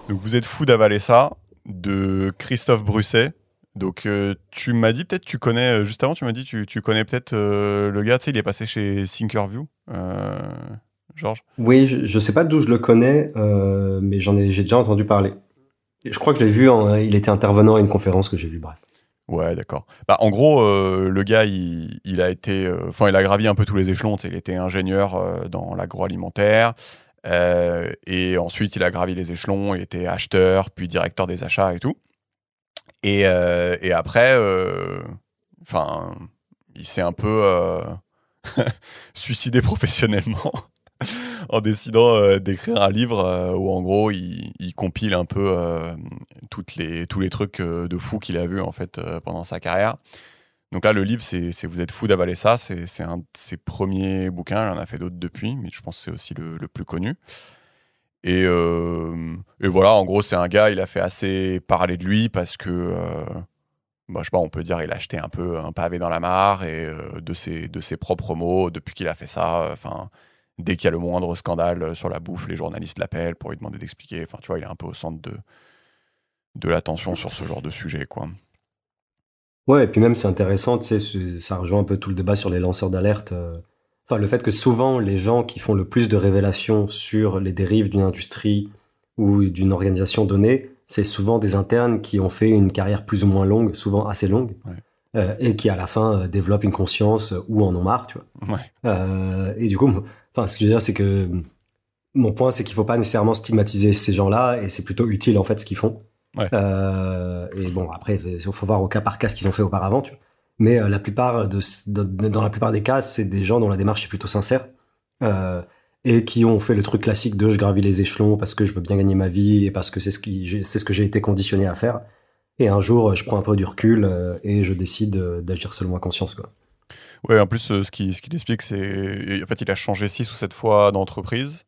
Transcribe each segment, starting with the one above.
Donc vous êtes fou d'avaler ça, de Christophe Brusset. Donc tu m'as dit peut-être tu connais, juste avant tu m'as dit tu connais peut-être le gars, tu sais, il est passé chez Thinkerview, Georges. Oui, je sais pas d'où je le connais, mais j'ai déjà entendu parler. Et je crois que je l'ai vu, il était intervenant à une conférence que j'ai vue, bref. Ouais, d'accord. Bah, en gros, le gars, il a été, enfin, il a gravi un peu tous les échelons. Tu sais, il était ingénieur dans l'agroalimentaire, et ensuite il a gravi les échelons. Il était acheteur, puis directeur des achats et tout. Et après, enfin, il s'est un peu suicidé professionnellement en décidant d'écrire un livre où en gros il compile un peu tous les trucs de fou qu'il a vus en fait pendant sa carrière. Donc là, le livre, c'est Vous êtes fou d'avaler ça. C'est un de ses premiers bouquins. Il en a fait d'autres depuis, mais je pense que c'est aussi le plus connu. Et voilà, en gros, c'est un gars, il a fait assez parler de lui parce que, bah, je sais pas, on peut dire il a acheté un peu un pavé dans la mare et de ses propres mots, depuis qu'il a fait ça, enfin, dès qu'il y a le moindre scandale sur la bouffe, les journalistes l'appellent pour lui demander d'expliquer. Enfin, tu vois, il est un peu au centre de l'attention sur ce genre de sujet, quoi. Ouais, et puis même c'est intéressant, tu sais, ça rejoint un peu tout le débat sur les lanceurs d'alerte. Enfin, le fait que souvent les gens qui font le plus de révélations sur les dérives d'une industrie ou d'une organisation donnée, c'est souvent des internes qui ont fait une carrière plus ou moins longue, souvent assez longue, Ouais. et qui à la fin développent une conscience ou en ont marre, tu vois. Ouais. Et du coup, enfin, ce que je veux dire, c'est que mon point, c'est qu'il faut pas nécessairement stigmatiser ces gens-là, et c'est plutôt utile en fait ce qu'ils font. Ouais. Et bon, après, il faut voir au cas par cas ce qu'ils ont fait auparavant, tu vois. Mais la plupart dans la plupart des cas, c'est des gens dont la démarche est plutôt sincère, euh, et qui ont fait le truc classique de je gravis les échelons parce que je veux bien gagner ma vie et parce que c'est ce que j'ai été conditionné à faire. Et un jour, je prends un peu du recul et je décide d'agir selon ma conscience, quoi. Ouais, en plus, ce qu'il explique, c'est en fait, il a changé 6 ou 7 fois d'entreprise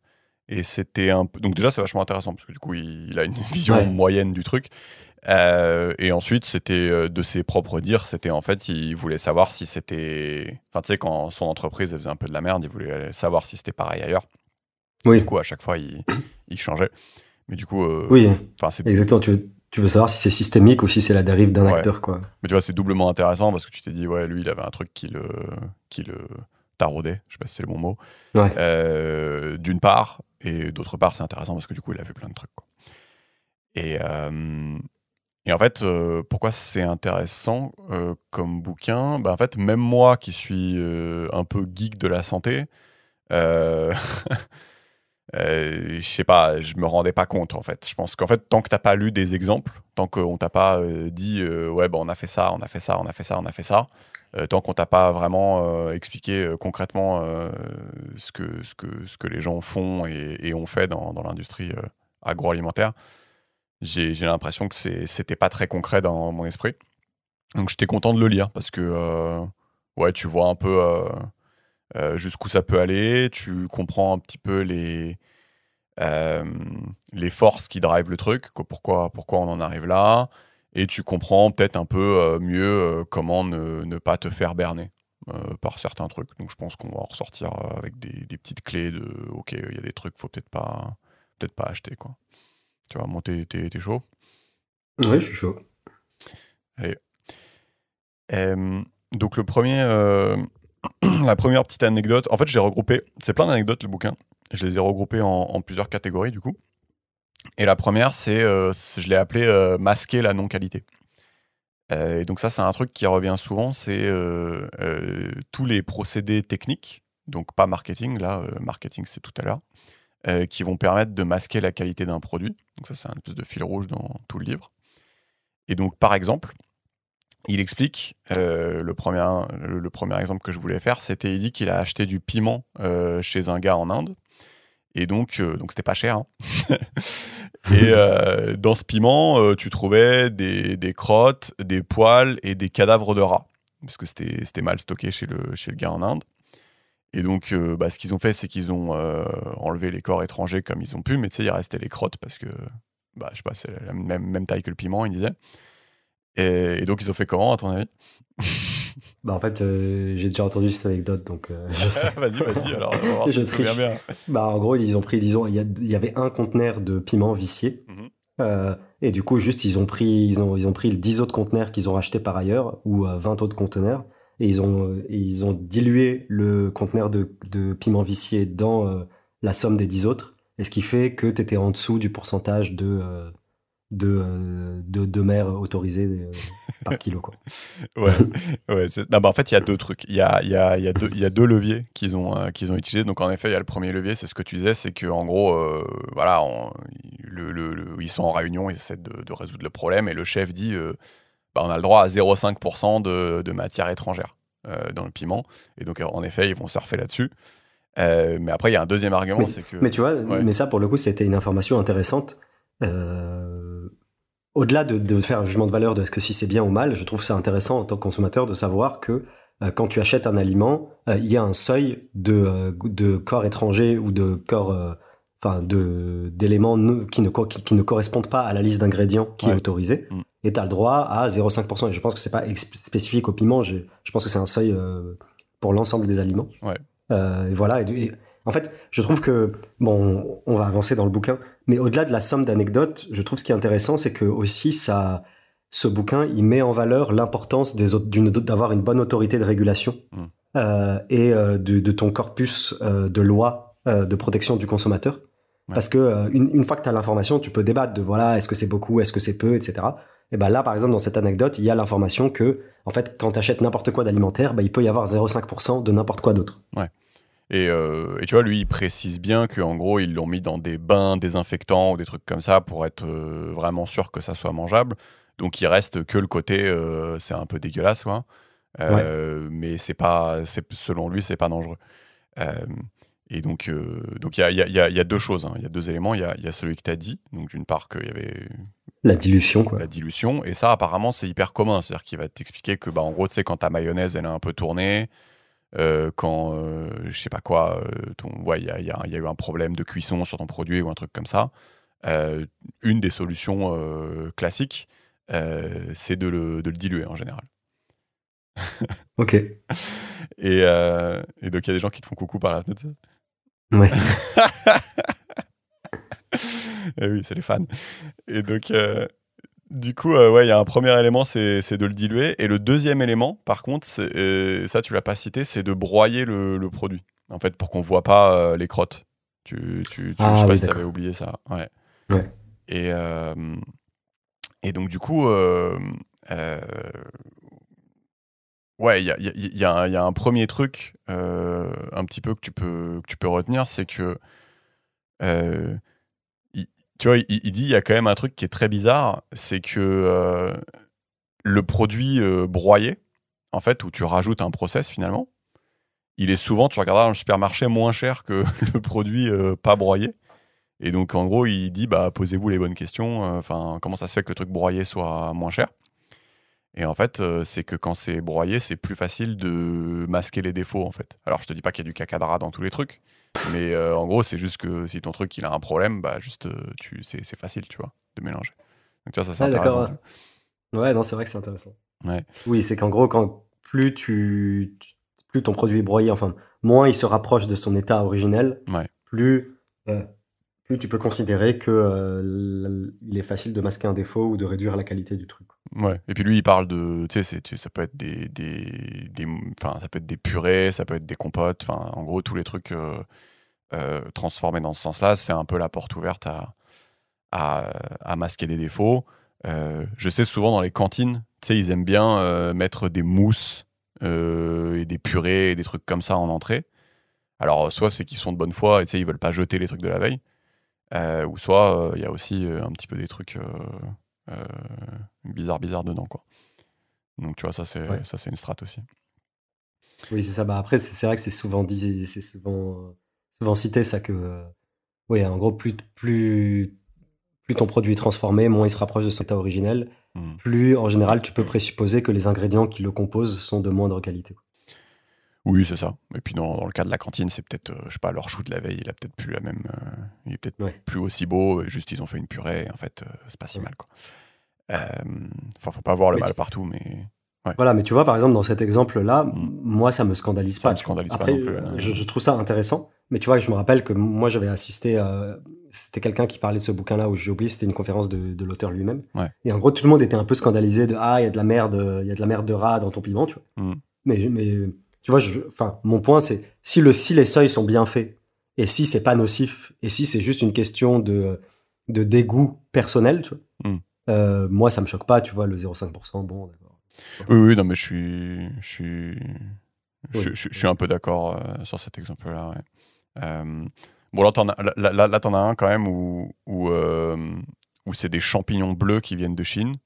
et c'était un peu donc déjà, c'est vachement intéressant parce que du coup, il a une vision Ouais, moyenne du truc, et ensuite, c'était, de ses propres dires, c'était en fait, il voulait savoir si c'était enfin, tu sais, quand son entreprise, elle faisait un peu de la merde, il voulait savoir si c'était pareil ailleurs. Du oui, coup, à chaque fois, il changeait. Mais du coup, oui, enfin, c'est exactement. Tu veux savoir si c'est systémique ou si c'est la dérive d'un ouais. acteur, quoi. Mais tu vois, c'est doublement intéressant parce que tu t'es dit: «Ouais, lui, il avait un truc qui le taraudait», je sais pas si c'est le bon mot. Ouais. D'une part et d'autre part, c'est intéressant parce que du coup, il a vu plein de trucs, quoi. Et hem et en fait, pourquoi c'est intéressant, comme bouquin? Bah, en fait, même moi qui suis, un peu geek de la santé, heu je sais pas, je me rendais pas compte, en fait. Je pense qu'en fait, tant que t'as pas lu des exemples, tant qu'on t'a pas, dit, «Ouais, bah, on a fait ça, on a fait ça, on a fait ça, on a fait ça», tant qu'on t'a pas vraiment, expliqué, concrètement, ce que les gens font et ont fait dans l'industrie, agroalimentaire, j'ai l'impression que c'était pas très concret dans mon esprit. Donc j'étais content de le lire parce que, ouais, tu vois un peu, jusqu'où ça peut aller, tu comprends un petit peu les forces qui drivent le truc, pourquoi on en arrive là, et tu comprends peut-être un peu mieux comment ne pas te faire berner par certains trucs. Donc je pense qu'on va en ressortir avec des petites clés de ok, il y a des trucs, faut peut-être pas acheter, quoi. Tu vois, moi, t'es chaud? Oui, je suis chaud. Allez. Donc le premier, la première petite anecdote, en fait, j'ai regroupé, c'est plein d'anecdotes le bouquin, je les ai regroupées en plusieurs catégories du coup. Et la première, je l'ai appelé masquer la non-qualité. Et donc ça, c'est un truc qui revient souvent, c'est tous les procédés techniques, donc pas marketing, là, marketing c'est tout à l'heure, qui vont permettre de masquer la qualité d'un produit. Donc ça, c'est un espèce de fil rouge dans tout le livre. Et donc, par exemple, il explique, le premier exemple que je voulais faire, c'était, il dit qu'il a acheté du piment chez un gars en Inde. Et donc c'était pas cher, hein. Et dans ce piment, tu trouvais des crottes, des poils et des cadavres de rats. Parce que c'était mal stocké chez le gars en Inde. Et donc, bah, ce qu'ils ont fait, c'est qu'ils ont enlevé les corps étrangers comme ils ont pu, mais tu sais, il restait les crottes parce que, bah, je sais pas, c'est la même taille que le piment, il disait. Et donc, ils ont fait comment, à ton avis? Bah, en fait, j'ai déjà entendu cette anecdote, donc je sais. Vas-y, alors, on va voir si Je tu te souviens triche. bien. Bah, en gros, ils ont pris, disons, il y avait un conteneur de piment vicié, Mhm. Et du coup, juste, ils ont pris 10 autres conteneurs qu'ils ont rachetés par ailleurs, ou 20 autres conteneurs, et ils ont dilué le conteneur de piment vicié dans la somme des 10 autres, et ce qui fait que tu étais en dessous du pourcentage de mers autorisées par kilo, quoi. Ouais, ouais. Non, bah, en fait, il y a deux trucs. Il y a deux leviers qu'ils ont utilisés. Donc, en effet, il y a le premier levier, c'est ce que tu disais, c'est qu'en gros, voilà, ils sont en réunion, ils essaient de résoudre le problème, et le chef dit bah, on a le droit à 0,5% de matière étrangère dans le piment. Et donc, en effet, ils vont surfer là-dessus. Mais après, il y a un deuxième argument, c'est que. Mais tu vois, Ouais, mais ça, pour le coup, c'était une information intéressante. Au-delà de faire un jugement de valeur de ce que si c'est bien ou mal, je trouve ça intéressant en tant que consommateur de savoir que quand tu achètes un aliment, il y a un seuil de corps étrangers ou de corps, enfin, d'éléments qui ne correspondent pas à la liste d'ingrédients qui est ouais. autorisée. Mm. Et tu as le droit à 0,5%. Et je pense que c'est pas spécifique au piment. Je pense que c'est un seuil pour l'ensemble des aliments. Ouais. Et voilà. Et en fait, je trouve que, bon, on va avancer dans le bouquin, mais au-delà de la somme d'anecdotes, je trouve ce qui est intéressant, c'est que aussi ce bouquin, il met en valeur l'importance d'avoir une bonne autorité de régulation et de ton corpus de loi de protection du consommateur. Ouais. Parce que une fois que tu as l'information, tu peux débattre de voilà, est-ce que c'est beaucoup, est-ce que c'est peu, etc. Et ben là, par exemple, dans cette anecdote, il y a l'information que, en fait, quand tu achètes n'importe quoi d'alimentaire, il peut y avoir 0,5% de n'importe quoi d'autre. Ouais. Et tu vois, lui, il précise bien qu'en gros, ils l'ont mis dans des bains désinfectants ou des trucs comme ça pour être vraiment sûr que ça soit mangeable. Donc, il reste que le côté, c'est un peu dégueulasse, quoi. Ouais. Mais selon lui, c'est pas dangereux. Euh, et donc, il y a deux choses, hein. Il y a deux éléments. Il y a celui que tu as dit. Donc, d'une part, qu'il y avait La dilution, quoi. la dilution. Et ça, apparemment, c'est hyper commun. C'est-à-dire qu'il va t'expliquer que, bah, en gros, tu sais, quand ta mayonnaise, elle est un peu tournée, quand je sais pas quoi, il y a eu un problème de cuisson sur ton produit ou un truc comme ça, une des solutions classiques, c'est de le diluer en général. Ok. Et donc il y a des gens qui te font coucou par la fenêtre. Ouais. Et oui, c'est les fans. Et donc du coup, ouais, il y a un premier élément, c'est de le diluer. Et le deuxième élément, par contre, ça tu l'as pas cité, c'est de broyer le produit. En fait, pour qu'on voit pas les crottes. Je sais Ah pas oui, si tu avais d'accord. oublié ça. Ouais. Ouais. Et, euh, et donc du coup, euh, ouais, il y a un premier truc un petit peu que tu peux retenir, c'est que euh, tu vois, il dit il y a quand même un truc qui est très bizarre, c'est que le produit broyé, en fait, où tu rajoutes un process finalement, il est souvent, tu regarderas dans le supermarché, moins cher que le produit pas broyé. Et donc, en gros, il dit, bah, posez-vous les bonnes questions. Enfin, comment ça se fait que le truc broyé soit moins cher? Et en fait, c'est que quand c'est broyé, c'est plus facile de masquer les défauts, en fait. Alors, je te dis pas qu'il y a du caca de rat dans tous les trucs, mais en gros, c'est juste que si ton truc il a un problème, bah, juste, c'est facile, tu vois, de mélanger. Donc, tu vois, ça, c'est Ah, intéressant. d'accord. Ouais, non, c'est vrai que c'est intéressant. Ouais, Oui, c'est qu'en gros, plus ton produit est broyé, enfin, moins il se rapproche de son état originel, ouais. plus, euh, plus tu peux considérer que il est facile de masquer un défaut ou de réduire la qualité du truc. Ouais. Et puis lui, il parle de, tu sais, ça peut être enfin, ça peut être des purées, ça peut être des compotes, enfin, en gros, tous les trucs transformés dans ce sens-là, c'est un peu la porte ouverte à masquer des défauts. Je sais souvent dans les cantines, tu sais, ils aiment bien mettre des mousses et des purées et des trucs comme ça en entrée. Alors, soit c'est qu'ils sont de bonne foi et tu sais, ils veulent pas jeter les trucs de la veille, ou soit il y a aussi un petit peu des trucs euh, bizarres dedans, quoi. Donc, tu vois, Ouais. ça, c'est une strat aussi. Oui, c'est ça. Bah, après, c'est vrai que c'est souvent dit, c'est souvent cité ça que, oui, en gros, plus ton produit est transformé, moins il se rapproche de son état originel, Hmm. plus en général tu peux présupposer que les ingrédients qui le composent sont de moindre qualité, quoi. Oui, c'est ça. Et puis, dans le cas de la cantine, c'est peut-être, je sais pas, leur chou de la veille, il a peut-être plus la même. Il est peut-être Ouais. plus aussi beau, et juste ils ont fait une purée, et en fait, c'est pas si Ouais. mal, quoi. Enfin, faut pas voir le Mais mal partout, mais ouais. voilà, mais tu vois, par exemple, dans cet exemple-là, Hmm. moi, ça me scandalise Ça pas, me tu vois. scandalise pas Après, non plus, non, non. je trouve ça intéressant, Mais tu vois, je me rappelle que moi, j'avais assisté c'était quelqu'un qui parlait de ce bouquin-là où j'ai oublié, c'était une conférence de l'auteur lui-même. Ouais. Et en gros, tout le monde était un peu scandalisé de ah, il y a de la merde, il y a de la merde de rat dans ton piment, tu vois. Mm. Mais tu vois, enfin, mon point, c'est si les seuils sont bien faits et si c'est pas nocif et si c'est juste une question de dégoût personnel, tu vois. Mm. Moi, ça me choque pas, tu vois, le 0,5%, bon, d'accord. Oui, non, mais je Oui. suis un peu d'accord sur cet exemple-là. Ouais. Bon, là, t'en as un quand même où c'est des champignons bleus qui viennent de Chine.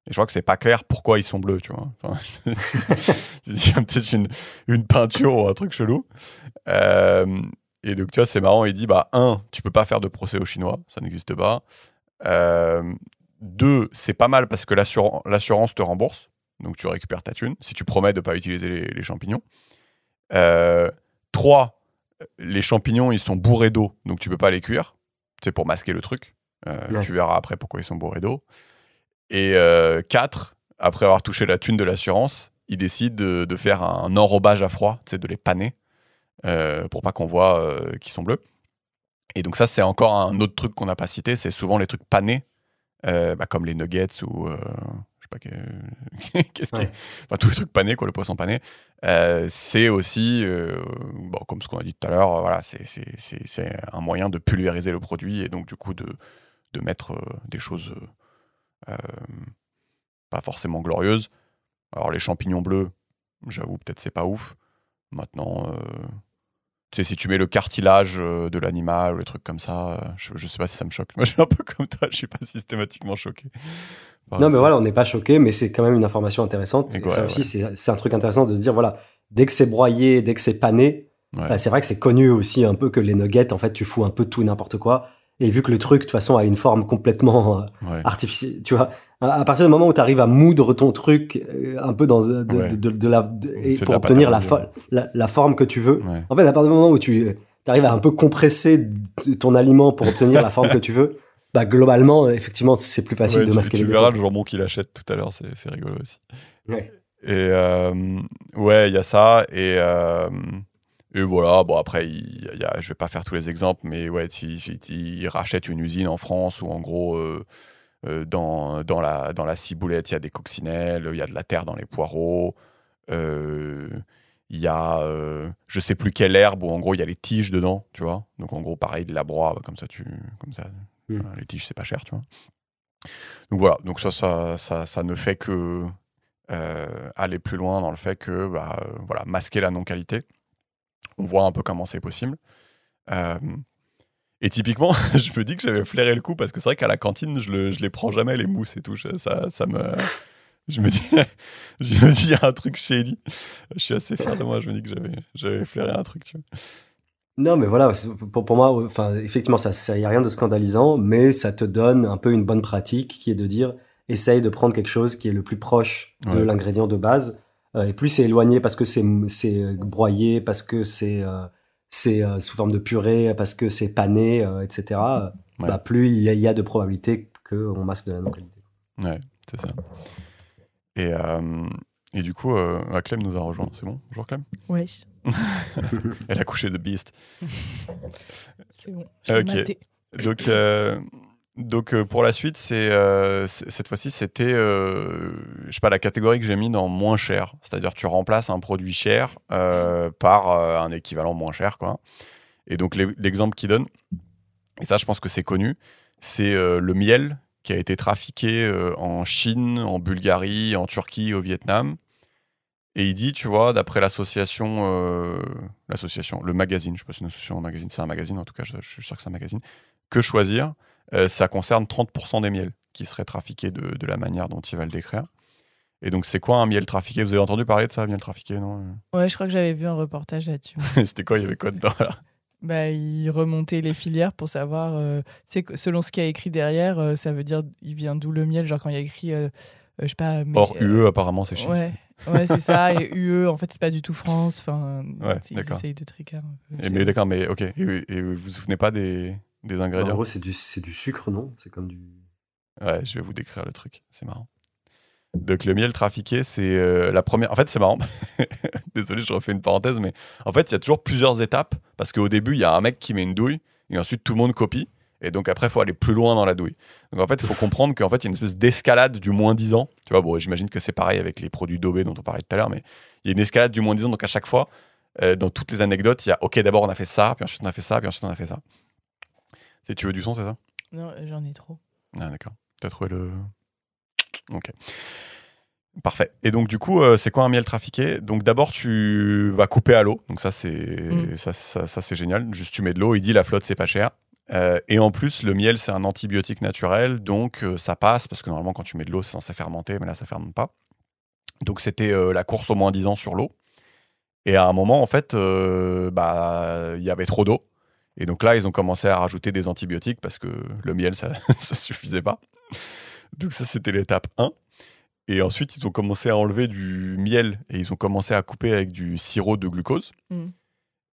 Et je crois que c'est pas clair pourquoi ils sont bleus, tu vois. Enfin, il y a peut-être une peinture ou un truc chelou. Et donc, tu vois, c'est marrant. Il dit, tu peux pas faire de procès aux Chinois. Ça n'existe pas. 2, c'est pas mal parce que l'assurance te rembourse. Donc, tu récupères ta thune si tu promets de ne pas utiliser les champignons. 3, les champignons, ils sont bourrés d'eau, donc tu peux pas les cuire. C'est pour masquer le truc. Ouais. Tu verras après pourquoi ils sont bourrés d'eau. Et 4, après avoir touché la thune de l'assurance, ils décident de faire un enrobage à froid, de les paner, pour pas qu'on voit qu'ils sont bleus. Et donc ça, c'est encore un autre truc qu'on n'a pas cité, c'est souvent les trucs panés, comme les nuggets ou je sais pas qu'est-ce qui est... Enfin, tous les trucs panés, quoi, le poisson pané. C'est aussi, comme ce qu'on a dit tout à l'heure, voilà, c'est un moyen de pulvériser le produit et donc du coup de mettre des choses pas forcément glorieuses. Alors les champignons bleus, j'avoue, peut-être c'est pas ouf. Maintenant, tu sais, si tu mets le cartilage de l'animal ou les trucs comme ça, je sais pas si ça me choque. Moi, je suis un peu comme toi, je suis pas systématiquement choqué. Non, mais voilà, on n'est pas choqué, mais c'est quand même une information intéressante. Et ça aussi, ouais. c'est un truc intéressant de se dire, voilà, dès que c'est broyé, dès que c'est pané, c'est vrai que c'est connu aussi un peu que les nuggets, en fait, tu fous un peu tout et n'importe quoi. Et vu que le truc, de toute façon, a une forme complètement artificielle, tu vois, à partir du moment où tu arrives à moudre ton truc un peu dans pour obtenir la forme que tu veux, en fait, à partir du moment où tu arrives à un peu compresser ton aliment pour obtenir la forme que tu veux, globalement, effectivement, c'est plus facile de masquer les défauts. Tu verras le jambon qu'il achète tout à l'heure, c'est rigolo aussi. Ouais. Et il y a ça. Et voilà, bon après, je vais pas faire tous les exemples, mais ouais, il rachète une usine en France où en gros, dans la ciboulette, il y a des coccinelles, il y a de la terre dans les poireaux, il y a je sais plus quelle herbe où en gros il y a les tiges dedans, tu vois. Donc en gros, pareil, de la broie, comme ça. Les tiges, c'est pas cher, tu vois. Donc voilà, donc ça ne fait que aller plus loin dans le fait que voilà, masquer la non-qualité. On voit un peu comment c'est possible. Et typiquement, je me dis que j'avais flairé le coup parce que c'est vrai qu'à la cantine, je les prends jamais, les mousses et tout. Je me dis, il y a un truc shady. Je suis assez fier de moi. Je me dis que j'avais flairé un truc, tu vois. Non, mais voilà, pour moi, enfin, effectivement, ça, y a rien de scandalisant, mais ça te donne un peu une bonne pratique qui est de dire, essaye de prendre quelque chose qui est le plus proche de l'ingrédient de base, et plus c'est éloigné parce que c'est broyé, parce que c'est sous forme de purée, parce que c'est pané, etc. Plus il y a de probabilités qu'on masque de la non-qualité. Ouais, c'est ça. Et du coup, Clem nous a rejoint. C'est bon? Bonjour Clem. Oui. Elle a couché de Beast. C'est bon, je vais mater. Donc pour la suite, cette fois-ci, c'était je sais pas, la catégorie que j'ai mis dans moins cher. C'est-à-dire tu remplaces un produit cher par un équivalent moins cher, quoi. Et donc l'exemple qu'il donne, et ça je pense que c'est connu, c'est le miel qui a été trafiqué en Chine, en Bulgarie, en Turquie, au Vietnam. Et il dit, tu vois, d'après l'association, le magazine, je sais pas si c'est une association, un magazine, c'est un magazine, en tout cas, je suis sûr que c'est un magazine, Que Choisir, ça concerne 30% des miels qui seraient trafiqués de la manière dont il va le décrire. Et donc, c'est quoi un miel trafiqué? Vous avez entendu parler de ça, miel trafiqué, non? Ouais, je crois que j'avais vu un reportage là-dessus. C'était quoi? Il y avait quoi dedans, là? Il remontait les filières pour savoir, selon ce qu'il y a écrit derrière, ça veut dire il vient d'où le miel, genre quand il y a écrit, je sais pas... Hors UE, apparemment, c'est Chine. Ouais, c'est ça, et UE, en fait, c'est pas du tout France, enfin, ils essayent de tricker un peu. Mais d'accord, mais ok, et vous vous souvenez pas des ingrédients? En gros, c'est du sucre, non? C'est comme du... Ouais, je vais vous décrire le truc, c'est marrant. Donc le miel trafiqué, c'est la première. En fait, c'est marrant. Désolé, je refais une parenthèse, mais en fait, il y a toujours plusieurs étapes parce qu'au début, il y a un mec qui met une douille et ensuite tout le monde copie. Et donc après, il faut aller plus loin dans la douille. Donc en fait, il faut comprendre qu'en fait, il y a une espèce d'escalade du moins 10 ans. Tu vois, bon, j'imagine que c'est pareil avec les produits Dobé dont on parlait tout à l'heure, mais il y a une escalade du moins 10 ans. Donc à chaque fois, dans toutes les anecdotes, il y a OK, d'abord on a fait ça, puis ensuite on a fait ça, puis ensuite on a fait ça. Tu veux du son, c'est ça? Non, j'en ai trop. Ah, d'accord. Tu as trouvé le. Ok. Parfait. Et donc, du coup, c'est quoi un miel trafiqué? Donc, d'abord, tu vas couper à l'eau. Donc, ça, c'est génial. Juste, tu mets de l'eau. Il dit la flotte, c'est pas cher. Et en plus, le miel, c'est un antibiotique naturel. Donc, ça passe parce que normalement, quand tu mets de l'eau, c'est censé fermenter. Mais là, ça fermente pas. Donc, c'était la course au moins 10 ans sur l'eau. Et à un moment, en fait, il y avait trop d'eau. Et donc là, ils ont commencé à rajouter des antibiotiques parce que le miel, ça ça suffisait pas. Donc ça, c'était l'étape 1. Et ensuite, ils ont commencé à enlever du miel et ils ont commencé à couper avec du sirop de glucose.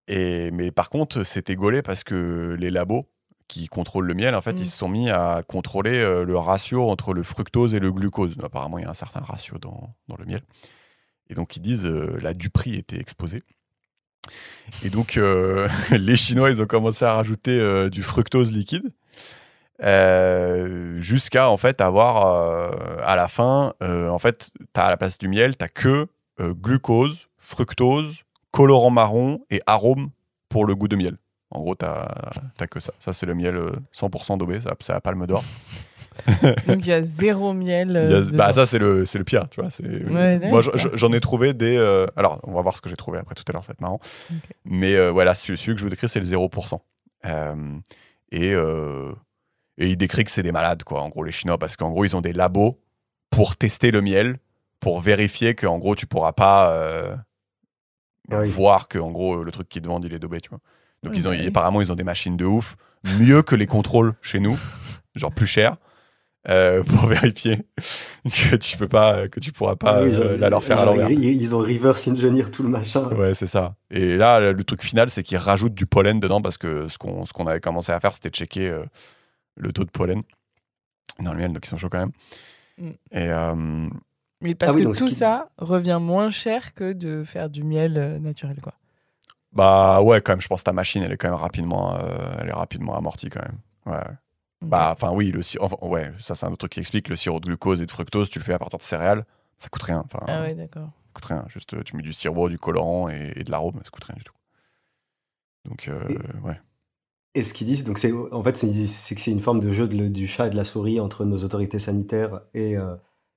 Mais par contre, c'était gaulé parce que les labos qui contrôlent le miel, en fait, ils se sont mis à contrôler le ratio entre le fructose et le glucose. Apparemment, il y a un certain ratio dans le miel. Et donc, ils disent la duperie était exposée. Et donc, les Chinois, ils ont commencé à rajouter du fructose liquide jusqu'à, en fait, avoir, à la fin, en fait, tu as à la place du miel, tu n'as que glucose, fructose, colorant marron et arôme pour le goût de miel. En gros, tu n'as que ça. Ça, c'est le miel 100% Dobé, ça a palme d'or. Donc, il y a zéro miel. Ça, c'est le pire, tu vois. Ouais, moi, j'en ai trouvé des... Alors, on va voir ce que j'ai trouvé après tout à l'heure, ça va être marrant. Okay. Mais voilà, celui que je vous décris, c'est le 0%. Et il décrit que c'est des malades, quoi, en gros, les Chinois, parce qu'en gros, ils ont des labos pour tester le miel, pour vérifier qu'en gros, tu pourras pas voir que, en gros, le truc qui te vendent, il est Dobé, tu vois. Donc, apparemment, ils ont des machines de ouf, mieux que les contrôles chez nous, genre plus cher. Pour vérifier que tu pourras pas leur faire à l'envers. Ils ont reverse engineer tout le machin. Ouais, c'est ça. Et là, le truc final, c'est qu'ils rajoutent du pollen dedans parce que ce qu'on avait commencé à faire, c'était checker le taux de pollen dans le miel, donc ils sont chauds quand même. Mais parce que tout ça revient moins cher que de faire du miel naturel, quoi. Bah ouais, quand même, je pense que ta machine, elle est quand même rapidement amortie quand même. Ouais. Enfin oui, ça c'est un autre truc qui explique le sirop de glucose et de fructose, tu le fais à partir de céréales, ça coûte rien. Ah ouais, d'accord. Ça coûte rien, juste tu mets du sirop, du colorant et de l'arôme, ça coûte rien du tout. Donc ouais. Et ce qu'ils disent, donc c'est que c'est une forme de jeu du chat et de la souris entre nos autorités sanitaires et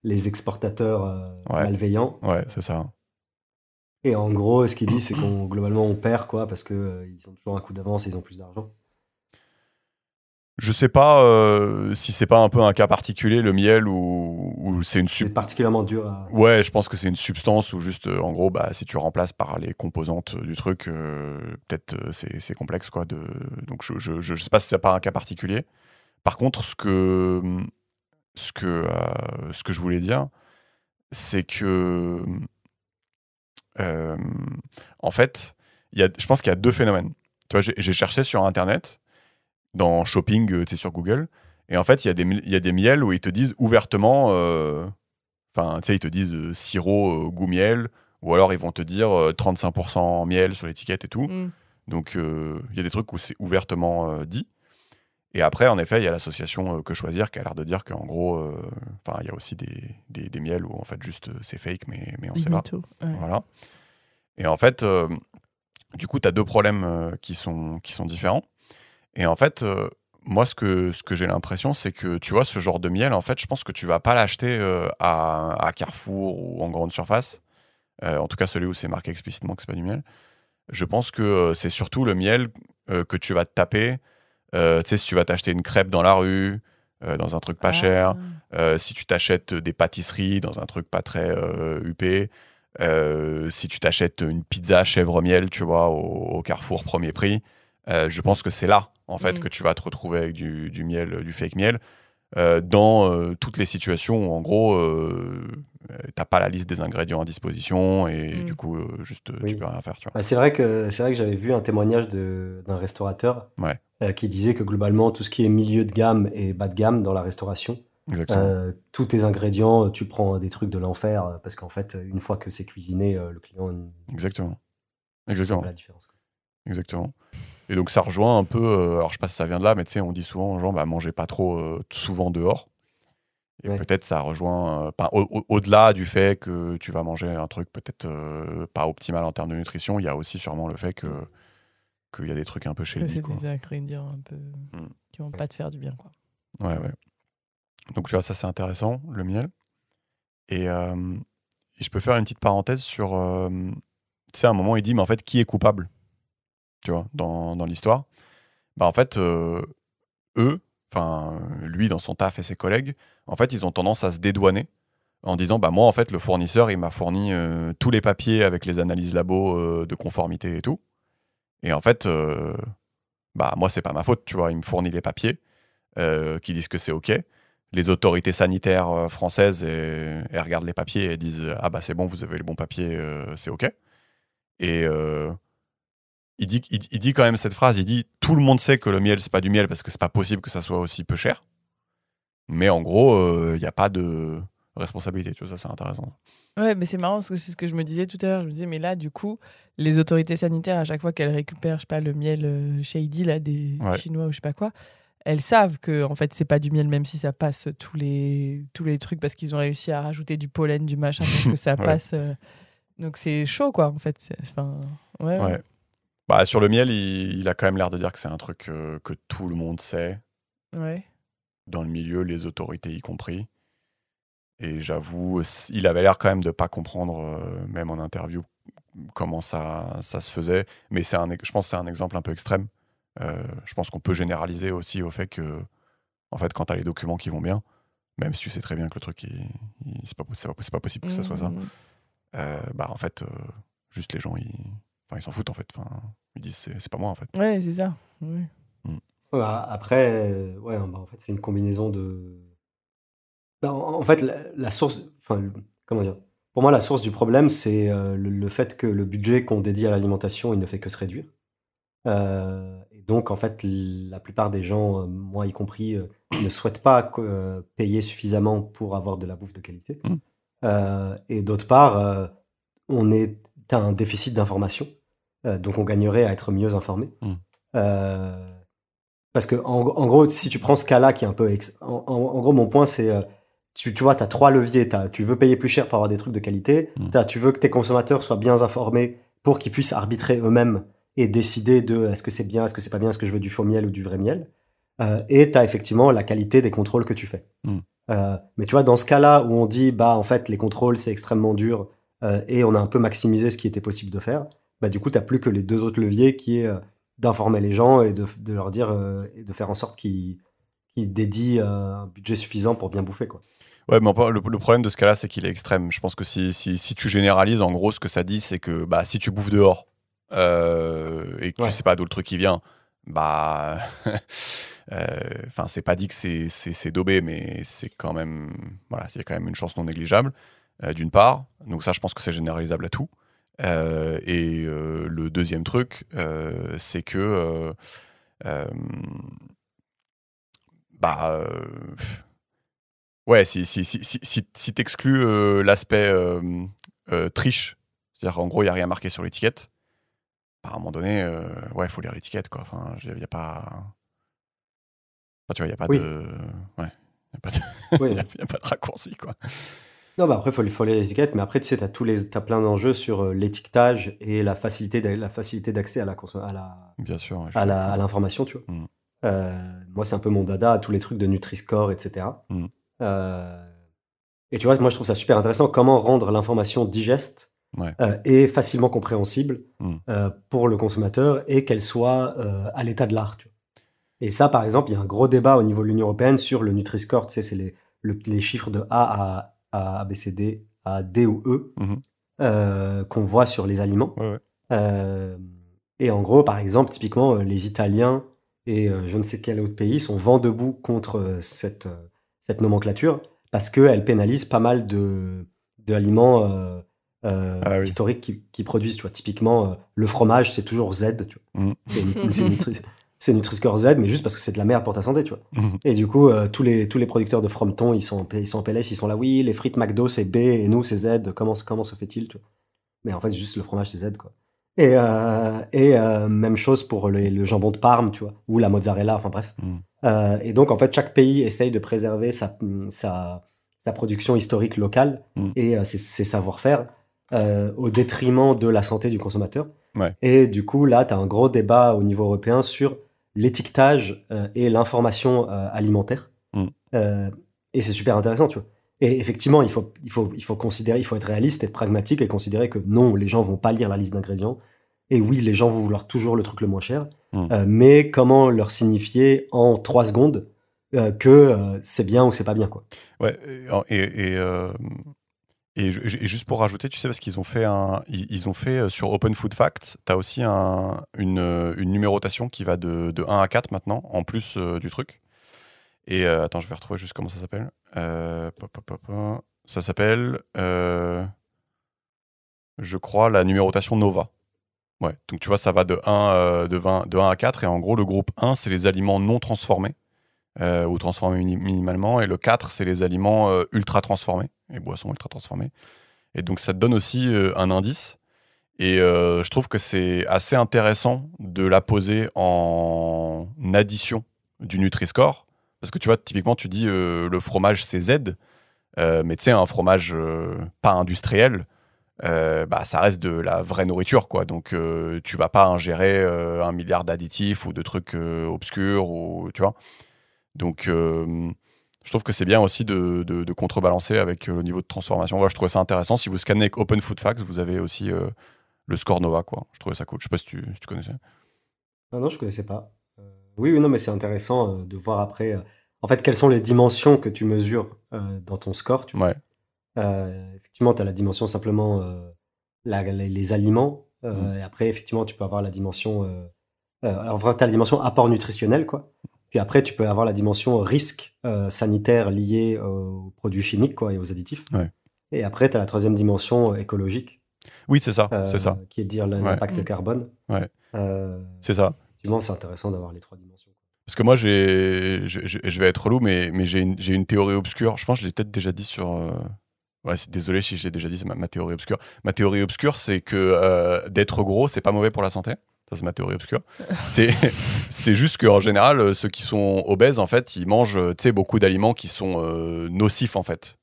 les exportateurs malveillants. Ouais, c'est ça. Et en gros, ce qu'ils disent, c'est globalement on perd, quoi, parce que ils ont toujours un coup d'avance et ils ont plus d'argent. Je sais pas si c'est pas un peu un cas particulier, le miel, ou c'est une C'est particulièrement dur à... Ouais, je pense que c'est une substance où juste, en gros, si tu remplaces par les composantes du truc, peut-être c'est complexe, quoi. Donc je sais pas si c'est pas un cas particulier. Par contre, ce que je voulais dire, c'est que en fait, je pense qu'il y a deux phénomènes. Tu vois, j'ai cherché sur Internet, dans shopping, tu sais, sur Google, et en fait, il y a des miels où ils te disent ouvertement, enfin, tu sais, ils te disent sirop goût miel, ou alors ils vont te dire 35% miel sur l'étiquette et tout. Donc, il y a des trucs où c'est ouvertement dit. Et après, en effet, il y a l'association Que Choisir qui a l'air de dire qu'en gros, il y a aussi des miels où en fait juste c'est fake, mais on ne sait pas. Ouais. Voilà. Et en fait, du coup, tu as deux problèmes qui sont différents. Et en fait, moi, ce que j'ai l'impression, c'est que tu vois, ce genre de miel, en fait, je pense que tu vas pas l'acheter à Carrefour ou en grande surface. En tout cas, celui où c'est marqué explicitement que c'est pas du miel. Je pense que c'est surtout le miel que tu vas te taper. Tu sais, si tu vas t'acheter une crêpe dans la rue, dans un truc pas cher, si tu t'achètes des pâtisseries dans un truc pas très huppé, si tu t'achètes une pizza chèvre-miel, tu vois, au Carrefour premier prix, je pense que c'est là, en fait, que tu vas te retrouver avec du miel, du fake miel, dans toutes les situations où, en gros, t'as pas la liste des ingrédients à disposition et du coup, juste, tu peux rien faire, tu vois. C'est vrai que j'avais vu un témoignage d'un restaurateur qui disait que globalement, tout ce qui est milieu de gamme et bas de gamme dans la restauration, Exactement. Tous tes ingrédients, tu prends des trucs de l'enfer parce qu'en fait, une fois que c'est cuisiné, le client Exactement. ne voit pas Exactement. la différence, quoi. Exactement. Et donc ça rejoint un peu, alors je sais pas si ça vient de là, mais tu sais, on dit souvent aux gens, bah, mangez pas trop souvent dehors. Et Ouais. peut-être ça rejoint, au-delà du fait que tu vas manger un truc peut-être pas optimal en termes de nutrition, il y a aussi sûrement le fait qu'il y a des trucs un peu Que shady, c'est quoi. des ingrédients un peu Mm. qui vont pas te faire du bien, quoi. Ouais, ouais. Donc tu vois, ça c'est intéressant, le miel. Et je peux faire une petite parenthèse sur, tu sais, à un moment, il dit, mais en fait, qui est coupable, tu vois, dans l'histoire? Bah, en fait, eux, enfin, lui dans son taf et ses collègues, en fait, ils ont tendance à se dédouaner en disant, bah, moi, en fait, le fournisseur, il m'a fourni tous les papiers avec les analyses labo de conformité et tout. Et en fait, bah, moi, c'est pas ma faute, tu vois. Il me fournit les papiers qui disent que c'est OK. Les autorités sanitaires françaises, elles regardent les papiers et disent, ah, bah, c'est bon, vous avez les bons papiers, c'est OK. Et il dit quand même cette phrase, il dit, tout le monde sait que le miel, c'est pas du miel parce que c'est pas possible que ça soit aussi peu cher. Mais en gros, il n'y a pas de responsabilité, tu vois, ça c'est intéressant. Ouais, mais c'est marrant parce que c'est ce que je me disais tout à l'heure. Je me disais, mais là, du coup, les autorités sanitaires, à chaque fois qu'elles récupèrent, je sais pas, le miel shady, là, des Ouais. Chinois ou je sais pas quoi, elles savent que, en fait, c'est pas du miel, même si ça passe tous les trucs parce qu'ils ont réussi à rajouter du pollen, du machin, pour que ça Ouais. passe. Donc c'est chaud, quoi, en fait. Enfin, ouais. Ouais. Bah, sur le miel, il a quand même l'air de dire que c'est un truc que tout le monde sait, Ouais. dans le milieu, les autorités y compris. Et j'avoue, il avait l'air quand même de pas comprendre, même en interview, comment ça se faisait. Mais je pense que c'est un exemple un peu extrême. Je pense qu'on peut généraliser aussi au fait que, en fait, quand tu as les documents qui vont bien, même si tu sais très bien que le truc, c'est pas possible que ça soit ça, Mmh. bah, en fait, juste les gens, ils s'en foutent, en fait. Enfin, ils disent, c'est pas moi, en fait. Ouais, c'est ça. Ouais. Ouais, bah, après, ouais, bah, en fait, c'est une combinaison de. Bah, en fait, la source, enfin, comment dire? Pour moi, la source du problème, c'est le fait que le budget qu'on dédie à l'alimentation, il ne fait que se réduire. Et donc, en fait, la plupart des gens, moi y compris, ne souhaitent pas payer suffisamment pour avoir de la bouffe de qualité. Mm. Et d'autre part, t'as un déficit d'information, donc on gagnerait à être mieux informé. Mm. Euh, Parce que en gros, si tu prends ce cas-là qui est un peu... en gros, mon point, c'est... tu vois, tu as trois leviers. Tu veux payer plus cher pour avoir des trucs de qualité. Mm. Tu veux que tes consommateurs soient bien informés pour qu'ils puissent arbitrer eux-mêmes et décider de est-ce que c'est bien, est-ce que c'est pas bien, est-ce que je veux du faux miel ou du vrai miel. Et tu as effectivement la qualité des contrôles que tu fais. Mm. Mais tu vois, dans ce cas-là où on dit, bah, en fait, les contrôles, c'est extrêmement dur et on a un peu maximisé ce qui était possible de faire, bah, du coup, tu n'as plus que les deux autres leviers qui est d'informer les gens et de leur dire et de faire en sorte qu'ils dédient un budget suffisant pour bien bouffer, quoi. Ouais, mais le problème de ce cas-là, c'est qu'il est extrême. Je pense que si tu généralises, en gros, ce que ça dit, c'est que bah, si tu bouffes dehors et que Ouais. tu sais pas d'où le truc qui vient, bah. Enfin, c'est pas dit que c'est daubé, mais c'est quand même. Voilà, c'est quand même une chance non négligeable, d'une part. Donc, ça, je pense que c'est généralisable à tout. Et le deuxième truc, c'est que. Bah. Ouais, si t'exclus l'aspect triche, c'est-à-dire en gros, il n'y a rien marqué sur l'étiquette, bah, à un moment donné, ouais, il faut lire l'étiquette, quoi. Enfin, il n'y a pas. Enfin, tu vois, il n'y a pas Oui, de. Ouais, il n'y a pas de... oui. y a pas de raccourci, quoi. Non, bah après, faut lire les étiquettes, mais après, tu sais, t'as plein d'enjeux sur l'étiquetage et la facilité d'accès à Bien sûr, ouais, je suis à d'accord. l'information, tu vois. Mm. Moi, c'est un peu mon dada, tous les trucs de Nutri-Score, etc. Mm. Et tu vois, moi, je trouve ça super intéressant, comment rendre l'information digeste Ouais. et facilement compréhensible Mm. pour le consommateur et qu'elle soit à l'état de l'art, tu vois. Et ça, par exemple, il y a un gros débat au niveau de l'Union européenne sur le Nutri-Score, tu sais, c'est les chiffres de A, B, C, D, à D ou E Mhm. qu'on voit sur les aliments. Ouais, ouais. Euh, et en gros, par exemple, typiquement, les Italiens et je ne sais quel autre pays sont vent debout contre cette nomenclature parce qu'elle pénalise pas mal d'aliments Ah oui. historiques qui produisent. Tu vois, typiquement, le fromage, c'est toujours Z. Tu vois. Mm. C'est une c'est Nutri-Score Z, mais juste parce que c'est de la merde pour ta santé, tu vois. Et du coup, tous les producteurs de frometon, ils sont en PLS, ils sont là, oui, les frites McDo, c'est B, et nous, c'est Z, comment se fait-il, tu vois. Mais en fait, juste le fromage, c'est Z, quoi. Même chose pour le jambon de Parme, tu vois, ou la mozzarella, enfin bref. Et donc, en fait, chaque pays essaye de préserver sa production historique locale et ses savoir-faire au détriment de la santé du consommateur. Ouais. Et du coup, là, tu as un gros débat au niveau européen sur l'étiquetage et l'information alimentaire. Et c'est super intéressant, tu vois. Et effectivement, il faut considérer, il faut être réaliste, être pragmatique et considérer que non, les gens vont pas lire la liste d'ingrédients. Et oui, les gens vont vouloir toujours le truc le moins cher. Mais comment leur signifier en 3 secondes que c'est bien ou c'est pas bien, quoi. Ouais, et juste pour rajouter, tu sais, parce qu'ils ont fait ils ont fait sur Open Food Facts, tu as aussi une numérotation qui va de 1 à 4 maintenant, en plus du truc. Et attends, je vais retrouver juste comment ça s'appelle. Ça s'appelle, je crois, la numérotation Nova. Ouais, donc tu vois, ça va de 1 à 4. Et en gros, le groupe 1, c'est les aliments non transformés ou transformés minimalement. Et le 4, c'est les aliments ultra transformés et boissons ultra transformées. Et donc, ça te donne aussi un indice. Et je trouve que c'est assez intéressant de la poser en addition du Nutri-Score. Parce que tu vois, typiquement, tu dis le fromage, c'est Z. Mais tu sais, un fromage pas industriel, ça reste de la vraie nourriture, quoi. Donc, tu vas pas ingérer 1 milliard d'additifs ou de trucs obscurs, ou, tu vois. Donc, je trouve que c'est bien aussi de contrebalancer avec le niveau de transformation. Voilà, je trouvais ça intéressant. Si vous scannez avec Open Food Facts, vous avez aussi le score Nova, quoi. Je trouvais ça cool. Je sais pas si tu connaissais. Non, je connaissais pas. Oui, non, mais c'est intéressant de voir après, en fait, quelles sont les dimensions que tu mesures dans ton score, tu vois. Ouais. Effectivement, tu as la dimension simplement les aliments. Et après, effectivement, tu peux avoir la dimension. Alors, vraiment, tu as la dimension apport nutritionnel, quoi. Puis après, tu peux avoir la dimension risque sanitaire lié aux produits chimiques, quoi, et aux additifs. Ouais. Et après, tu as la troisième dimension écologique. Oui, c'est ça. C'est ça. Qui est de dire l'impact carbone. Ouais. C'est ça. Effectivement, c'est intéressant d'avoir les 3 dimensions. Parce que moi, je vais être relou, mais j'ai une théorie obscure. Je pense que je l'ai peut-être déjà dit sur. Ouais, désolé si je l'ai déjà dit, c'est ma théorie obscure. Ma théorie obscure, c'est que d'être gros, c'est pas mauvais pour la santé. Ça, c'est ma théorie obscure. C'est juste qu'en général, ceux qui sont obèses, en fait, ils mangent beaucoup d'aliments qui sont nocifs, en fait.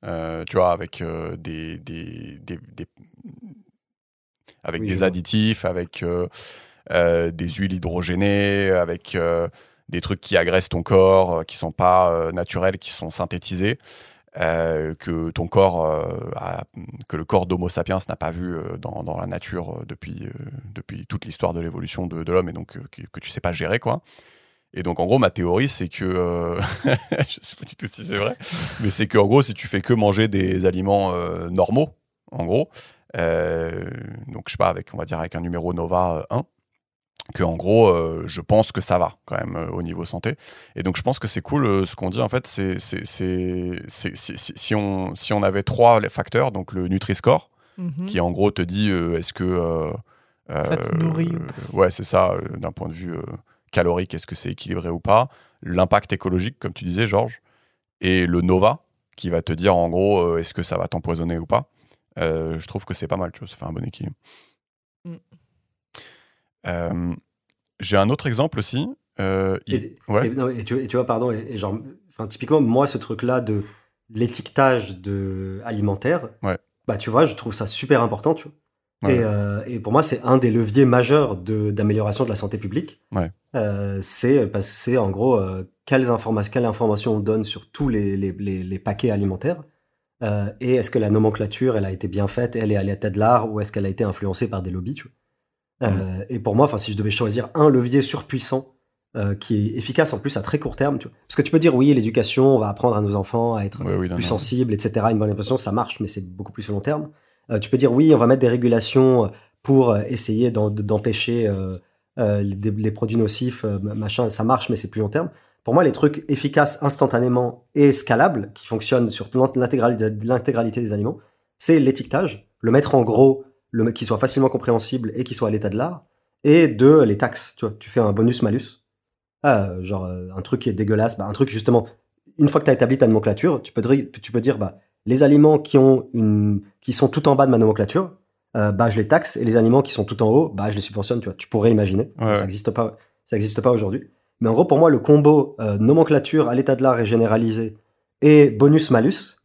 Tu vois, avec des additifs, avec des huiles hydrogénées, avec des trucs qui agressent ton corps, qui sont pas naturels, qui sont synthétisés. Que ton corps, que le corps d'Homo sapiens n'a pas vu dans la nature depuis toute l'histoire de l'évolution de l'homme, et donc que tu sais pas gérer, quoi. Et donc en gros, ma théorie, c'est que je sais pas du tout si c'est vrai, mais c'est qu'en gros, si tu fais que manger des aliments normaux, en gros, donc je sais pas, on va dire avec un numéro Nova 1, que en gros, je pense que ça va quand même au niveau santé. Et donc je pense que c'est cool ce qu'on dit, en fait, si on avait 3 facteurs, donc le Nutri-Score, qui en gros te dit est-ce que ça te nourrit ouais, c'est ça, d'un point de vue calorique, est-ce que c'est équilibré ou pas, l'impact écologique, comme tu disais, Georges, et le Nova, qui va te dire en gros est-ce que ça va t'empoisonner ou pas. Je trouve que c'est pas mal, tu vois, ça fait un bon équilibre. J'ai un autre exemple aussi. Et tu vois, pardon, genre, typiquement, moi, ce truc-là de l'étiquetage alimentaire, bah, tu vois, je trouve ça super important, tu vois. Ouais. Et pour moi, c'est un des leviers majeurs d'amélioration de la santé publique. Ouais. C'est en gros, quelle information on donne sur tous les paquets alimentaires. Et est-ce que la nomenclature, elle a été bien faite, elle est à l'état de l'art, ou est-ce qu'elle a été influencée par des lobbies, tu vois. Et pour moi, si je devais choisir un levier surpuissant qui est efficace en plus à très court terme, tu vois. Parce que tu peux dire oui, l'éducation, on va apprendre à nos enfants à être plus sensibles, etc. Une bonne impression, ça marche, mais c'est beaucoup plus sur long terme. Tu peux dire oui, on va mettre des régulations pour essayer d'empêcher les produits nocifs, machin, ça marche, mais c'est plus long terme. Pour moi, les trucs efficaces instantanément et scalables, qui fonctionnent sur l'intégralité des aliments, c'est l'étiquetage, le mettre en gros, qui soit facilement compréhensible et qui soit à l'état de l'art, et les taxes. Tu vois, tu fais un bonus-malus. genre un truc qui est dégueulasse, un truc justement, une fois que tu as établi ta nomenclature, tu peux dire les aliments qui sont tout en bas de ma nomenclature, je les taxe, et les aliments qui sont tout en haut, je les subventionne, tu vois. Tu pourrais imaginer. Ouais. Ça n'existe pas aujourd'hui. Mais en gros, pour moi, le combo nomenclature à l'état de l'art et généralisé et bonus-malus,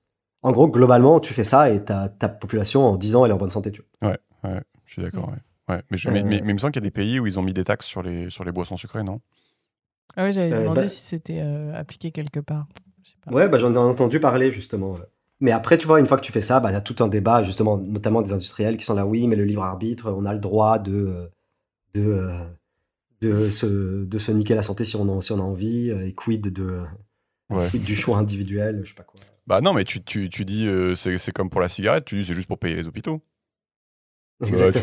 en gros, globalement, tu fais ça et ta population, en 10 ans, elle est en bonne santé, tu vois. Ouais, je suis d'accord, ouais. Mais il me semble qu'il y a des pays où ils ont mis des taxes sur les boissons sucrées, non? Ah ouais, j'avais demandé si c'était appliqué quelque part. Je sais pas. Ouais, j'en ai entendu parler, justement. Mais après, tu vois, une fois que tu fais ça, t'as tout un débat, justement, notamment des industriels qui sont là, oui, mais le libre arbitre, on a le droit de se niquer la santé si on a envie, et quid du choix individuel, je sais pas quoi. Bah non, mais tu dis, c'est comme pour la cigarette, tu dis c'est juste pour payer les hôpitaux.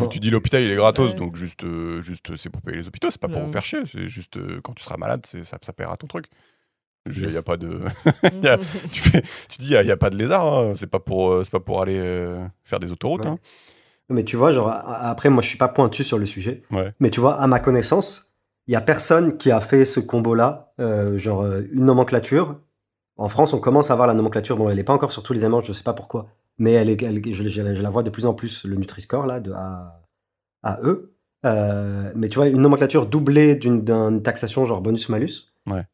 Tu dis l'hôpital il est gratos, donc juste c'est pour payer les hôpitaux, c'est pas pour vous faire chier, c'est juste quand tu seras malade, ça paiera ton truc. Il y a pas de tu dis il y a pas de lézard, hein. C'est pas pour aller faire des autoroutes, hein. Mais tu vois, genre après moi je suis pas pointu sur le sujet, mais tu vois, à ma connaissance, il y a personne qui a fait ce combo là, genre une nomenclature. En France, on commence à avoir la nomenclature, bon, elle est pas encore sur tous les aliments, je sais pas pourquoi, mais je la vois de plus en plus, le Nutri-Score là, de A à E. Mais tu vois, une nomenclature doublée d'une taxation genre bonus-malus,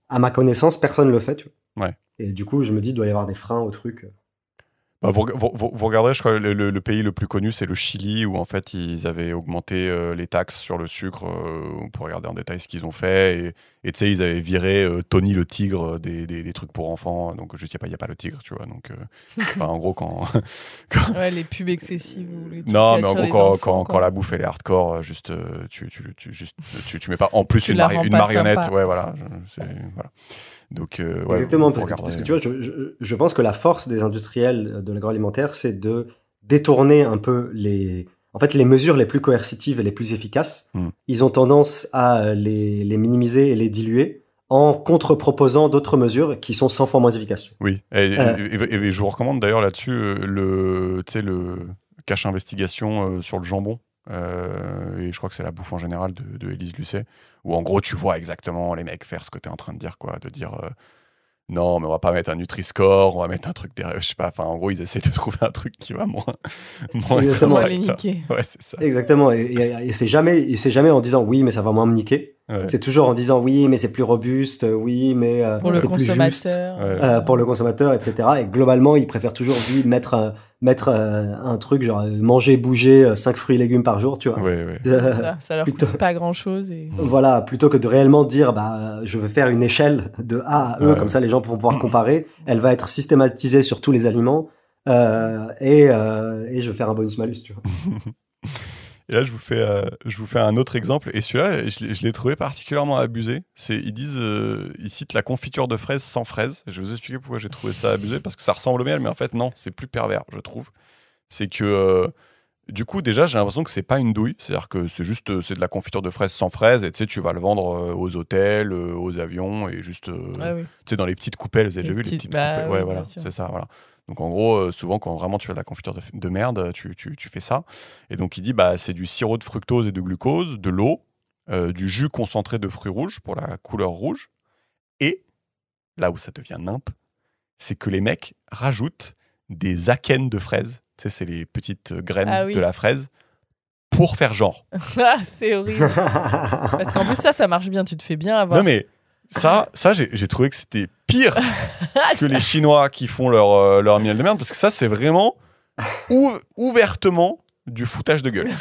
à ma connaissance, personne ne le fait, tu vois. Et du coup, je me dis, il doit y avoir des freins au truc. Vous regarderez, je crois, le pays le plus connu, c'est le Chili, où en fait, ils avaient augmenté les taxes sur le sucre. On peut regarder en détail ce qu'ils ont fait. Et tu sais, ils avaient viré Tony le tigre des trucs pour enfants. Donc, juste, il n'y a pas le tigre, tu vois. Donc, en gros, quand... Ouais, les pubs excessives. Ou les trucs non, mais en gros, enfants, quand la bouffe, elle est hardcore, juste, tu mets pas en plus une marionnette. Sympa. Ouais, voilà. Voilà. Donc, exactement, parce que tu vois, je pense que la force des industriels de l'agroalimentaire, c'est de détourner un peu les mesures les plus coercitives et les plus efficaces. Ils ont tendance à les minimiser et les diluer en contre-proposant d'autres mesures qui sont 100 fois moins efficaces. Oui, et je vous recommande d'ailleurs là-dessus le cache investigation sur le jambon. Et je crois que c'est la bouffe en général de Élise Lucet, où en gros tu vois exactement les mecs faire ce que tu es en train de dire, quoi, de dire non mais on va pas mettre un Nutri-Score, on va mettre un truc derrière, je sais pas, enfin en gros ils essaient de trouver un truc qui va moins les niquer. Ouais, c'est ça. Exactement, et c'est jamais en disant oui mais ça va moins me niquer. C'est toujours en disant oui mais c'est plus robuste, oui mais c'est plus juste pour le consommateur, etc. Et globalement ils préfèrent toujours mettre un truc genre manger, bouger 5 fruits et légumes par jour, tu vois. Ça leur coûte pas grand chose. Voilà, plutôt que de réellement dire je veux faire une échelle de A à E, comme ça les gens vont pouvoir comparer. Elle va être systématisée sur tous les aliments et je vais faire un bonus-malus, tu vois. Et là, je vous fais un autre exemple. Et celui-là, je l'ai trouvé particulièrement abusé. Ils citent la confiture de fraises sans fraises. Je vais vous expliquer pourquoi j'ai trouvé ça abusé. Parce que ça ressemble au miel, mais en fait, non, c'est plus pervers, je trouve. C'est que, du coup, déjà, j'ai l'impression que c'est pas une douille. C'est-à-dire que c'est de la confiture de fraises sans fraises. Et tu sais, tu vas le vendre aux hôtels, aux avions, et juste, tu sais, dans les petites coupelles. Vous avez déjà vu les petites coupelles? Ouais, voilà, c'est ça, voilà. Donc en gros, souvent quand vraiment tu as de la confiture de merde, tu fais ça. Et donc il dit c'est du sirop de fructose et de glucose, de l'eau, du jus concentré de fruits rouges pour la couleur rouge. Et là où ça devient nimp, c'est que les mecs rajoutent des akènes de fraises. Tu sais, c'est les petites graines de la fraise pour faire genre. C'est horrible. Parce qu'en plus ça marche bien, tu te fais bien avoir. Non mais ça j'ai trouvé que c'était pire que les Chinois qui font leur miel de merde, parce que ça c'est vraiment ouvertement du foutage de gueule.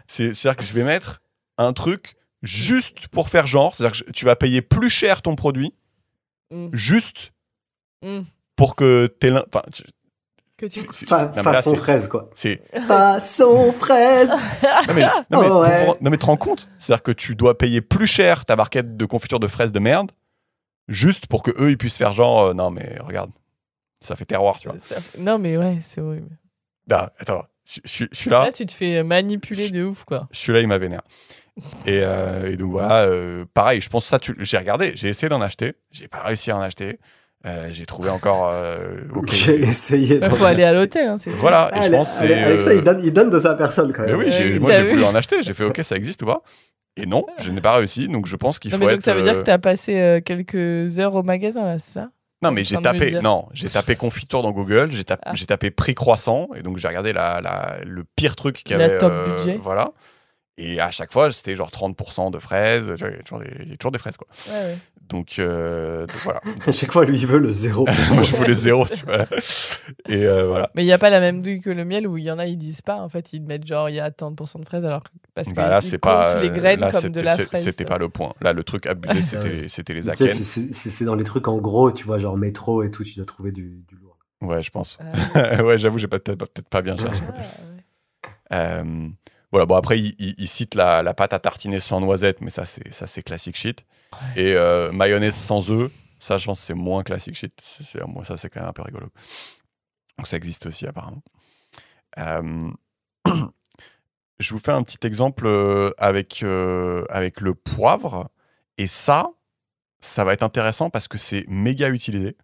C'est-à-dire que je vais mettre un truc juste pour faire genre, c'est-à-dire que tu vas payer plus cher ton produit juste pour que t'aies façon fraise, quoi. C'est façon fraise. Non mais te rends compte, c'est-à-dire que tu dois payer plus cher ta barquette de confiture de fraises de merde juste pour que eux ils puissent faire genre non mais regarde, ça fait terroir, tu vois. Non mais ouais, c'est horrible. Attends, celui-là, là tu te fais manipuler de ouf, quoi. Celui-là il m'a vénère. Et donc voilà, pareil, je pense ça j'ai regardé, j'ai essayé d'en acheter, j'ai pas réussi à en acheter. J'ai trouvé encore. Ok. J'ai essayé. Il faut aller à l'hôtel. Hein, voilà, et je pense que c'est. Avec ça, il donne de sa personne quand même. Mais oui, moi j'ai voulu en acheter. J'ai fait ok, ça existe ou pas? Et non, je n'ai pas réussi. Donc je pense qu'il faut mais donc être. Ça veut dire que tu as passé quelques heures au magasin, là, c'est ça? Non, mais j'ai tapé confiture dans Google, j'ai tapé prix croissant, et donc j'ai regardé le pire truc qu'il y avait. Top budget. Voilà. Et à chaque fois, c'était genre 30% de fraises. Il y a toujours des fraises, quoi. Ouais. Donc voilà. À chaque fois, lui, il veut le 0. Moi, je voulais 0, tu vois. Et voilà. Mais il n'y a pas la même douille que le miel où il y en a, ils disent pas. En fait, ils mettent genre, il y a tant de pourcents de fraises, alors parce que là, c'est pas les graines là, comme de la fraise. C'était pas le point. Là, le truc abusé, c'était les akènes. C'est dans les trucs en gros, tu vois, genre métro et tout, tu dois trouver du lourd. Ouais, je pense. Ouais, j'avoue, j'ai peut-être pas bien cherché. Voilà, bon, après, il cite la pâte à tartiner sans noisettes, mais ça, c'est classic shit. Ouais. Et mayonnaise sans œufs, ça, je pense que c'est moins classic shit. Moi, ça, c'est quand même un peu rigolo. Donc, ça existe aussi, apparemment. Je vous fais un petit exemple avec le poivre. Et ça va être intéressant parce que c'est méga utilisé.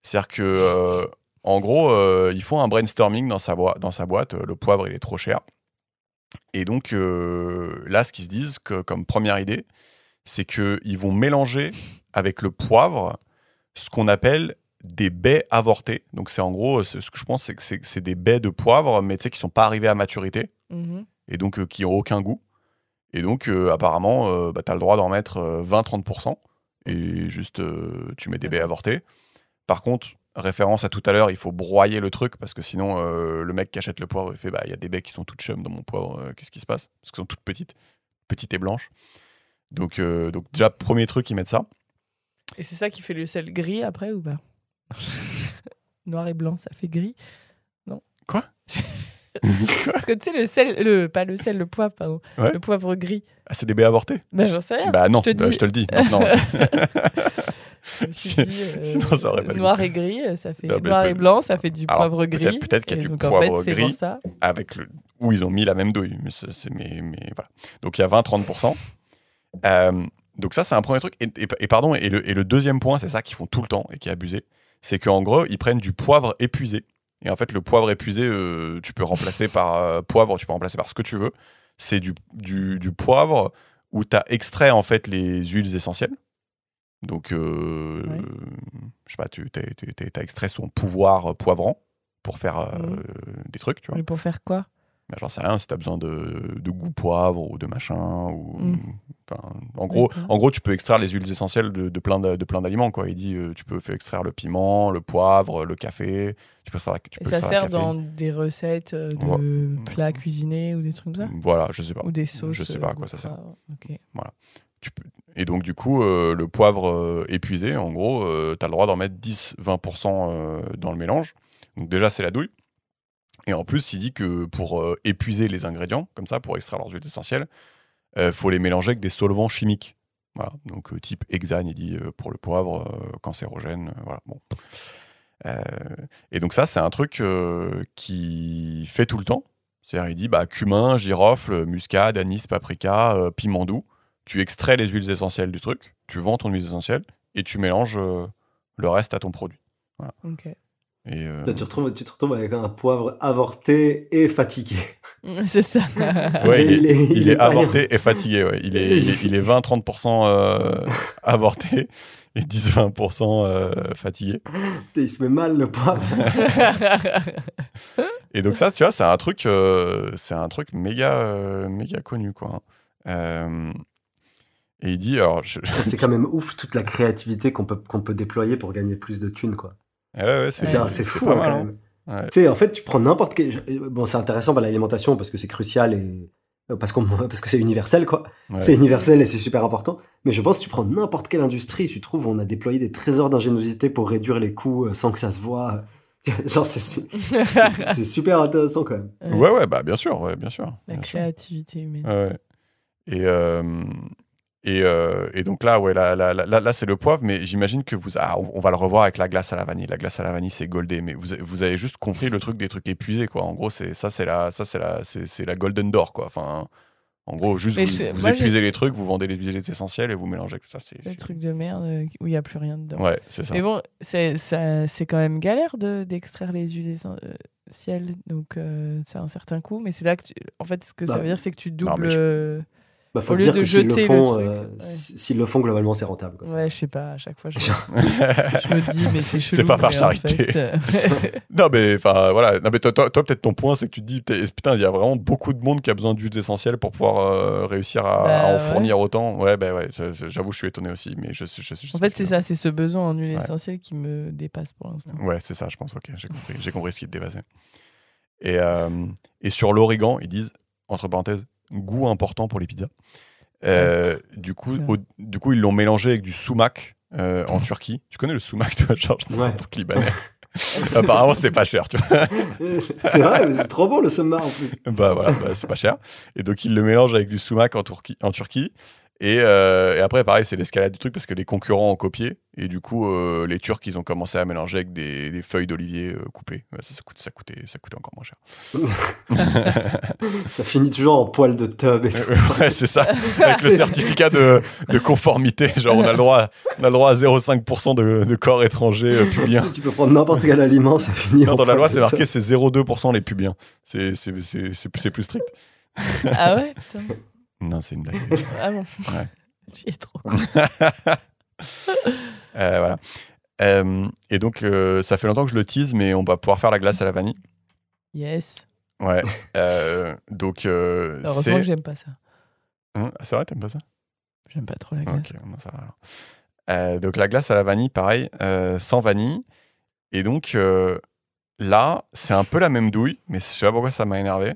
C'est-à-dire que, en gros, ils font un brainstorming dans sa boîte. Le poivre, il est trop cher. Et donc, là, ce qu'ils se disent comme première idée, c'est qu'ils vont mélanger avec le poivre ce qu'on appelle des baies avortées. Donc, c'est en gros, ce que je pense, c'est que c'est des baies de poivre, mais tu sais, qui ne sont pas arrivées à maturité, et donc qui n'ont aucun goût. Et donc, apparemment, tu as le droit d'en mettre 20-30%, et juste, tu mets des baies avortées. Par contre, référence à tout à l'heure, il faut broyer le truc parce que sinon, le mec qui achète le poivre, il fait il y a des baies qui sont toutes chum dans mon poivre, qu'est-ce qui se passe? Parce qu'elles sont toutes petites et blanches. Donc déjà, premier truc, ils mettent ça. Et c'est ça qui fait le sel gris après ou pas? Noir et blanc, ça fait gris? Non? Quoi? Parce que tu sais, le poivre, pardon. Ouais. Le poivre gris. Ah, c'est des baies avortées? J'en sais rien. Non, je te le dis maintenant. Je me suis dit, sinon, ça aurait pas noir et gris, ça fait noir et blanc, ça fait du poivre gris. Peut-être qu'il y a du poivre gris avec où ils ont mis la même douille. Mais voilà. Donc il y a 20-30%. Donc ça, c'est un premier truc. Et le deuxième point, c'est ça qu'ils font tout le temps et qui est abusé, c'est qu'en gros, ils prennent du poivre épuisé. Et en fait, le poivre épuisé, tu peux remplacer par poivre, tu peux remplacer par ce que tu veux. C'est du poivre où tu as extrait en fait les huiles essentielles. Donc, je sais pas, tu as extrait son pouvoir poivrant pour faire des trucs, tu vois. Mais pour faire quoi? J'en sais rien, si tu as besoin de goût poivre ou de machin. En gros, tu peux extraire les huiles essentielles de plein d'aliments, quoi. Il dit, tu peux extraire le piment, le poivre, le café. Et ça sert dans des recettes de plats cuisinés ou des trucs comme ça? Voilà, je sais pas. Ou des sauces? Je sais pas à quoi ça sert. Okay. Voilà. Et donc, du coup, le poivre épuisé, en gros, tu as le droit d'en mettre 10-20% dans le mélange. Donc déjà, c'est la douille. Et en plus, il dit que pour épuiser les ingrédients, comme ça, pour extraire leurs huiles essentielles, faut les mélanger avec des solvants chimiques. Voilà. Donc, type hexane, il dit, pour le poivre, cancérogène. Voilà. Bon. Et donc ça, c'est un truc qui fait tout le temps. C'est-à-dire, il dit cumin, girofle, muscade, anis, paprika, piment doux. Tu extrais les huiles essentielles du truc, tu vends ton huile essentielle et tu mélanges le reste à ton produit. Voilà. Ok. Et tu te retrouves avec un poivre avorté et fatigué. C'est ça. Ouais, il est avorté et fatigué. Ouais. Il est 20-30% avorté et 10-20% fatigué. Il se met mal le poivre. Et donc ça, tu vois, c'est un truc méga connu, quoi. Et il dit, alors, c'est quand même ouf toute la créativité qu'on peut déployer pour gagner plus de thunes, quoi. Ouais, c'est fou, hein, quand même. Ouais. Tu sais, en fait, tu prends n'importe quel. Bon, c'est intéressant l'alimentation parce que c'est crucial et parce que c'est universel, quoi. Ouais. C'est universel et c'est super important. Mais je pense que tu prends n'importe quelle industrie, tu trouves, on a déployé des trésors d'ingéniosité pour réduire les coûts sans que ça se voit. Genre, c'est super intéressant, quand même. Ouais, bien sûr, bien sûr. La créativité humaine. Ouais. Et donc là, là c'est le poivre, mais j'imagine que on va le revoir avec la glace à la vanille. La glace à la vanille, c'est goldé, mais vous avez juste compris le truc des trucs épuisés, quoi. En gros, c'est la golden door, quoi. Enfin, En gros, juste vous moi, épuisez les trucs, vous vendez les huiles essentielles et vous mélangez avec tout ça. C'est le truc de merde où il n'y a plus rien dedans. Ouais, c'est ça. Mais bon, c'est quand même galère d'extraire les huiles essentielles. Donc, c'est un certain coût. Mais c'est là que en fait, ce que ça veut dire, c'est que tu doubles. Faut au lieu dire de que jeter le truc. S'ils le font, globalement, c'est rentable. Quoi, ouais, je sais pas, à chaque fois, je me dis, mais c'est chelou. C'est pas par charité. En fait, non, mais enfin, voilà. Non, mais toi, peut-être ton point, c'est que tu te dis, putain, il y a vraiment beaucoup de monde qui a besoin d'huiles essentielles pour pouvoir réussir à en fournir autant. Ouais, ouais, j'avoue, je suis étonné aussi. Mais je en fait, c'est ça, c'est ce besoin en huile essentielle qui me dépasse pour l'instant. Ouais, c'est ça, je pense. Ok, j'ai compris ce qui te dépassait. Et sur l'origan, ils disent, entre parenthèses, goût important pour les pizzas. Du coup, ils l'ont mélangé avec du sumac en Turquie. Tu connais le sumac, toi, Georges? Ouais. En tant que Libanais. Apparemment, c'est pas cher, tu vois. C'est vrai, mais c'est trop bon le sumac en plus. Voilà, c'est pas cher. Et donc, ils le mélangent avec du sumac en Turquie. Et après, pareil, c'est l'escalade du truc parce que les concurrents ont copié. Et du coup, les Turcs, ils ont commencé à mélanger avec des feuilles d'olivier coupées. Ça coûtait encore moins cher. Ça finit toujours en poil de tub et tout. Ouais, c'est ça. Avec le certificat de conformité. Genre, on a le droit à 0,5% de corps étrangers pubiens. Tu peux prendre n'importe quel aliment, ça finit Non, dans la loi, c'est marqué c'est 0,2% les pubiens. C'est plus strict. Ah ouais, putain. Non, c'est une blague. Ah bon. Ouais. J'y ai trop con. Voilà. Et donc, ça fait longtemps que je le tease, mais on va pouvoir faire la glace à la vanille. Yes. Ouais. Donc, heureusement que j'aime pas ça. C'est vrai, t'aimes pas ça? J'aime pas trop la glace. Okay, bon, ça va alors. Donc, la glace à la vanille, pareil, sans vanille. Et donc, là, c'est un peu la même douille, mais je sais pas pourquoi ça m'a énervé.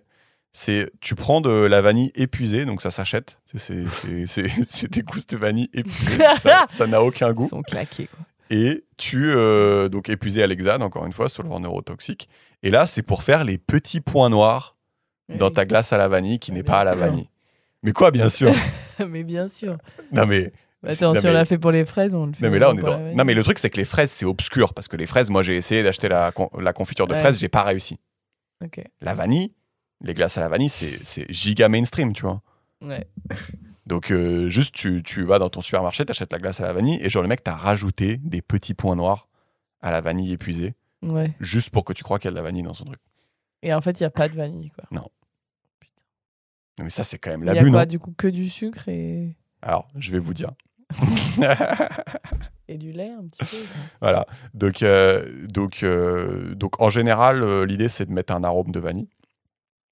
Tu prends de la vanille épuisée, donc ça s'achète. C'est des gousses de vanille épuisées. Ça n'a aucun goût. Ils sont claqués, quoi. Et donc épuisé à l'hexane, encore une fois, solvant neurotoxique. Et là, c'est pour faire les petits points noirs dans ta glace à la vanille qui n'est pas à la vanille. Mais quoi, bien sûr. Mais bien sûr. Non, mais. Attends, si on l'a fait pour les fraises, on le fait. Non, mais là, on est non, mais le truc, c'est que les fraises, c'est obscur. Parce que les fraises, moi, j'ai essayé d'acheter la confiture de fraises, j'ai pas réussi. Ok. La vanille, les glaces à la vanille, c'est giga mainstream, tu vois. Ouais. Donc, juste, tu vas dans ton supermarché, t'achètes la glace à la vanille, et genre, le mec t'a rajouté des petits points noirs à la vanille épuisée. Ouais. Juste pour que tu crois qu'il y a de la vanille dans son truc. Et en fait, il n'y a pas de vanille, quoi. Non. Putain. Mais ça, c'est quand même l'abus, non? Il y a quoi, du coup, que du sucre et... Alors, je vais vous dire. Et du lait, un petit peu. Voilà. Donc, en général, l'idée, c'est de mettre un arôme de vanille.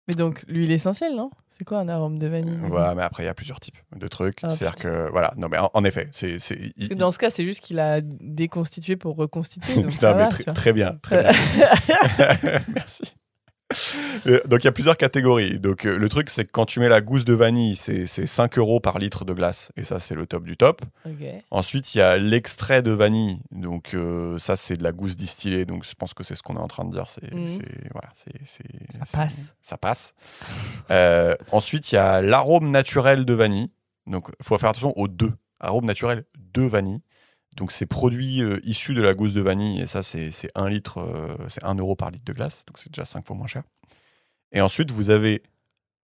Mais donc, l'huile essentielle, non? C'est quoi un arôme de vanille? Voilà, mais après, il y a plusieurs types de trucs. C'est-à-dire que, voilà, non, mais en effet, c'est... Parce que dans ce cas, c'est juste qu'il a déconstitué pour reconstituer. Donc non, mais très bien. Merci. Donc, il y a plusieurs catégories. Donc, le truc, c'est que quand tu mets la gousse de vanille, c'est 5 € par litre de glace. Et ça, c'est le top du top. Okay. Ensuite, il y a l'extrait de vanille. Donc, ça, c'est de la gousse distillée. Donc, je pense que c'est ce qu'on est en train de dire. Voilà, ça passe. Ensuite, il y a l'arôme naturel de vanille. Donc, il faut faire attention aux deux. Arôme naturel de vanille. Donc, c'est produit issu de la gousse de vanille. Et ça, c'est 1 litre, c'est 1 € par litre de glace. Donc, c'est déjà 5 fois moins cher. Et ensuite, vous avez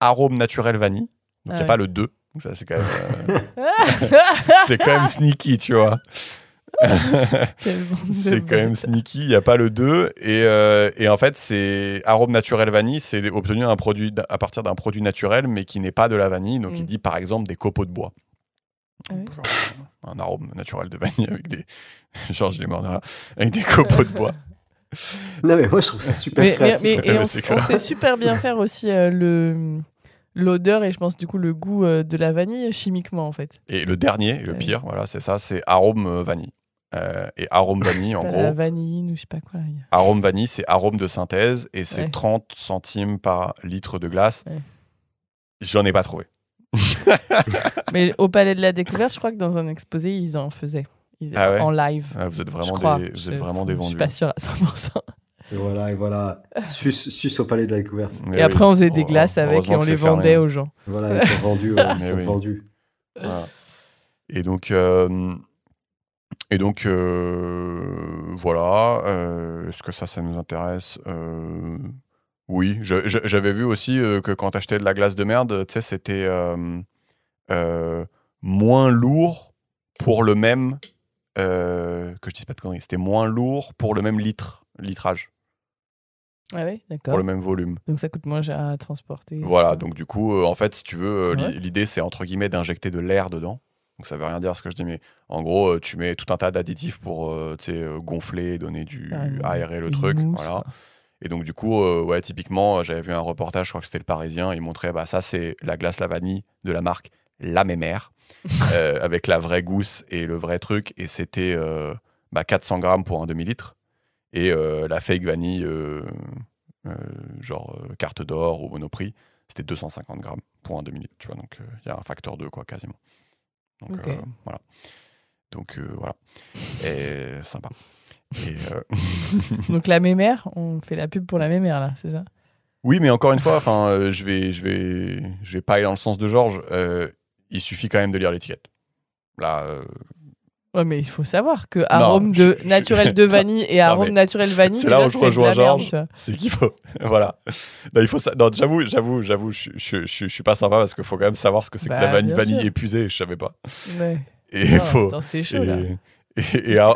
arôme naturel vanille. Donc, il n'y a pas le 2. Donc, ça, c'est quand même... c'est quand même sneaky, tu vois. C'est quand même sneaky. Il n'y a pas le 2. Et en fait, c'est arôme naturel vanille. C'est obtenu à partir d'un produit naturel, mais qui n'est pas de la vanille. Donc, il dit, par exemple, des copeaux de bois. Ah oui. Genre, un arôme naturel de vanille avec des... Genre, je l'ai mort là, avec des copeaux de bois. Non, mais moi, je trouve ça super créatif. Mais on sait super bien faire aussi l'odeur et je pense du coup le goût de la vanille chimiquement, en fait. Et le dernier, le pire, voilà, c'est ça, c'est arôme vanille. Et arôme vanille, en gros... La vanilline ou je sais pas quoi. Là. Arôme vanille, c'est arôme de synthèse et c'est 30 centimes par litre de glace. Ouais. J'en ai pas trouvé. Mais au Palais de la Découverte, je crois que dans un exposé, ils en faisaient. En live. Ah, vous êtes vraiment des vendus. Je suis pas sûre à 100%. Et voilà. Sus au Palais de la Découverte. Et après, on faisait des glaces avec et on les vendait aux gens. Voilà, ils sont vendus. Vendus. Voilà. Et donc, voilà. Est-ce que ça nous intéresse? Oui, j'avais vu aussi que quand t'achetais de la glace de merde, tu sais, c'était moins lourd pour le même... que je dise pas de conneries. C'était moins lourd pour le même litrage. Ah oui, d'accord. Pour le même volume. Donc ça coûte moins cher à transporter. Voilà, donc du coup, en fait, si tu veux, Ouais. l'idée, c'est entre guillemets d'injecter de l'air dedans. Donc ça veut rien dire ce que je dis, mais en gros, tu mets tout un tas d'additifs pour gonfler, donner aérer le truc. Mousse, Voilà. quoi. Et donc, du coup, ouais, typiquement, j'avais vu un reportage, je crois que c'était Le Parisien, il montrait, bah, ça, c'est la glace la vanille de la marque La Mémère, avec la vraie gousse et le vrai truc. Et c'était 400 grammes pour un demi-litre. Et la fake vanille, genre carte d'or ou Monoprix, c'était 250 grammes pour un demi-litre, tu vois. Donc, il y a un facteur 2, quoi, quasiment. Donc, Ok. voilà. Donc, voilà. Et sympa. Et, Donc la mémère, on fait la pub pour la mémère là, c'est ça? oui, mais encore une fois, je vais pas aller dans le sens de Georges. Il suffit quand même de lire l'étiquette. Là, Ouais, mais il faut savoir que arôme naturel de vanille et arôme naturel vanille, c'est là où je rejoins Georges. Merde, c'est qu'il faut, voilà. Non, il faut ça. Non, j'avoue, je suis pas sympa parce qu'il faut quand même savoir ce que c'est que la vanille épuisée. Je savais pas. Ouais. Et il faut. Attends, c'est chaud là.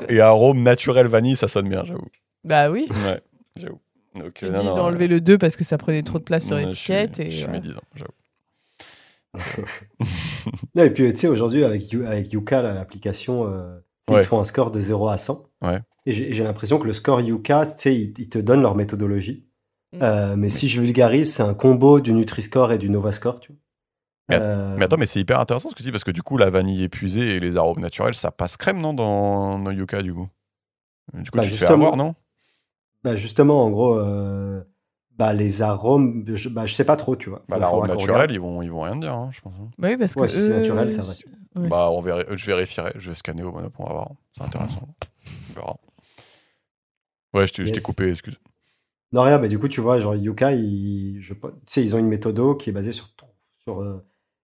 Et arôme naturel vanille, ça sonne bien, j'avoue. Bah oui. Ouais, j'avoue. Donc, ils ont enlevé le 2 parce que ça prenait trop de place sur l'étiquette. Je suis médisant, j'avoue. Non, et puis, tu sais, aujourd'hui, avec Yuka, là, l'application, ils te font un score de 0 à 100. Ouais. Et j'ai l'impression que le score Yuka, tu sais, ils te donnent leur méthodologie. Mais si je vulgarise, c'est un combo du Nutri-Score et du Nova-Score, tu vois. Mais attends, mais c'est hyper intéressant ce que tu dis, parce que du coup, la vanille épuisée et les arômes naturels, ça passe crème, non, dans Yuka, du coup? Du coup, tu te fais avoir, non? Bah justement, en gros, les arômes, je sais pas trop, tu vois. L'arôme naturel, ils vont rien te dire, hein, je pense. Bah oui, parce que si c'est naturel, c'est vrai. Ouais. Bah, je vérifierai, je vais scanner au Monop, on va voir. C'est intéressant. On verra. Ouais, je t'ai coupé, excuse. Non, rien, mais du coup, tu vois, genre Yuka, tu sais, ils ont une méthodo qui est basée sur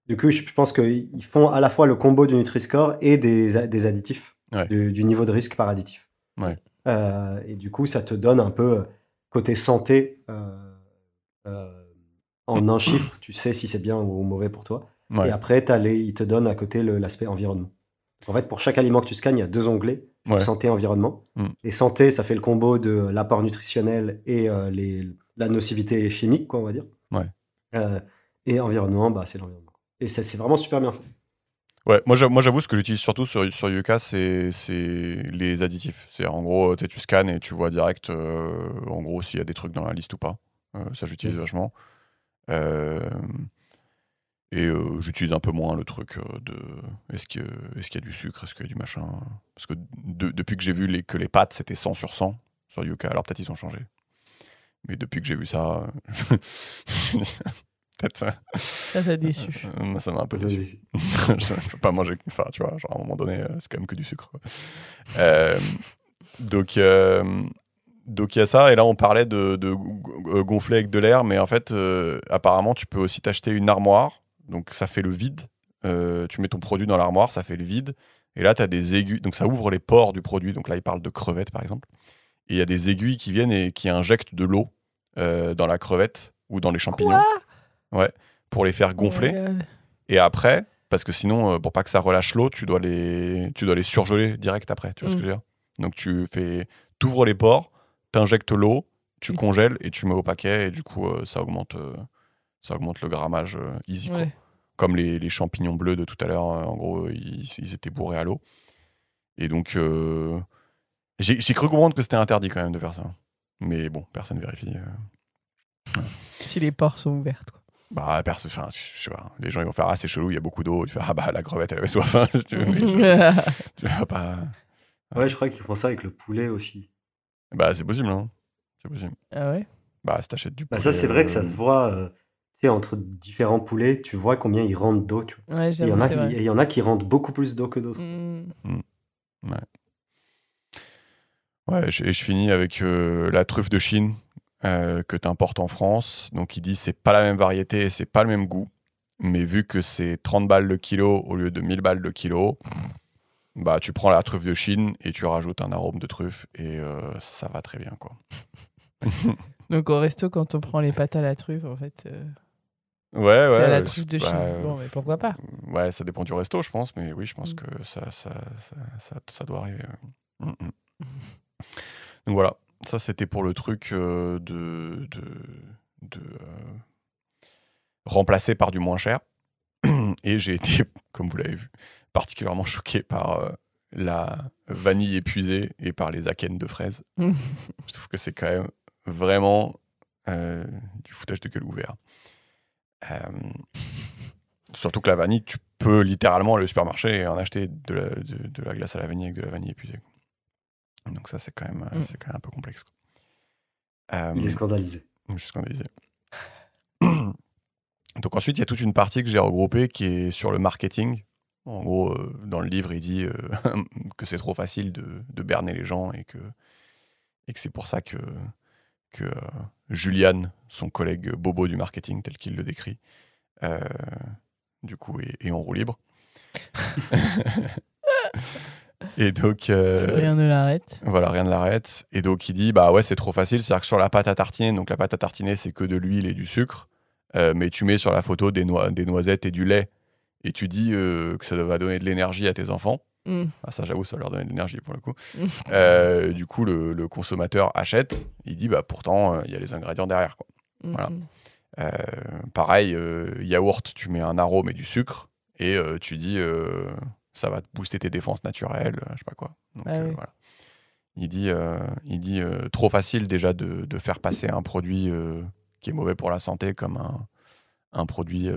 du coup, je pense qu'ils font à la fois le combo du Nutri-Score et des additifs, du niveau de risque par additif. Ouais. Et du coup, ça te donne un peu côté santé en un chiffre, tu sais si c'est bien ou mauvais pour toi. Ouais. Et après, ils te donnent à côté l'aspect environnement. En fait, pour chaque aliment que tu scannes, il y a 2 onglets, santé et environnement. Et santé, ça fait le combo de l'apport nutritionnel et la nocivité chimique, quoi, on va dire. Ouais. Et environnement, c'est l'environnement. Et c'est vraiment super bien fait. Ouais, moi j'avoue, ce que j'utilise surtout sur Yuka, c'est les additifs. C'est en gros, tu scannes et tu vois direct, en gros, s'il y a des trucs dans la liste ou pas. Ça, j'utilise vachement. Et j'utilise un peu moins le truc de est-ce qu'il y a du sucre, est-ce qu'il y a du machin. Parce que depuis que j'ai vu que les pâtes, c'était 100 sur 100 sur Yuka, alors peut-être ils ont changé. Mais depuis que j'ai vu ça, peut-être ça t'a déçu. Ça m'a un peu déçu. Je ne peux pas manger, enfin tu vois, genre à un moment donné, c'est quand même que du sucre, quoi. Donc il y a ça, et là on parlait de gonfler avec de l'air, mais en fait apparemment tu peux aussi t'acheter une armoire, donc ça fait le vide, tu mets ton produit dans l'armoire, ça fait le vide, et là tu as des aiguilles, donc ça ouvre les pores du produit, donc là il parle de crevettes par exemple, et il y a des aiguilles qui viennent et qui injectent de l'eau dans la crevette ou dans les champignons. Ouais, pour les faire gonfler. Et après, parce que sinon, pour pas que ça relâche l'eau, tu dois les surgeler direct après. Tu vois ce que je veux dire? Donc t'ouvres les pores, t'injectes l'eau, tu congèles et tu mets au paquet, et du coup, ça augmente le grammage easy. Quoi. Comme les champignons bleus de tout à l'heure, en gros, ils étaient bourrés à l'eau. Et donc, j'ai cru comprendre que c'était interdit quand même de faire ça. Mais bon, personne vérifie. Si les pores sont ouvertes, quoi. Bah, je sais pas. Les gens ils vont faire c'est chelou, il y a beaucoup d'eau. Tu fais la crevette elle avait soif. Tu vas pas. Ouais, je crois qu'ils font ça avec le poulet aussi. Bah, c'est possible, hein. C'est possible. Ah ouais? Bah, si t'achètes du poulet. Ça, c'est vrai que ça se voit. Tu sais, entre différents poulets, tu vois combien ils rentrent d'eau. Tu vois. Ouais, il y en a qui rentrent beaucoup plus d'eau que d'autres. Ouais. Ouais, et je finis avec la truffe de Chine. Que tu importes en France. Donc, il dit c'est pas la même variété et c'est pas le même goût. Mais vu que c'est 30 balles le kilo au lieu de 1000 balles le kilo, bah, tu prends la truffe de Chine et tu rajoutes un arôme de truffe et ça va très bien, quoi. Donc au resto, quand on prend les pâtes à la truffe, en fait, Ouais, c'est à la ouais. truffe de Chine. Bon, mais pourquoi pas? Ouais, ça dépend du resto, je pense, mais oui, je pense que ça doit arriver. Donc voilà, ça c'était pour le truc de remplacer par du moins cher. Et j'ai été, comme vous l'avez vu, particulièrement choqué par la vanille épuisée et par les akènes de fraises. Je trouve que c'est quand même vraiment du foutage de gueule ouvert. Surtout que la vanille, tu peux littéralement aller au supermarché et en acheter de la glace à la vanille avec de la vanille épuisée. Donc ça, c'est quand même un peu complexe. Il est scandalisé. Je suis scandalisé. Donc ensuite, il y a toute une partie que j'ai regroupée qui est sur le marketing. En gros, dans le livre, il dit que c'est trop facile de berner les gens et que c'est pour ça que Julian, son collègue bobo du marketing, tel qu'il le décrit, du coup, est en roue libre. Et donc... rien ne l'arrête. Voilà, rien ne l'arrête. Et donc, il dit, bah ouais, c'est trop facile. C'est-à-dire que sur la pâte à tartiner, donc la pâte à tartiner, c'est que de l'huile et du sucre. Mais tu mets sur la photo des noisettes et du lait. Et tu dis que ça va donner de l'énergie à tes enfants. Ah, ça, j'avoue, ça va leur donner de l'énergie pour le coup. Du coup, le consommateur achète. Il dit, bah pourtant, il y a les ingrédients derrière, quoi. Voilà. Pareil, yaourt, tu mets un arôme et du sucre. Et tu dis, ça va te booster tes défenses naturelles, je sais pas quoi. Donc, oui. voilà. Il dit trop facile déjà de faire passer un produit qui est mauvais pour la santé comme un produit,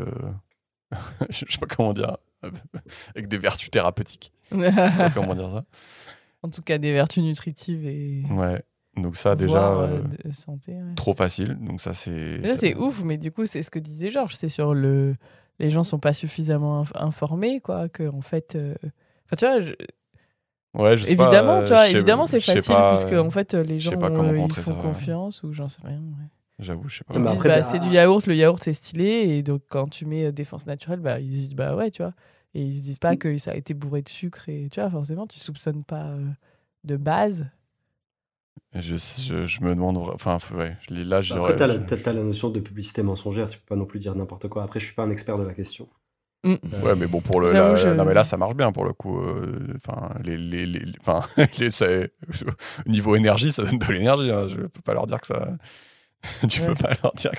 je sais pas comment dire, avec des vertus thérapeutiques. Je sais pas comment dire ça. En tout cas, des vertus nutritives et. Ouais. Donc ça déjà de santé. Ouais. Trop facile. Donc ça c'est. Mais ça c'est ouf. Mais du coup, c'est ce que disait Georges. C'est sur le. Les gens sont pas suffisamment informés, quoi. Que en fait. Enfin, tu vois. Ouais, je sais évidemment, pas, tu vois, évidemment, c'est facile puisque en fait, les gens ils font ça, confiance ou j'en sais rien. Ouais. J'avoue, je sais pas. Ils disent, bah, c'est du yaourt, le yaourt c'est stylé, et donc quand tu mets défense naturelle, bah, ils disent bah ouais, tu vois. Et ils se disent pas que ça a été bourré de sucre, et tu vois, forcément, tu soupçonnes pas de base. Je me demande. Enfin, ouais, là, après, t'as la notion de publicité mensongère, tu peux pas non plus dire n'importe quoi. Après, je suis pas un expert de la question. Ouais, mais bon, pour non, mais là, ça marche bien pour le coup. Enfin, au niveau énergie, ça donne de l'énergie. Hein. Je peux pas leur dire que ça. Tu peux pas leur dire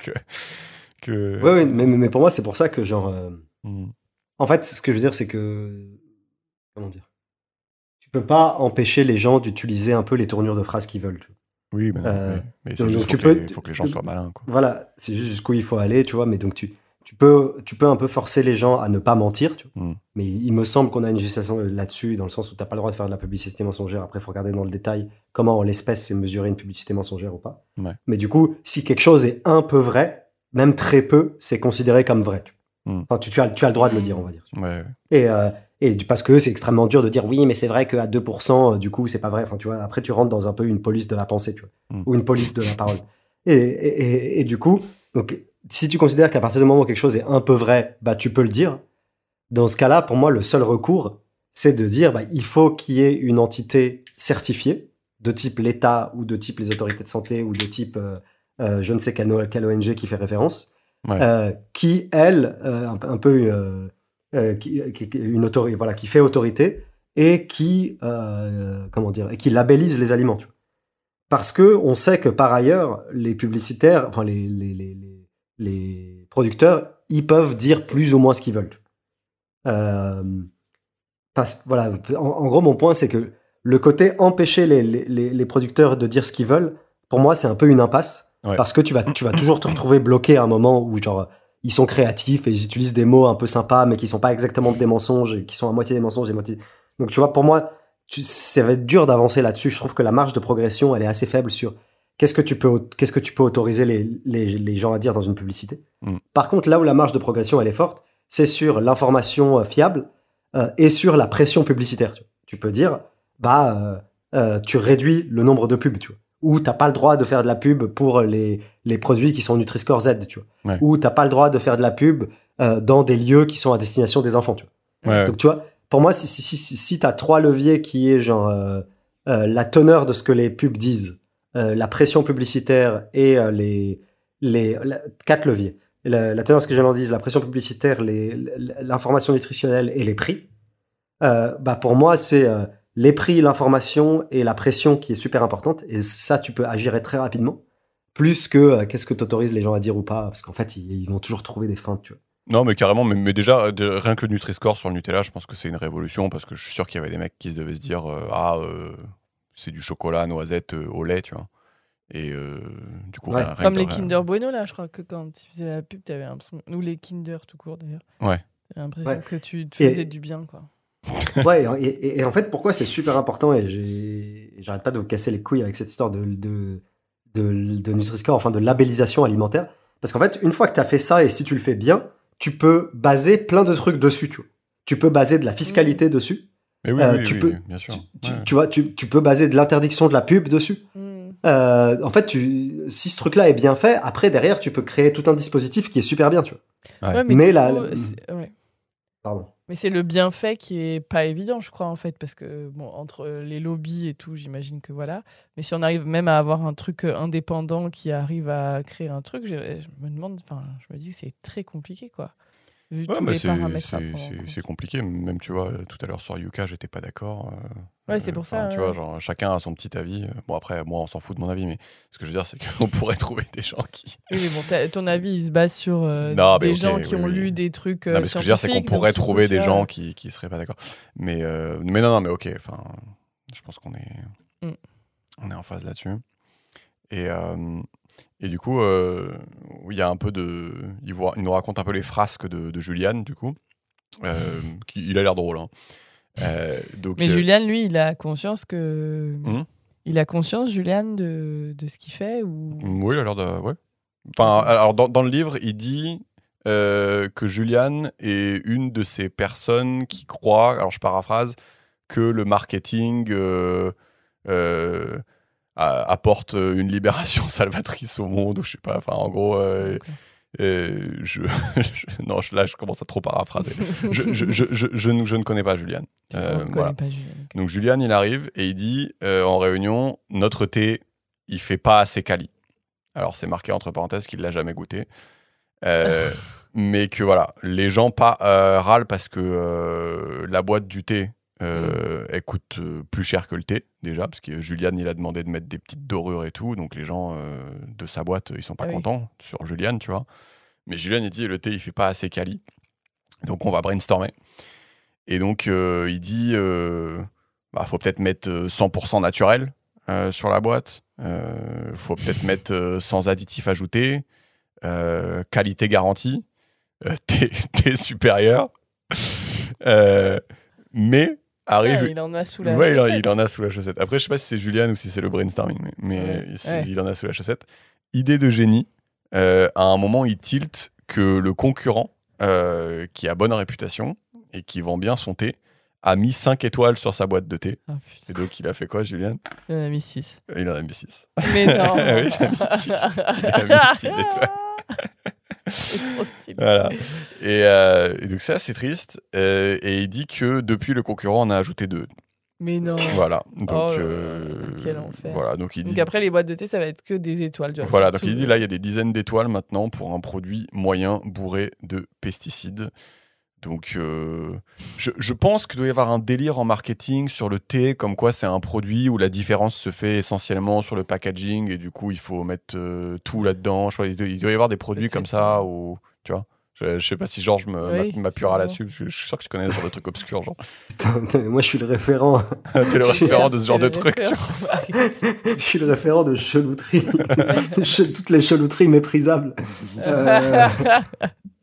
que... Ouais, mais pour moi, c'est pour ça que, genre... En fait, ce que je veux dire, c'est que... Comment dire? Tu peux pas empêcher les gens d'utiliser un peu les tournures de phrases qu'ils veulent. Tu vois. Oui, mais c'est juste faut que les gens soient malins. Quoi. Voilà, c'est juste jusqu'où il faut aller, tu vois. Mais donc, tu peux un peu forcer les gens à ne pas mentir, tu vois. Mais il me semble qu'on a une législation là-dessus, dans le sens où tu n'as pas le droit de faire de la publicité mensongère. Après, il faut regarder dans le détail comment, en l'espèce, c'est mesurer une publicité mensongère ou pas. Ouais. Mais du coup, si quelque chose est un peu vrai, même très peu, c'est considéré comme vrai. Enfin, tu as le droit de le dire, on va dire. Ouais. Et parce que c'est extrêmement dur de dire oui, mais c'est vrai qu'à 2%, du coup, c'est pas vrai. Enfin, tu vois, après, tu rentres dans un peu une police de la pensée, tu vois, ou une police de la parole. Et du coup, donc, si tu considères qu'à partir du moment où quelque chose est un peu vrai, bah, tu peux le dire. Dans ce cas-là, pour moi, le seul recours, c'est de dire bah, il faut qu'il y ait une entité certifiée, de type l'État ou de type les autorités de santé ou de type je ne sais quelle ONG qui fait référence, qui, elle, un peu une autorité, voilà, qui fait autorité et qui, comment dire, et qui labellise les aliments. Tu vois. Parce que on sait que par ailleurs, les publicitaires, enfin les producteurs, ils peuvent dire plus ou moins ce qu'ils veulent. Voilà. En gros, mon point, c'est que le côté empêcher les producteurs de dire ce qu'ils veulent, pour moi, c'est un peu une impasse. Ouais. Parce que tu vas toujours te retrouver bloqué à un moment où, genre, ils sont créatifs et ils utilisent des mots un peu sympas, mais qui sont pas exactement des mensonges, et qui sont à moitié des mensonges et moitié... Donc, tu vois, pour moi, ça va être dur d'avancer là-dessus. Je trouve que la marge de progression, elle est assez faible sur qu'est-ce que tu peux autoriser les gens à dire dans une publicité. Par contre, là où la marge de progression, elle est forte, c'est sur l'information fiable et sur la pression publicitaire. Tu peux dire, tu réduis le nombre de pubs, tu vois. Ou t'as pas le droit de faire de la pub pour les produits qui sont Nutri-Score Z, tu vois. Ouais. Ou t'as pas le droit de faire de la pub dans des lieux qui sont à destination des enfants, tu vois. Ouais. Donc, tu vois, pour moi, si t'as 3 leviers qui est genre la teneur de ce que les pubs disent, la pression publicitaire et quatre leviers. La teneur que la pression publicitaire, l'information nutritionnelle et les prix. Pour moi, c'est les prix, l'information et la pression qui est super importante. Et ça, tu peux agir très rapidement. Plus que qu'est-ce que tu autorises les gens à dire ou pas. Parce qu'en fait, ils vont toujours trouver des feintes, tu vois. Non, mais carrément, mais déjà, rien que le Nutri-Score sur le Nutella, je pense que c'est une révolution parce que je suis sûr qu'il y avait des mecs qui devaient se dire c'est du chocolat, noisette au lait, tu vois. Et du coup, Ouais. rien Comme que les rien. Kinder Bueno, là, je crois que quand tu faisais la pub, t'avais l'impression. Ou les Kinder tout court, d'ailleurs. Ouais. T'avais l'impression Ouais. que tu te faisais du bien, quoi. Ouais, et en fait, pourquoi c'est super important, et j'arrête pas de vous casser les couilles avec cette histoire de Nutri-Score, enfin de labellisation alimentaire. Parce qu'en fait, une fois que tu as fait ça, et si tu le fais bien, tu peux baser plein de trucs dessus, tu vois. Tu peux baser de la fiscalité dessus. Mais oui, tu oui, peux, bien sûr. Tu, Ouais. tu vois, tu peux baser de l'interdiction de la pub dessus. En fait, si ce truc-là est bien fait, après, derrière, tu peux créer tout un dispositif qui est super bien, tu vois. Ouais. Ouais, mais Mais du la- coup, la- ouais. Pardon. Mais c'est le bienfait qui est pas évident, je crois, en fait, parce que, bon, entre les lobbies et tout, j'imagine que voilà. Mais si on arrive même à avoir un truc indépendant qui arrive à créer un truc, je me demande, enfin, je me dis que c'est très compliqué, quoi. Vu Ouais, tous mais les paramètres à prendre en compte. c'est compliqué. Même, tu vois, tout à l'heure sur Yuka, j'étais pas d'accord. Ouais, c'est pour ça, Tu ouais. vois, genre, chacun a son petit avis. Bon, après, moi, on s'en fout de mon avis, mais ce que je veux dire, c'est qu'on pourrait trouver des gens qui. Oui, mais bon, ton avis, il se base sur Non, mais des ok, gens qui oui, ont oui. lu des trucs Non, mais ce que je veux dire, c'est qu'on scientifiques, pourrait donc, du coup, trouver tu des vois, gens qui seraient pas d'accord. Mais non, mais ok. Enfin, je pense qu'on est, Mm. on est en phase là-dessus. Et du coup, il y a un peu de. Il nous raconte un peu les frasques de Julian, du coup. Il a l'air drôle. Hein. Donc, Mais Julian, lui, il a conscience que. Mhm. Il a conscience, Julian, de ce qu'il fait ou... oui, il a l'air de. Ouais. Enfin, alors, dans le livre, il dit que Julian est une de ces personnes qui croient, alors je paraphrase, que le marketing apporte une libération salvatrice au monde, ou je sais pas, enfin en gros, non, là je commence à trop paraphraser. Je ne connais pas Julian. On ne Voilà. connaît pas Julian. ok. Donc Julian, il arrive et il dit en réunion, notre thé, il fait pas assez quali. Alors c'est marqué entre parenthèses qu'il l'a jamais goûté. Mais que voilà, les gens râlent parce que la boîte du thé, elle coûte plus cher que le thé, déjà, parce que Julian, il a demandé de mettre des petites dorures et tout, donc les gens de sa boîte, ils sont pas Ah oui. contents sur Julian, tu vois. Mais Julian, il dit, le thé, il fait pas assez quali. Donc on va brainstormer. Et donc, il dit, faut peut-être mettre 100% naturel sur la boîte. Faut peut-être mettre sans additifs ajoutés. Qualité garantie. Thé supérieur. Mais arrive. Ah, il en a sous la Ouais, chaussette. il en a sous la chaussette. Après, je sais pas si c'est Julian ou si c'est le brainstorming, mais Ouais. il en a sous la chaussette. Idée de génie. À un moment, il tilte que le concurrent, qui a bonne réputation et qui vend bien son thé, a mis 5 étoiles sur sa boîte de thé. Ah, Et putain. donc, il a fait quoi, Julian? Il en a mis 6. Il en a mis 6. Mais non. Oui, il a mis 6. Il a mis 6 étoiles. C'est trop stylé. Voilà. Et donc, ça, c'est triste. Et il dit que depuis, le concurrent en a ajouté 2. Mais non. Voilà. Donc, Oh là là, quel enfer. voilà. Donc, il dit. Donc après, les boîtes de thé, ça va être que des étoiles. tu vois, Voilà, surtout. donc il dit là, il y a des dizaines d'étoiles maintenant pour un produit moyen bourré de pesticides. Donc, je pense qu'il doit y avoir un délire en marketing sur le thé, comme quoi c'est un produit où la différence se fait essentiellement sur le packaging et du coup, il faut mettre tout là-dedans. Je crois, il doit y avoir des produits Peut-être, comme ça, ou tu vois. Je sais pas si Georges Oui, m'appuiera sûrement. là-dessus, parce que je suis sûr que tu connais ce genre de trucs obscurs. Genre. Putain, mais moi, je suis le référent. T'es le référent de ce genre de C'est le trucs. tu vois. référent. Je suis le référent de chelouterie. Toutes les chelouteries méprisables.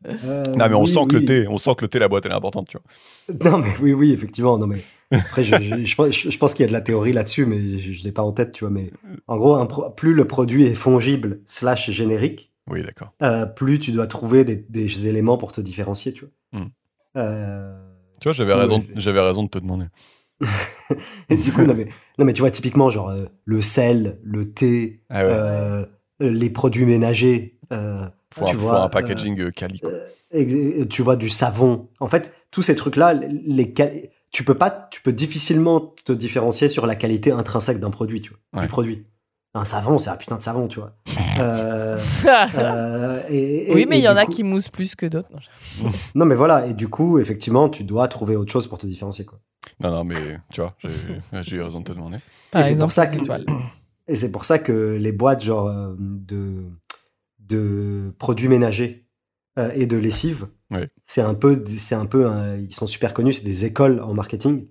Non, mais on oui, sent que oui. on sent que le thé, la boîte, elle est importante, tu vois. Non, mais oui, effectivement. Non, mais après, je pense qu'il y a de la théorie là-dessus, mais je l'ai pas en tête, tu vois. Mais en gros, plus le produit est fongible / générique, Oui, d'accord. plus tu dois trouver des éléments pour te différencier, tu vois. Hmm. Euh, Tu vois, j'avais raison de te demander. Et du coup, non, mais tu vois, typiquement, genre, le sel, le thé, Ah ouais. les produits ménagers, Faut tu vois, un packaging quali. Quoi. tu vois, du savon. En fait, tous ces trucs-là, tu peux difficilement te différencier sur la qualité intrinsèque d'un produit, tu vois, Ouais. du produit. Un savon, c'est un putain de savon, tu vois. Oui, mais il y en a qui moussent plus que d'autres. Non, mais voilà. Et du coup, effectivement, tu dois trouver autre chose pour te différencier, quoi. Non, mais tu vois, j'ai eu raison de te demander. Par Et exemple, c'est pour ça que les boîtes genre de produits ménagers et de lessive, Ouais. c'est un peu ils sont super connus, c'est des écoles en marketing.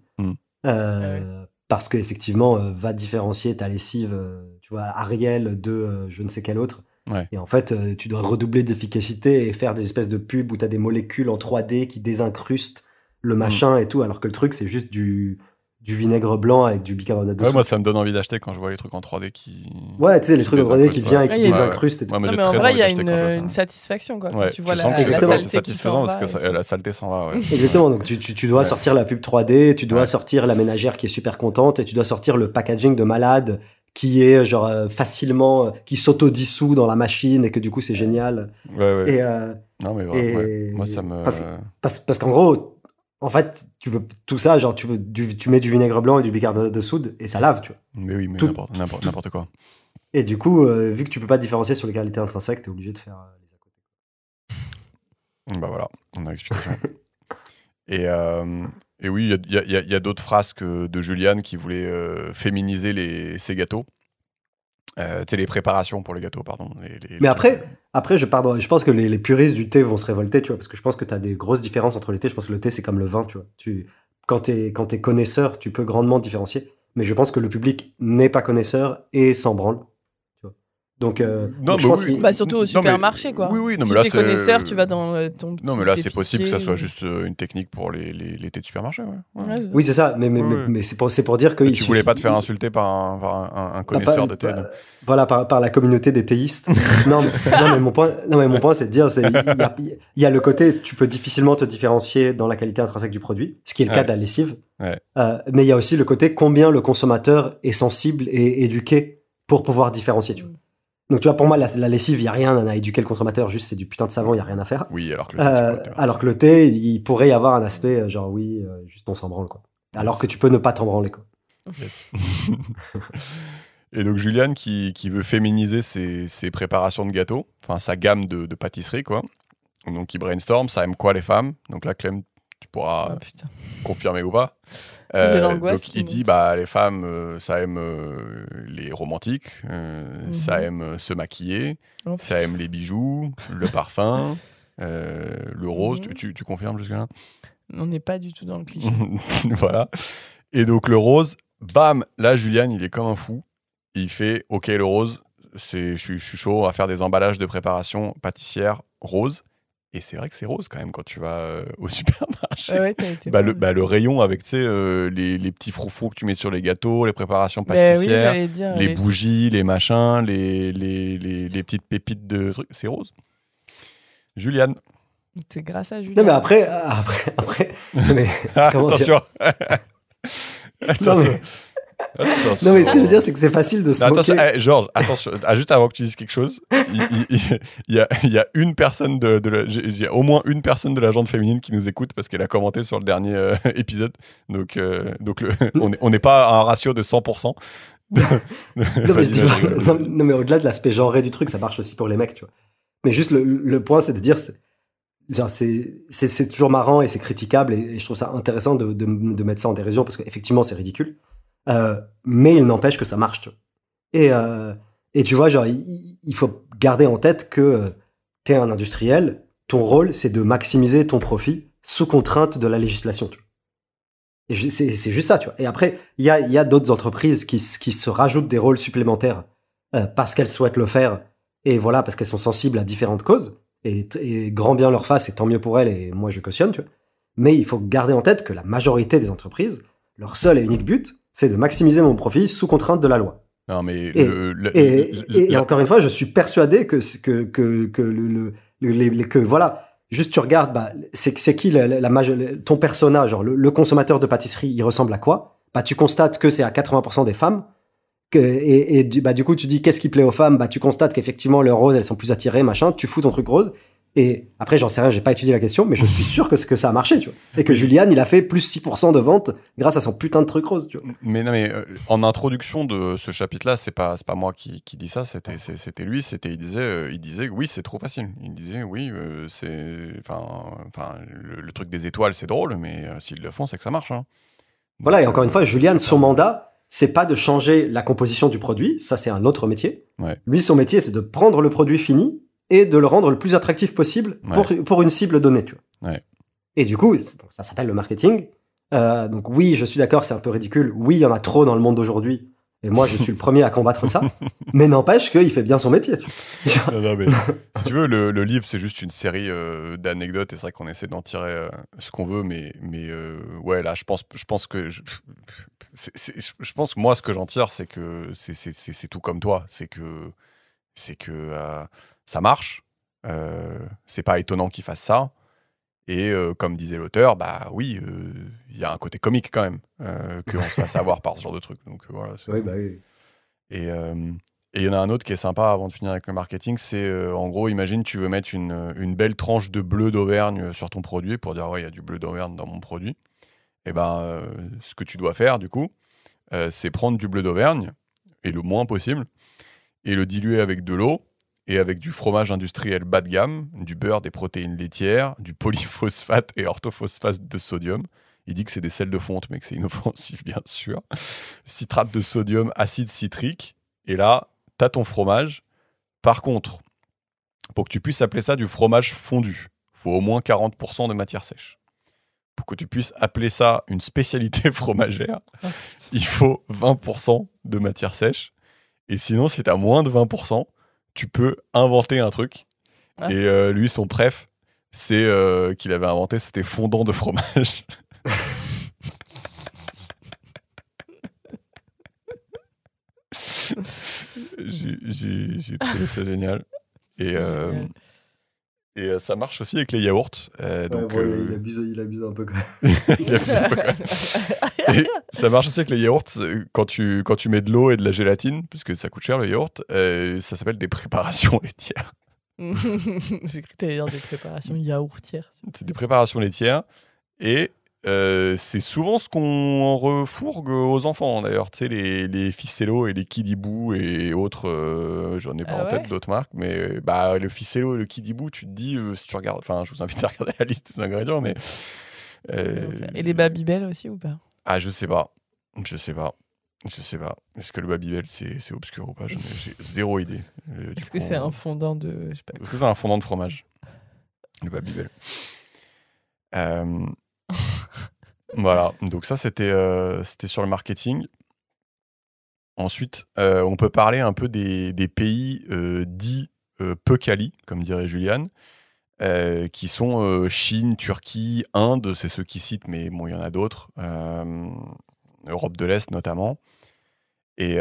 Parce qu'effectivement, va différencier ta lessive, tu vois, Ariel de je ne sais quel autre. Ouais. Et en fait, tu dois redoubler d'efficacité et faire des espèces de pubs où tu as des molécules en 3D qui désincrustent le machin et tout, alors que le truc, c'est juste du vinaigre blanc avec du bicarbonate de soude. Moi, ça me donne envie d'acheter quand je vois les trucs en 3D qui... Ouais, tu sais, les trucs en 3D qui viennent et qui désincrustent. Ouais, mais en vrai, il y a une satisfaction, quoi. Ouais, tu vois c'est satisfaisant parce parce que la saleté s'en va. Ouais. Exactement, donc tu dois sortir la pub 3D, tu dois sortir la ménagère qui est super contente et tu dois sortir le packaging de malade qui est genre facilement, qui s'auto-dissout dans la machine et que du coup c'est génial. Ouais. Et, non, mais ouais. Moi, ça me... Parce qu'en gros, en fait, tu peux tout ça, genre tu mets du vinaigre blanc et du bicarbonate de soude et ça lave, tu vois. Mais oui, mais n'importe quoi. Et du coup, vu que tu peux pas différencier sur les qualités intrinsèques, t'es obligé de faire les à côté. Bah voilà, on a l'explication. Et oui, il y a d'autres frasques de Juliane qui voulait féminiser ses gâteaux. Tu sais, les préparations pour les gâteaux, pardon. Mais après, je pense que les puristes du thé vont se révolter, tu vois, parce que je pense que tu as des grosses différences entre les thés. Je pense que le thé, c'est comme le vin, tu vois. Quand t'es connaisseur, tu peux grandement différencier. Mais je pense que le public n'est pas connaisseur et s'en branle. Tu vois. Donc, je pense surtout au supermarché, quoi. Oui, non, si mais là, t'es connaisseur, tu vas dans ton petit non, mais là, c'est épicier, possible que ça soit juste une technique pour les thés de supermarché. Ouais. Oui, c'est ça. Mais c'est pour dire que... Tu voulais pas te faire insulter par un connaisseur de thé. Voilà, par la communauté des théistes. non, mais mon point, c'est de dire, il y a le côté, tu peux difficilement te différencier dans la qualité intrinsèque du produit, ce qui est le cas de la lessive. Ouais. Mais il y a aussi le côté combien le consommateur est sensible et éduqué pour pouvoir différencier, tu vois. Donc, tu vois, pour moi, la lessive, il n'y a rien à éduquer le consommateur, juste c'est du putain de savon, il n'y a rien à faire. Oui, alors que le thé, il pourrait y avoir un aspect genre, juste on s'en branle, quoi. Alors que tu peux ne pas t'en branler, quoi. Yes. Et donc, Juliane qui veut féminiser ses préparations de gâteaux, enfin, sa gamme de pâtisserie, quoi. Donc, il brainstorm, ça aime quoi les femmes? Donc là, Clem, tu pourras confirmer ou pas. J'ai l'angoisse. Donc, il dit, les femmes, ça aime les romantiques, ça aime se maquiller, ça aime les bijoux, le parfum, le rose. Tu confirmes jusque-là? On n'est pas du tout dans le cliché. Voilà. Et donc, le rose, bam, là, Juliane, il est comme un fou. Il fait, OK, le rose, je suis chaud, on va faire des emballages de préparation pâtissière rose. Et c'est vrai que c'est rose quand même quand tu vas au supermarché. Ouais, t'as été le rayon avec les petits froufrous que tu mets sur les gâteaux, les préparations pâtissières, les bougies, les machins, les petites pépites de trucs, c'est rose. Juliane. C'est grâce à Juliane. Non, mais après. Mais, attention. Attention. Non, mais ce que je veux dire, c'est que c'est facile de se moquer. Georges, attention, juste avant que tu dises quelque chose, il y a une personne il y a au moins une personne de la gente féminine qui nous écoute parce qu'elle a commenté sur le dernier épisode. Donc on n'est pas à un ratio de 100%. Non, mais au-delà de l'aspect genré du truc, ça marche aussi pour les mecs, tu vois. Mais juste le point, c'est de dire, c'est toujours marrant et c'est critiquable et je trouve ça intéressant de mettre ça en dérision parce qu'effectivement, c'est ridicule. Mais il n'empêche que ça marche, tu vois. Et tu vois, genre, il faut garder en tête que t'es un industriel, ton rôle, c'est de maximiser ton profit sous contrainte de la législation, tu vois. Et c'est juste ça, tu vois. Et après, il y a d'autres entreprises qui se rajoutent des rôles supplémentaires parce qu'elles souhaitent le faire et voilà, parce qu'elles sont sensibles à différentes causes et grand bien leur fasse et tant mieux pour elles et moi je cautionne, tu vois. Mais il faut garder en tête que la majorité des entreprises, leur seul et unique but, c'est de maximiser mon profit sous contrainte de la loi. Non, mais et encore une fois, je suis persuadé que voilà, juste tu regardes, c'est qui ton persona, genre le consommateur de pâtisserie, il ressemble à quoi? Tu constates que c'est à 80% des femmes. Du coup, tu dis qu'est-ce qui plaît aux femmes? Tu constates qu'effectivement, le rose, elles sont plus attirées, machin. Tu fous ton truc rose. Et après, j'en sais rien, j'ai pas étudié la question, mais je suis sûr que ça a marché, tu vois. Et que Julian, il a fait plus 6% de ventes grâce à son putain de truc rose, tu vois. Mais non, mais en introduction de ce chapitre-là, c'est pas moi qui dis ça, c'était lui, il disait oui, c'est trop facile. Il disait oui, le truc des étoiles, c'est drôle, mais s'ils le font, c'est que ça marche. Hein. Voilà, Donc, et encore une fois, Julian, son mandat, c'est pas de changer la composition du produit, ça c'est un autre métier. Ouais. Lui, son métier, c'est de prendre le produit fini et de le rendre le plus attractif possible pour une cible donnée, tu vois. Ouais. Et du coup, ça s'appelle le marketing. Donc oui, je suis d'accord, c'est un peu ridicule. Oui, il y en a trop dans le monde d'aujourd'hui. Et moi, je suis le premier à combattre ça. Mais n'empêche qu'il fait bien son métier. Tu vois. Non, mais, si tu veux, le livre, c'est juste une série d'anecdotes. Et c'est vrai qu'on essaie d'en tirer ce qu'on veut. Mais ouais, là, je pense que... Je pense que moi, ce que j'en tire, c'est que c'est tout comme toi. C'est que ça marche. C'est pas étonnant qu'il fasse ça. Et comme disait l'auteur, bah oui, il y a un côté comique quand même, qu'on se fasse avoir par ce genre de truc. Donc voilà. Oui, bah oui. Et il y en a un autre qui est sympa avant de finir avec le marketing, c'est en gros, imagine tu veux mettre une belle tranche de bleu d'Auvergne sur ton produit pour dire ouais, il y a du bleu d'Auvergne dans mon produit. Et ben, ce que tu dois faire du coup, c'est prendre du bleu d'Auvergne, et le moins possible, et le diluer avec de l'eau, et avec du fromage industriel bas de gamme, du beurre, des protéines laitières, du polyphosphate et orthophosphate de sodium. Il dit que c'est des sels de fonte, mais que c'est inoffensif, bien sûr. Citrate de sodium, acide citrique. Et là, tu as ton fromage. Par contre, pour que tu puisses appeler ça du fromage fondu, il faut au moins 40% de matière sèche. Pour que tu puisses appeler ça une spécialité fromagère, il faut 20% de matière sèche. Et sinon, si tu as moins de 20%, tu peux inventer un truc. Ah. Et lui, son préf, c'est qu'il avait inventé, c'était fondant de fromage. J'ai trouvé ça génial. Et ça marche aussi avec les yaourts. Donc, il abuse un peu quand même. Et ça marche aussi avec les yaourts quand tu mets de l'eau et de la gélatine, puisque ça coûte cher le yaourt. Ça s'appelle des préparations laitières. J'ai cru que tu allais dire des préparations yaourtières. C'est des préparations laitières. Et c'est souvent ce qu'on refourgue aux enfants. D'ailleurs, tu sais, les Ficello et les Kidibou et autres, j'en ai pas en tête d'autres marques, mais bah, le Ficello et le Kidibou, tu te dis, si tu regardes, enfin, je vous invite à regarder la liste des ingrédients, mais. Et les Babybel aussi ou pas? Ah, je sais pas. Est-ce que le Babybel, c'est obscur ou pas? J'ai zéro idée. Est-ce que c'est un fondant de. Je sais pas. Est-ce que c'est un fondant de fromage? Le Babybel. Voilà, donc ça c'était sur le marketing. Ensuite, on peut parler un peu des pays dits peu quali, comme dirait Julian, qui sont Chine, Turquie, Inde, c'est ceux qui citent, mais bon, il y en a d'autres, Europe de l'Est notamment. Et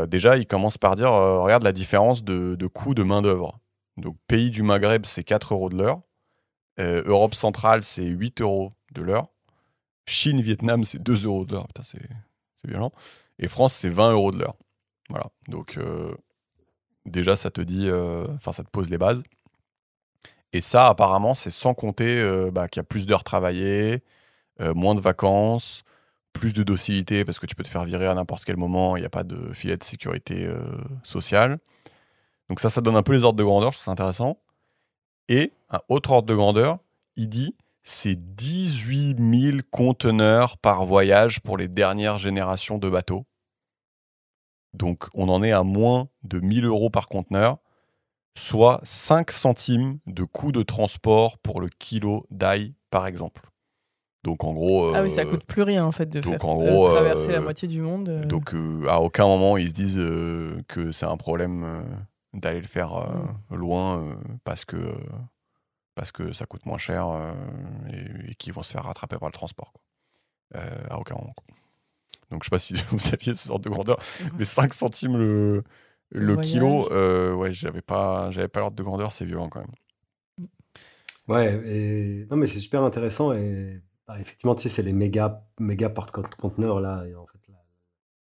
déjà, il commence par dire, regarde la différence de coût de main-d'œuvre. Donc, pays du Maghreb, c'est 4 € de l'heure. Europe centrale, c'est 8 € de l'heure. Chine, Vietnam, c'est 2 € de l'heure. Putain, c'est violent. Et France, c'est 20 € de l'heure. Voilà. Donc, déjà, ça te dit, ça te pose les bases. Et ça, apparemment, c'est sans compter qu'il y a plus d'heures travaillées, moins de vacances, plus de docilité parce que tu peux te faire virer à n'importe quel moment. Il n'y a pas de filet de sécurité sociale. Donc, ça donne un peu les ordres de grandeur. Je trouve ça intéressant. Et un autre ordre de grandeur, il dit c'est 18 000 conteneurs par voyage pour les dernières générations de bateaux. Donc, on en est à moins de 1 000 € par conteneur, soit 5 centimes de coût de transport pour le kilo d'ail, par exemple. Donc, en gros... ah oui, ça coûte plus rien, en fait, de faire traverser la moitié du monde. Donc, à aucun moment, ils se disent que c'est un problème d'aller le faire loin parce que ça coûte moins cher et qu'ils vont se faire rattraper par le transport. Quoi. À aucun moment. Quoi. Donc, je ne sais pas si vous saviez ce sorte de grandeur, mais 5 centimes le kilo, ouais, j'avais pas l'ordre de grandeur, c'est violent quand même. Ouais, non, mais c'est super intéressant et effectivement, tu sais, c'est les méga porte-conteneurs là. Et en fait,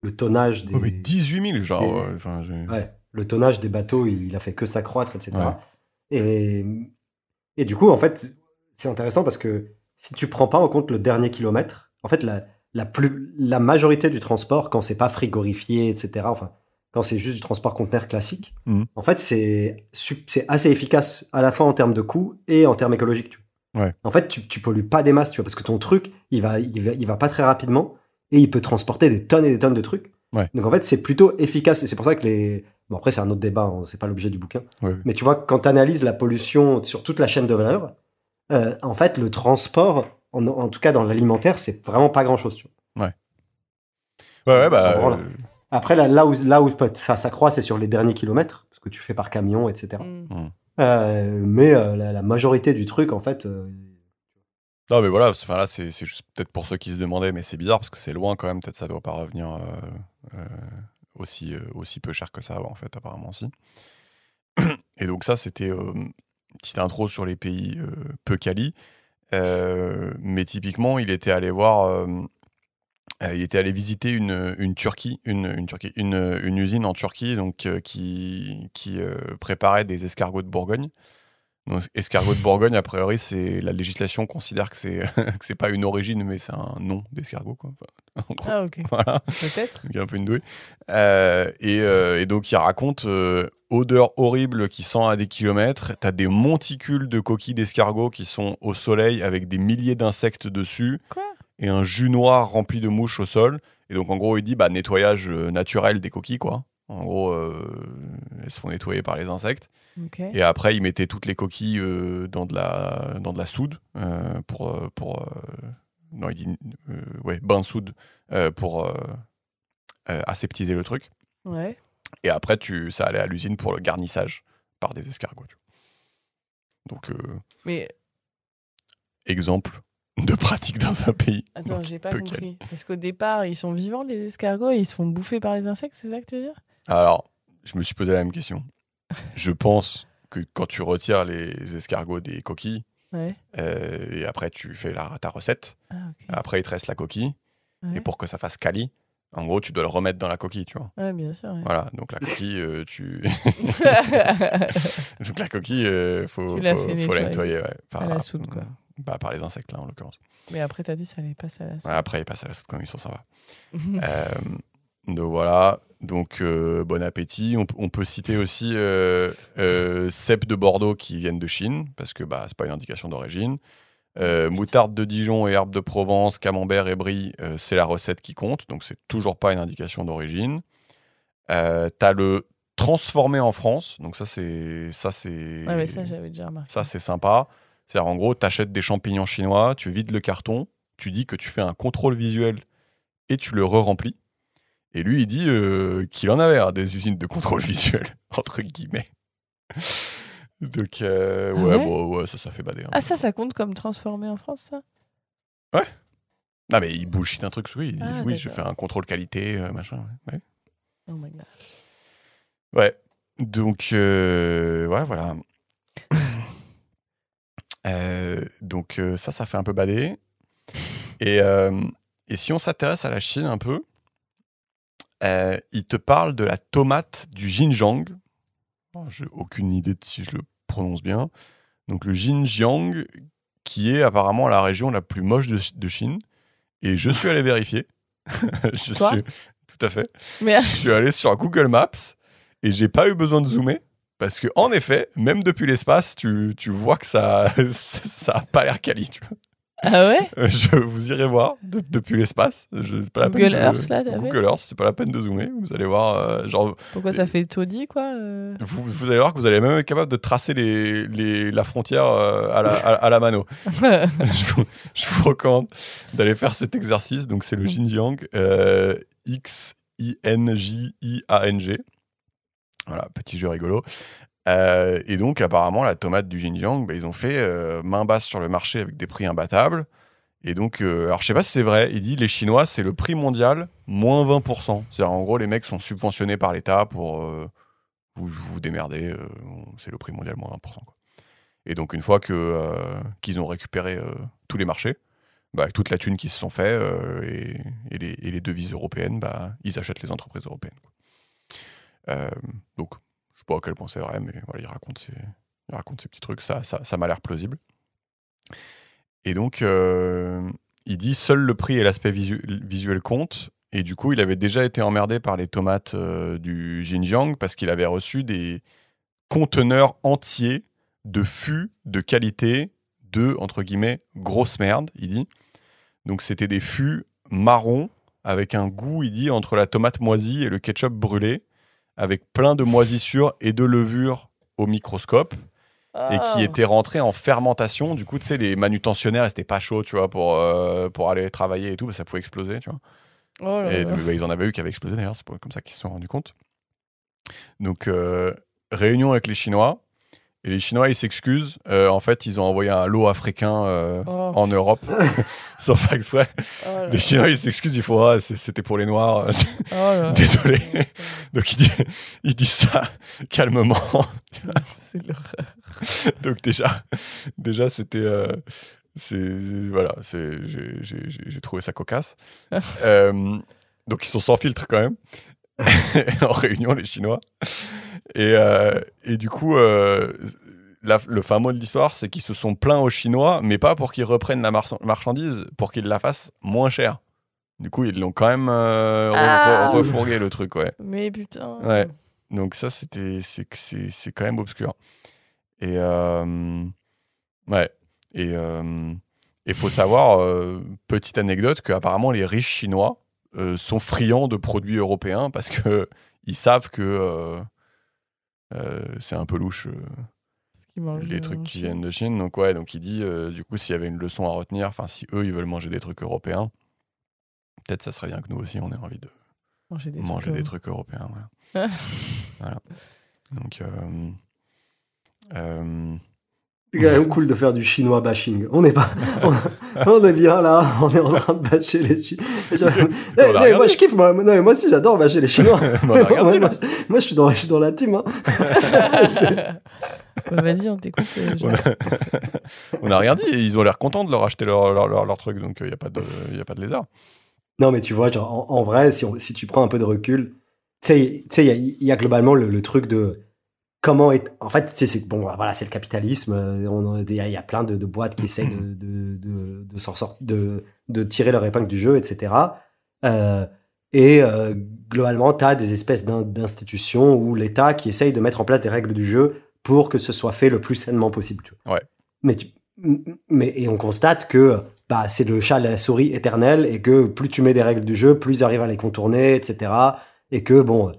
le tonnage des. Oh, mais 18 000, genre. Ouais, le tonnage des bateaux, il a fait que s'accroître, etc. Ouais. Et Et du coup, en fait, c'est intéressant parce que si tu prends pas en compte le dernier kilomètre, en fait, la majorité du transport, quand c'est pas frigorifié, etc., enfin, quand c'est juste du transport conteneur classique, Mhm. en fait, c'est assez efficace à la fois en termes de coût et en termes écologiques. Tu vois. Ouais. En fait, tu pollues pas des masses, tu vois, parce que ton truc, il va pas très rapidement et il peut transporter des tonnes et des tonnes de trucs. Ouais. Donc, en fait, c'est plutôt efficace. Et c'est pour ça que Bon, après, c'est un autre débat, hein, c'est pas l'objet du bouquin. Ouais. Mais tu vois, quand tu analyses la pollution sur toute la chaîne de valeur, en fait, le transport, en tout cas dans l'alimentaire, c'est vraiment pas grand-chose. Tu vois. Ouais, On s'en bah. branle. Après, là où ça s'accroît, c'est sur les derniers kilomètres, parce que tu fais par camion, etc. Mm. Mais la majorité du truc, en fait, Non, mais voilà, enfin, là, c'est juste peut-être pour ceux qui se demandaient, mais c'est bizarre parce que c'est loin quand même. Peut-être ça doit pas revenir aussi peu cher que ça, en fait, apparemment, si. Et donc, ça, c'était une petite intro sur les pays peu quali. Mais typiquement, il était allé voir. Il était allé visiter une Turquie, une usine en Turquie donc, qui préparait des escargots de Bourgogne. Donc, escargot de Bourgogne, a priori, la législation considère que c'est que c'est pas une origine, mais c'est un nom d'escargot, quoi. Enfin, en gros, Ah, ok. voilà. Peut-être. Donc, il y a un peu une douille. Et donc, il raconte odeur horrible qui sent à des kilomètres. T'as des monticules de coquilles d'escargots qui sont au soleil avec des milliers d'insectes dessus Quoi? et un jus noir rempli de mouches au sol. Et donc, en gros, il dit nettoyage naturel des coquilles, quoi. En gros, elles se font nettoyer par les insectes. Ok. Et après, il mettait toutes les coquilles dans de la soude non, il dit bain de soude pour aseptiser le truc. Ouais. Et après, ça allait à l'usine pour le garnissage par des escargots. Tu vois. Donc, Mais exemple de pratique dans un pays. attends, donc, j'ai pas peu compris. Parce qu'au départ, ils sont vivants, les escargots, et ils se font bouffer par les insectes, c'est ça que tu veux dire? Alors, je me suis posé la même question. Je pense que quand tu retires les escargots des coquilles, Ouais. et après tu fais ta recette, Ah, ok. après il te reste la coquille, Ouais. et pour que ça fasse quali, en gros tu dois le remettre dans la coquille, tu vois. Ouais, bien sûr. Ouais. Voilà, donc la coquille, donc la coquille, faut Tu l'as la fait nettoyer nettoyer, ouais, à la soude, quoi. par les insectes là en l'occurrence. Mais après, t'as dit ça allait passer à la soude. Ouais, après ils passent à la soude quand ils sont sympas. Donc voilà, donc bon appétit. On peut citer aussi cèpes de Bordeaux qui viennent de Chine, parce que c'est pas une indication d'origine. Moutarde de Dijon et herbes de Provence, camembert et brie, c'est la recette qui compte, donc c'est toujours pas une indication d'origine. T'as le transformé en France, donc ça c'est Ouais, mais ça, j'avais déjà remarqué. ça c'est sympa. C'est-à-dire en gros, t'achètes des champignons chinois, tu vides le carton, tu dis que tu fais un contrôle visuel et tu le re-remplis. Et lui, il dit qu'il en avait des usines de contrôle visuel, entre guillemets. Donc, ouais ça fait bader. Ah, ça compte comme transformé en France, ça? Ouais. Non, mais il bullshit un truc, oui. Ah, Oui, je d'accord. fais un contrôle qualité, machin. Ouais. Oh my god. Ouais. Donc, voilà. Donc, ça fait un peu bader. Et si on s'intéresse à la Chine un peu, il te parle de la tomate du Xinjiang. J'ai aucune idée de si je le prononce bien. Donc le Xinjiang, qui est apparemment la région la plus moche de Chine. Et je suis allé vérifier. Tout à fait. Mais Je suis allé sur Google Maps et j'ai pas eu besoin de zoomer. Parce que en effet, même depuis l'espace, tu vois que ça a pas l'air quali. Tu vois. ah ouais? Vous irez voir depuis l'espace. C'est pas la Google peine Earth, là, t'as fait? Google Earth, c'est pas la peine de zoomer. Vous allez voir, Pourquoi ça fait taudis, quoi? vous allez voir que vous allez même être capable de tracer la frontière à la mano. je vous recommande d'aller faire cet exercice. Donc c'est le Xinjiang, Xinjiang. Voilà, petit jeu rigolo. Et donc, apparemment, la tomate du Xinjiang, ils ont fait main basse sur le marché avec des prix imbattables. Et donc, alors je sais pas si c'est vrai, il dit les Chinois, c'est le prix mondial, moins 20%. C'est-à-dire, en gros, les mecs sont subventionnés par l'État pour vous démerder, c'est le prix mondial, moins 20%. Quoi. Et donc, une fois qu'ils ont récupéré tous les marchés, avec toute la thune qui se sont fait et les devises européennes, ils achètent les entreprises européennes. Quoi. Donc, je sais pas à quel point c'est vrai, mais voilà, il raconte Il raconte ces petits trucs, ça m'a l'air plausible. Et donc, il dit seul le prix et l'aspect visuel comptent. Et du coup, il avait déjà été emmerdé par les tomates du Xinjiang parce qu'il avait reçu des conteneurs entiers de fûts de qualité de, entre guillemets, grosse merde, il dit. Donc, c'était des fûts marrons avec un goût, il dit, entre la tomate moisie et le ketchup brûlé, avec plein de moisissures et de levures au microscope. Et qui étaient rentrés en fermentation. Du coup, tu sais, les manutentionnaires, ils étaient pas chauds, tu vois, pour aller travailler et tout, ça pouvait exploser, tu vois. Ils en avaient eu qui avaient explosé, d'ailleurs, c'est comme ça qu'ils se sont rendus compte. Donc, réunion avec les Chinois, et les Chinois, ils s'excusent. En fait, ils ont envoyé un lot africain en Europe, sans faire exprès. Les Chinois, ils s'excusent, ils font « c'était pour les Noirs, désolé ». Donc, il dit ça calmement. C'est l'horreur. Donc déjà c'était voilà, j'ai trouvé ça cocasse. Donc ils sont sans filtre quand même en réunion les Chinois et du coup le fin mot de l'histoire c'est qu'ils se sont plaints aux Chinois mais pas pour qu'ils reprennent la marchandise, pour qu'ils la fassent moins chère. Du coup ils l'ont quand même refourgué le truc, ouais. Mais putain. Ouais. Donc ça c'est quand même obscur. Et ouais. Et il faut savoir, petite anecdote, qu'apparemment les riches chinois sont friands de produits européens parce que ils savent que c'est un peu louche les trucs qui viennent de Chine. Donc ouais, donc il dit du coup s'il y avait une leçon à retenir, enfin si eux ils veulent manger des trucs européens, peut-être ça serait bien que nous aussi on ait envie de manger des trucs européens. Voilà. Voilà. Donc c'est quand même cool de faire du chinois bashing. On est bien là, on est en train de bâcher les Chinois. Moi je kiffe, moi aussi j'adore bâcher les Chinois. Moi je suis dans la team. Hein. Vas-y, on t'écoute. On n'a rien dit, ils ont l'air contents de leur acheter leur truc, donc il n'y a pas de lézard. Non mais tu vois, genre, en vrai, si tu prends un peu de recul, tu sais, il y a globalement le truc de comment est. En fait, c'est bon, voilà, c'est le capitalisme. Il y a plein de boîtes qui essayent de s'en sortir, de tirer leur épingle du jeu, etc. Globalement, tu as des espèces d'institutions ou l'État qui essaye de mettre en place des règles du jeu pour que ce soit fait le plus sainement possible. Tu vois. Ouais. Et on constate que c'est le chat à la souris éternel et que plus tu mets des règles du jeu, plus ils arrivent à les contourner, etc. Et que, bon,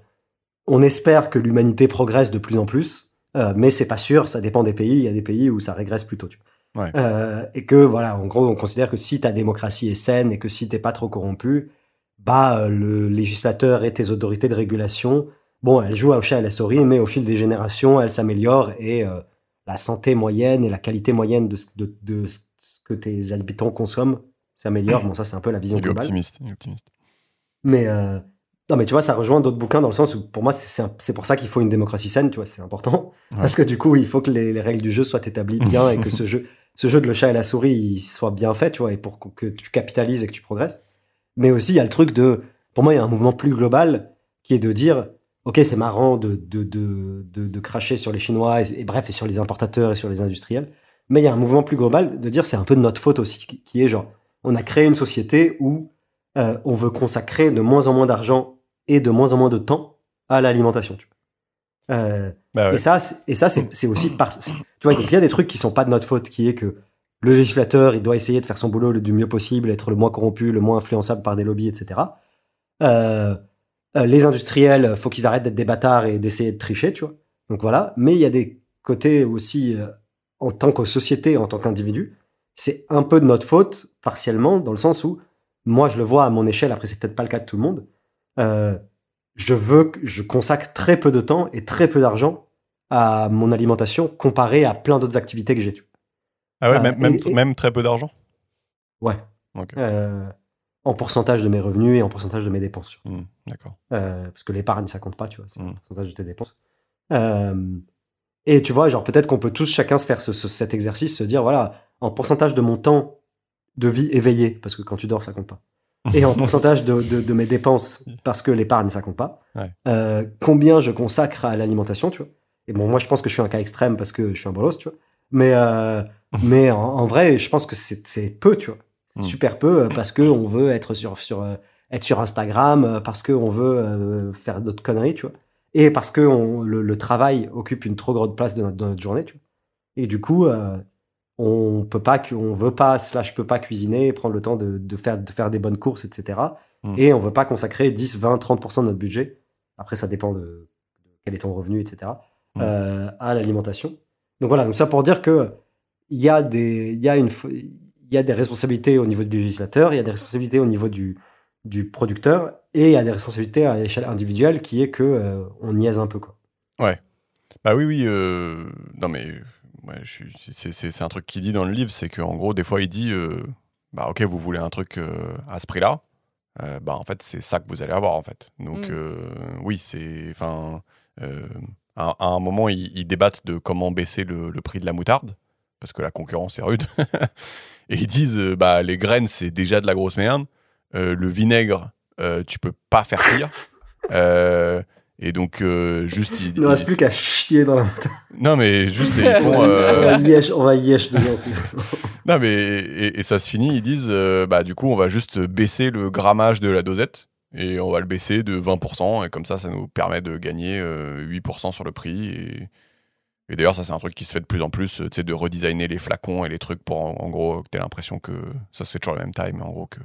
on espère que l'humanité progresse de plus en plus, mais c'est pas sûr, ça dépend des pays. Il y a des pays où ça régresse plutôt. Tu vois. Ouais. Et que, voilà, en gros, on considère que si ta démocratie est saine et que si t'es pas trop corrompu, le législateur et tes autorités de régulation, bon, elles jouent au chat à la souris, mais au fil des générations, elles s'améliorent et la santé moyenne et la qualité moyenne de ce que tes habitants consomment s'améliore. Bon, ça, c'est un peu la vision globale. Il est optimiste. Mais non, mais tu vois, ça rejoint d'autres bouquins dans le sens où, pour moi, c'est pour ça qu'il faut une démocratie saine, tu vois, c'est important. Ouais. Parce que du coup, il faut que les règles du jeu soient établies bien et que ce jeu de le chat et la souris, il soit bien fait, tu vois, et pour que tu capitalises et que tu progresses. Mais aussi, il y a le truc pour moi, il y a un mouvement plus global qui est de dire, ok, c'est marrant de cracher sur les Chinois et bref, et sur les importateurs et sur les industriels. Mais il y a un mouvement plus global de dire, c'est un peu de notre faute aussi, qui est genre, on a créé une société où on veut consacrer de moins en moins d'argent et de moins en moins de temps à l'alimentation. Tu vois. Ouais. Et ça, c'est aussi tu vois, donc il y a des trucs qui sont pas de notre faute, qui est que le législateur, il doit essayer de faire son boulot du mieux possible, être le moins corrompu, le moins influençable par des lobbies, etc. Les industriels, faut qu'ils arrêtent d'être des bâtards et d'essayer de tricher, tu vois. Donc voilà. Mais il y a des côtés aussi, en tant que société, en tant qu'individu, c'est un peu de notre faute, partiellement, dans le sens où, moi, je le vois à mon échelle, après, c'est peut-être pas le cas de tout le monde, je consacre très peu de temps et très peu d'argent à mon alimentation comparé à plein d'autres activités que j'ai. Ah ouais, même très peu d'argent? Ouais. Okay. En pourcentage de mes revenus et en pourcentage de mes dépenses. D'accord. Parce que l'épargne, ça compte pas, tu vois, c'est un pourcentage de tes dépenses. Et tu vois, genre peut-être qu'on peut tous, chacun se faire cet exercice, se dire, voilà, en pourcentage de mon temps de vie éveillé, parce que quand tu dors, ça compte pas. Et en pourcentage de mes dépenses, parce que l'épargne, ça compte pas. Ouais. Combien je consacre à l'alimentation, tu vois. Et bon, moi, je pense que je suis un cas extrême parce que je suis un bolos, tu vois. Mais en vrai, je pense que c'est peu, tu vois. C'est super peu parce qu'on veut être être sur Instagram, parce qu'on veut faire d'autres conneries, tu vois. Et parce que le travail occupe une trop grande place dans notre journée, tu vois. Et du coup, on peut pas, on veut pas, slash peut pas cuisiner, prendre le temps de faire des bonnes courses, etc. Et on veut pas consacrer 10, 20, 30% de notre budget. Après, ça dépend de quel est ton revenu, etc. À l'alimentation. Donc voilà, donc ça pour dire que il y a des responsabilités au niveau du législateur, il y a des responsabilités au niveau du producteur, et il y a des responsabilités à l'échelle individuelle qui est que on niaise un peu, quoi. Ouais. Bah oui, oui. Non, mais ouais, c'est un truc qu'il dit dans le livre, c'est qu'en gros, des fois, il dit bah ok, vous voulez un truc à ce prix-là, bah en fait, c'est ça que vous allez avoir, en fait. Donc, oui, c'est. Enfin, à un moment, ils débattent de comment baisser le prix de la moutarde, parce que la concurrence est rude. Et ils disent bah les graines, c'est déjà de la grosse merde. Le vinaigre, tu peux pas faire pire. Et donc, juste. Il ne reste plus qu'à chier dans la moutarde. Non, mais juste, ils font. On va yesh dedans. Non, mais. Et ça se finit, ils disent bah, du coup, on va juste baisser le grammage de la dosette. Et on va le baisser de 20%. Et comme ça nous permet de gagner 8% sur le prix. Et d'ailleurs, ça, c'est un truc qui se fait de plus en plus, tu sais, de redesigner les flacons et les trucs pour, en gros, que t'aies l'impression que ça se fait toujours la même taille, mais en gros, que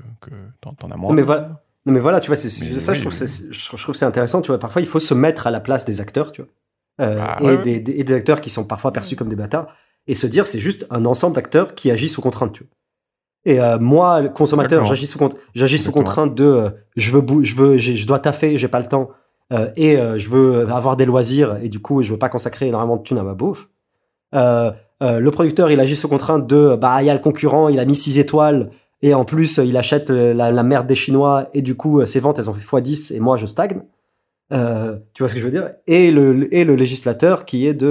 t'en as moins. Non, mais voilà, tu vois, c'est Mais ça, oui, je trouve que c'est intéressant, tu vois. Parfois, il faut se mettre à la place des acteurs, tu vois. Ah, Et ouais. des acteurs qui sont parfois perçus comme des bâtards, et se dire, c'est juste un ensemble d'acteurs qui agissent sous contrainte, tu vois. Et moi, le consommateur, Exactement. j'agis sous contrainte de je dois taffer, j'ai pas le temps, et je veux avoir des loisirs, et du coup, je veux pas consacrer énormément de thunes à ma bouffe. Le producteur, il agit sous contrainte de bah, il y a le concurrent, il a mis 6 étoiles, et en plus, il achète la merde des Chinois, et du coup, ses ventes, elles ont fait x10, et moi, je stagne. Tu vois ce que je veux dire? Et le législateur qui est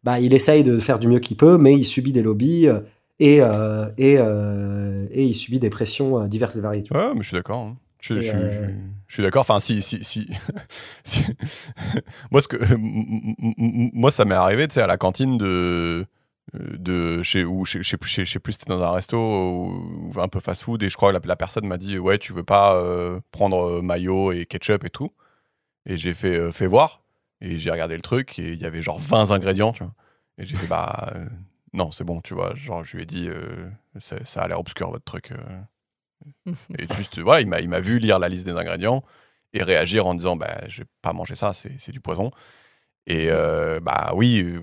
bah, il essaye de faire du mieux qu'il peut, mais il subit des lobbies et il subit des pressions diverses et variées. Tu vois. Ouais, mais je suis d'accord. Hein. Je Et, suis d'accord. Enfin, si. Moi, moi, ça m'est arrivé, tu sais, à la cantine je sais plus, c'était dans un resto ou un peu fast-food, et je crois que la personne m'a dit, ouais, tu veux pas prendre mayo et ketchup et tout. Et j'ai fait voir, et j'ai regardé le truc, et il y avait genre 20 ingrédients, tu vois. Et j'ai fait, bah, non, c'est bon, tu vois. Genre, je lui ai dit, ça a l'air obscur, votre truc. Et juste, voilà, il m'a vu lire la liste des ingrédients et réagir en disant, bah, je vais pas manger ça, c'est du poison. Et bah oui,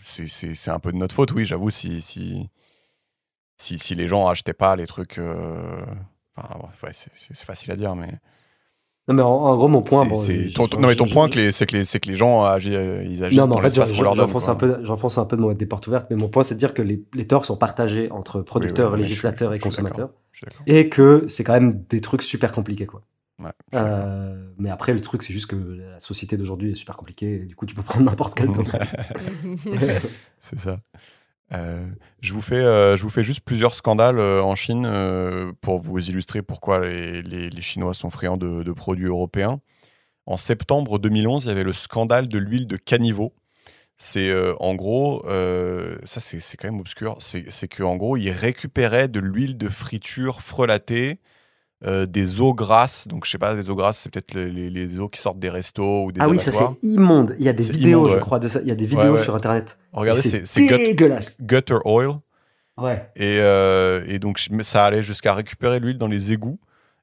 c'est un peu de notre faute, oui, j'avoue, si les gens achetaient pas les trucs. Enfin, ouais, c'est facile à dire, mais. Non, mais en gros, mon point, bon, non, mais ton point, c'est que les gens ils agissent non, mais dans en fait, l'espace qu'on leur donne. j'enfonce un peu de des portes ouvertes, mais mon point, c'est de dire que les torts sont partagés entre producteurs, Oui, législateurs et je suis consommateurs, d'accord. et que c'est quand même des trucs super compliqués, quoi. Ouais, je suis d'accord. Mais après, le truc, c'est juste que la société d'aujourd'hui est super compliquée, et du coup, tu peux prendre n'importe quel domaine. C'est ça. Je vous fais juste plusieurs scandales en Chine pour vous illustrer pourquoi les Chinois sont friands de produits européens. En septembre 2011, il y avait le scandale de l'huile de caniveau. C'est en gros, ça c'est quand même obscur, c'est qu'en gros, ils récupéraient de l'huile de friture frelatée, des eaux grasses. Donc je sais pas, des eaux grasses, c'est peut-être les eaux qui sortent des restos ou des Ah oui, ça abattoirs. c'est immonde. Il y a des C'est vidéos, immonde, je ouais. crois, de ça. Il y a des vidéos Ouais. sur Internet. Regardez, Et c'est dégueulasse. gutter oil. Ouais. Et donc, ça allait jusqu'à récupérer l'huile dans les égouts.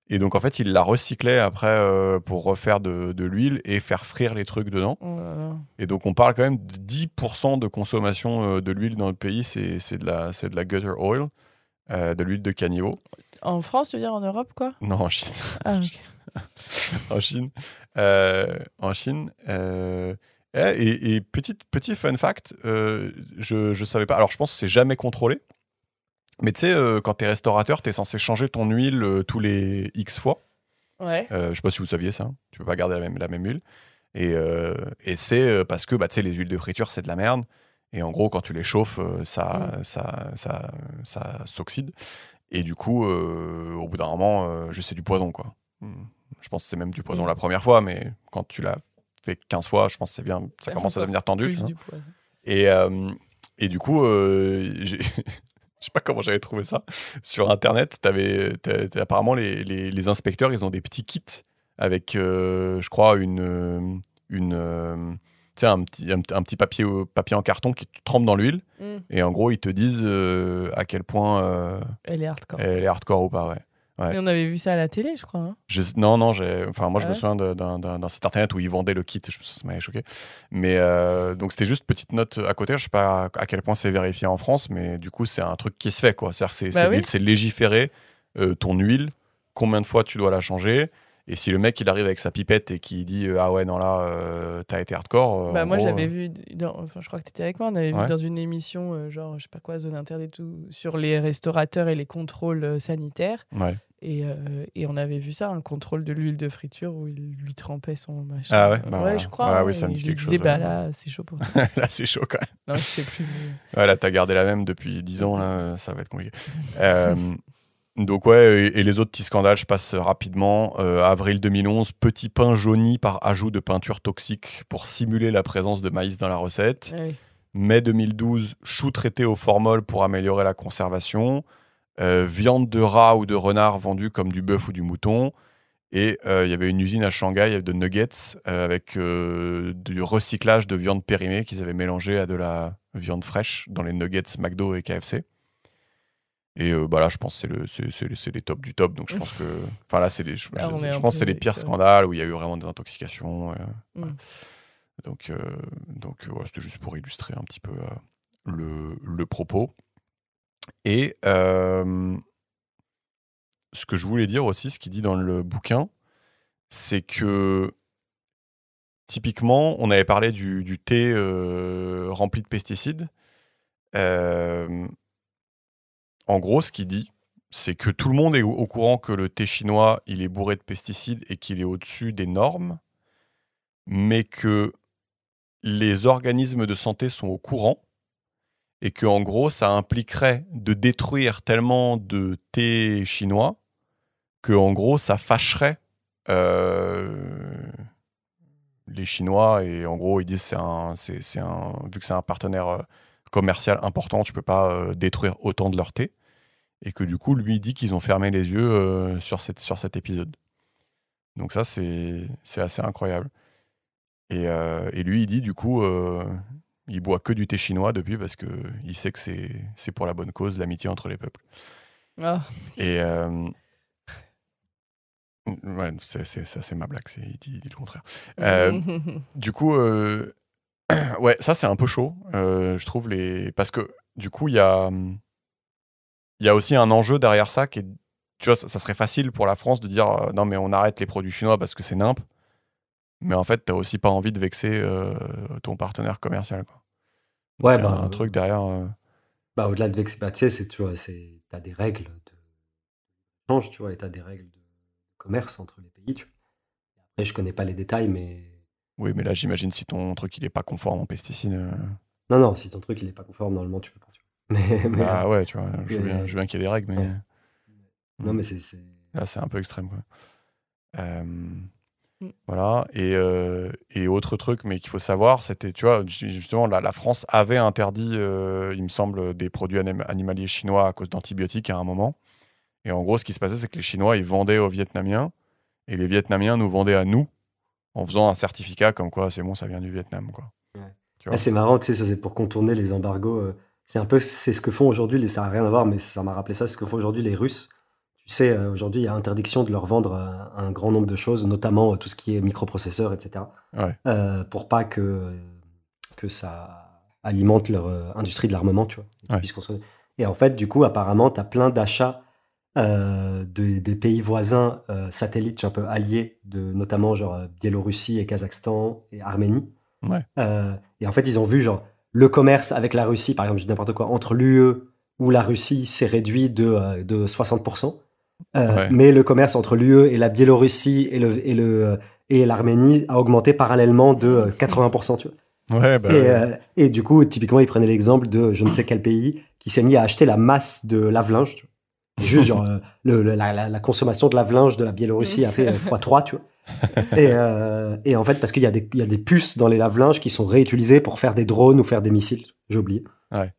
Et donc, en fait, il la recyclait après pour refaire de l'huile et faire frire les trucs dedans. Oh là là. Et donc, on parle quand même de 10% de consommation de l'huile dans le pays. C'est de la gutter oil, de l'huile de caniveau. En France, tu veux dire en Europe, quoi? Non, en Chine. Ah, ok. En Chine. En Chine. Et petit fun fact, je savais pas. Alors, je pense que c'est jamais contrôlé. Mais tu sais, quand t'es restaurateur, t'es censé changer ton huile tous les X fois. Ouais. Je sais pas si vous saviez ça. Hein. Tu peux pas garder la même huile. Et c'est parce que bah, tu sais, les huiles de friture, c'est de la merde. Et en gros, quand tu les chauffes, ça s'oxyde. Et du coup, au bout d'un moment, juste c'est du poison, quoi. Je pense que c'est même du poison la première fois, mais quand tu l'as fait 15 fois, je pense que c'est bien, ça commence à devenir tendu. Plus du poids. Et du coup, je sais pas comment j'avais trouvé ça. Sur Internet, apparemment, les inspecteurs, ils ont des petits kits avec, je crois, tu sais, un petit papier en carton qui trempe dans l'huile. Et en gros, ils te disent à quel point elle est hardcore. Elle est hardcore ou pas, ouais. Mais on avait vu ça à la télé, je crois. Hein. Non, moi, je me souviens d'un site internet où ils vendaient le kit. Ça m'avait choqué. Mais donc, c'était juste petite note à côté. Je sais pas à quel point c'est vérifié en France, mais du coup, c'est un truc qui se fait, quoi. C'est-à-dire c'est légiféré. Ton huile, combien de fois tu dois la changer. Et si le mec il arrive avec sa pipette et qui dit ah ouais non là t'as été hardcore. Moi j'avais vu, je crois que t'étais avec moi, on avait vu dans une émission genre je sais pas quoi, Zone Interdite sur les restaurateurs et les contrôles sanitaires. Ouais. Et on avait vu ça, un contrôle de l'huile de friture où il lui trempait son machin. Ah ouais, voilà. Je crois. Oui, ça me dit quelque chose. Il disait là c'est chaud pour toi. Là c'est chaud quand même. Non je sais plus. Ouais, là t'as gardé la même depuis 10 ans là, ça va être compliqué. Donc ouais, et les autres petits scandales, je passe rapidement. Avril 2011, petit pain jauni par ajout de peinture toxique pour simuler la présence de maïs dans la recette. Oui. Mai 2012, chou traité au formol pour améliorer la conservation. Viande de rat ou de renard vendue comme du bœuf ou du mouton. Et il y avait une usine à Shanghai de nuggets avec du recyclage de viande périmée qu'ils avaient mélangé à de la viande fraîche dans les nuggets McDo et KFC. Et là, je pense que c'est les tops du top. Donc, je pense que. Enfin, là, je pense que c'est les pires scandales où il y a eu vraiment des intoxications. Donc, c'était juste pour illustrer un petit peu le propos. Et ce que je voulais dire aussi, ce qu'il dit dans le bouquin, c'est que typiquement, on avait parlé du thé rempli de pesticides. En gros, ce qu'il dit, c'est que tout le monde est au courant que le thé chinois, il est bourré de pesticides et qu'il est au-dessus des normes, mais que les organismes de santé sont au courant et que, en gros, ça impliquerait de détruire tellement de thé chinois que, en gros, ça fâcherait les Chinois. Et en gros, ils disent vu que c'est un partenaire commercial important, tu peux pas détruire autant de leur thé. Et que du coup, lui dit qu'ils ont fermé les yeux sur cet épisode. Donc ça, c'est assez incroyable. Et lui, il dit du coup, il boit que du thé chinois depuis parce qu'il sait que c'est pour la bonne cause, l'amitié entre les peuples. Oh. Et ouais, c'est ma blague, il dit le contraire. Du coup, ouais, ça c'est un peu chaud, je trouve, parce que du coup, il y a aussi un enjeu derrière ça qui est, tu vois, ça serait facile pour la France de dire non mais on arrête les produits chinois parce que c'est nimp, mais en fait t'as aussi pas envie de vexer ton partenaire commercial, quoi. Donc, ouais, y a un truc derrière. Au-delà de vexer, tu sais, t'as des règles de change, tu vois, et t'as des règles de commerce entre les pays, tu vois. Après, je connais pas les détails, mais oui, mais là j'imagine si ton truc il est pas conforme aux pesticides. Non, si ton truc il est pas conforme, normalement tu peux pas. Ah ouais, tu vois, je veux bien qu'il y ait des règles, mais. Ouais. Non, mais c'est. Là, c'est un peu extrême, quoi. Voilà. Et autre truc, mais qu'il faut savoir, c'était, tu vois, justement, la France avait interdit, il me semble, des produits animaliers chinois à cause d'antibiotiques à un moment. Et en gros, ce qui se passait, c'est que les Chinois, ils vendaient aux Vietnamiens, et les Vietnamiens nous vendaient à nous, en faisant un certificat comme quoi, c'est bon, ça vient du Vietnam, quoi. Ouais. Tu vois, c'est marrant, tu sais, ça c'est pour contourner les embargos. C'est ce que font aujourd'hui, ça n'a rien à voir, mais ça m'a rappelé ça, c'est ce que font aujourd'hui les Russes. Tu sais, aujourd'hui, il y a interdiction de leur vendre un grand nombre de choses, notamment tout ce qui est microprocesseurs, etc. Ouais. Pour pas que ça alimente leur industrie de l'armement, tu vois. Ouais. Et en fait, du coup, apparemment, tu as plein d'achats des pays voisins satellites un peu alliés, notamment genre Biélorussie et Kazakhstan et Arménie. Ouais. Et en fait, ils ont vu genre le commerce avec la Russie, par exemple, je dis n'importe quoi, entre l'UE ou la Russie s'est réduit de 60%. Ouais. Mais le commerce entre l'UE et la Biélorussie et l'Arménie a augmenté parallèlement de 80%, tu vois. Ouais, et du coup, typiquement, ils prenaient l'exemple de je ne sais quel pays qui s'est mis à acheter la masse de lave-linge, tu vois. Et juste, genre, la consommation de lave-linge de la Biélorussie a fait x3, tu vois. Et en fait, parce qu'il y a des puces dans les lave-linges qui sont réutilisées pour faire des drones ou faire des missiles. J'ai oublié. Ouais.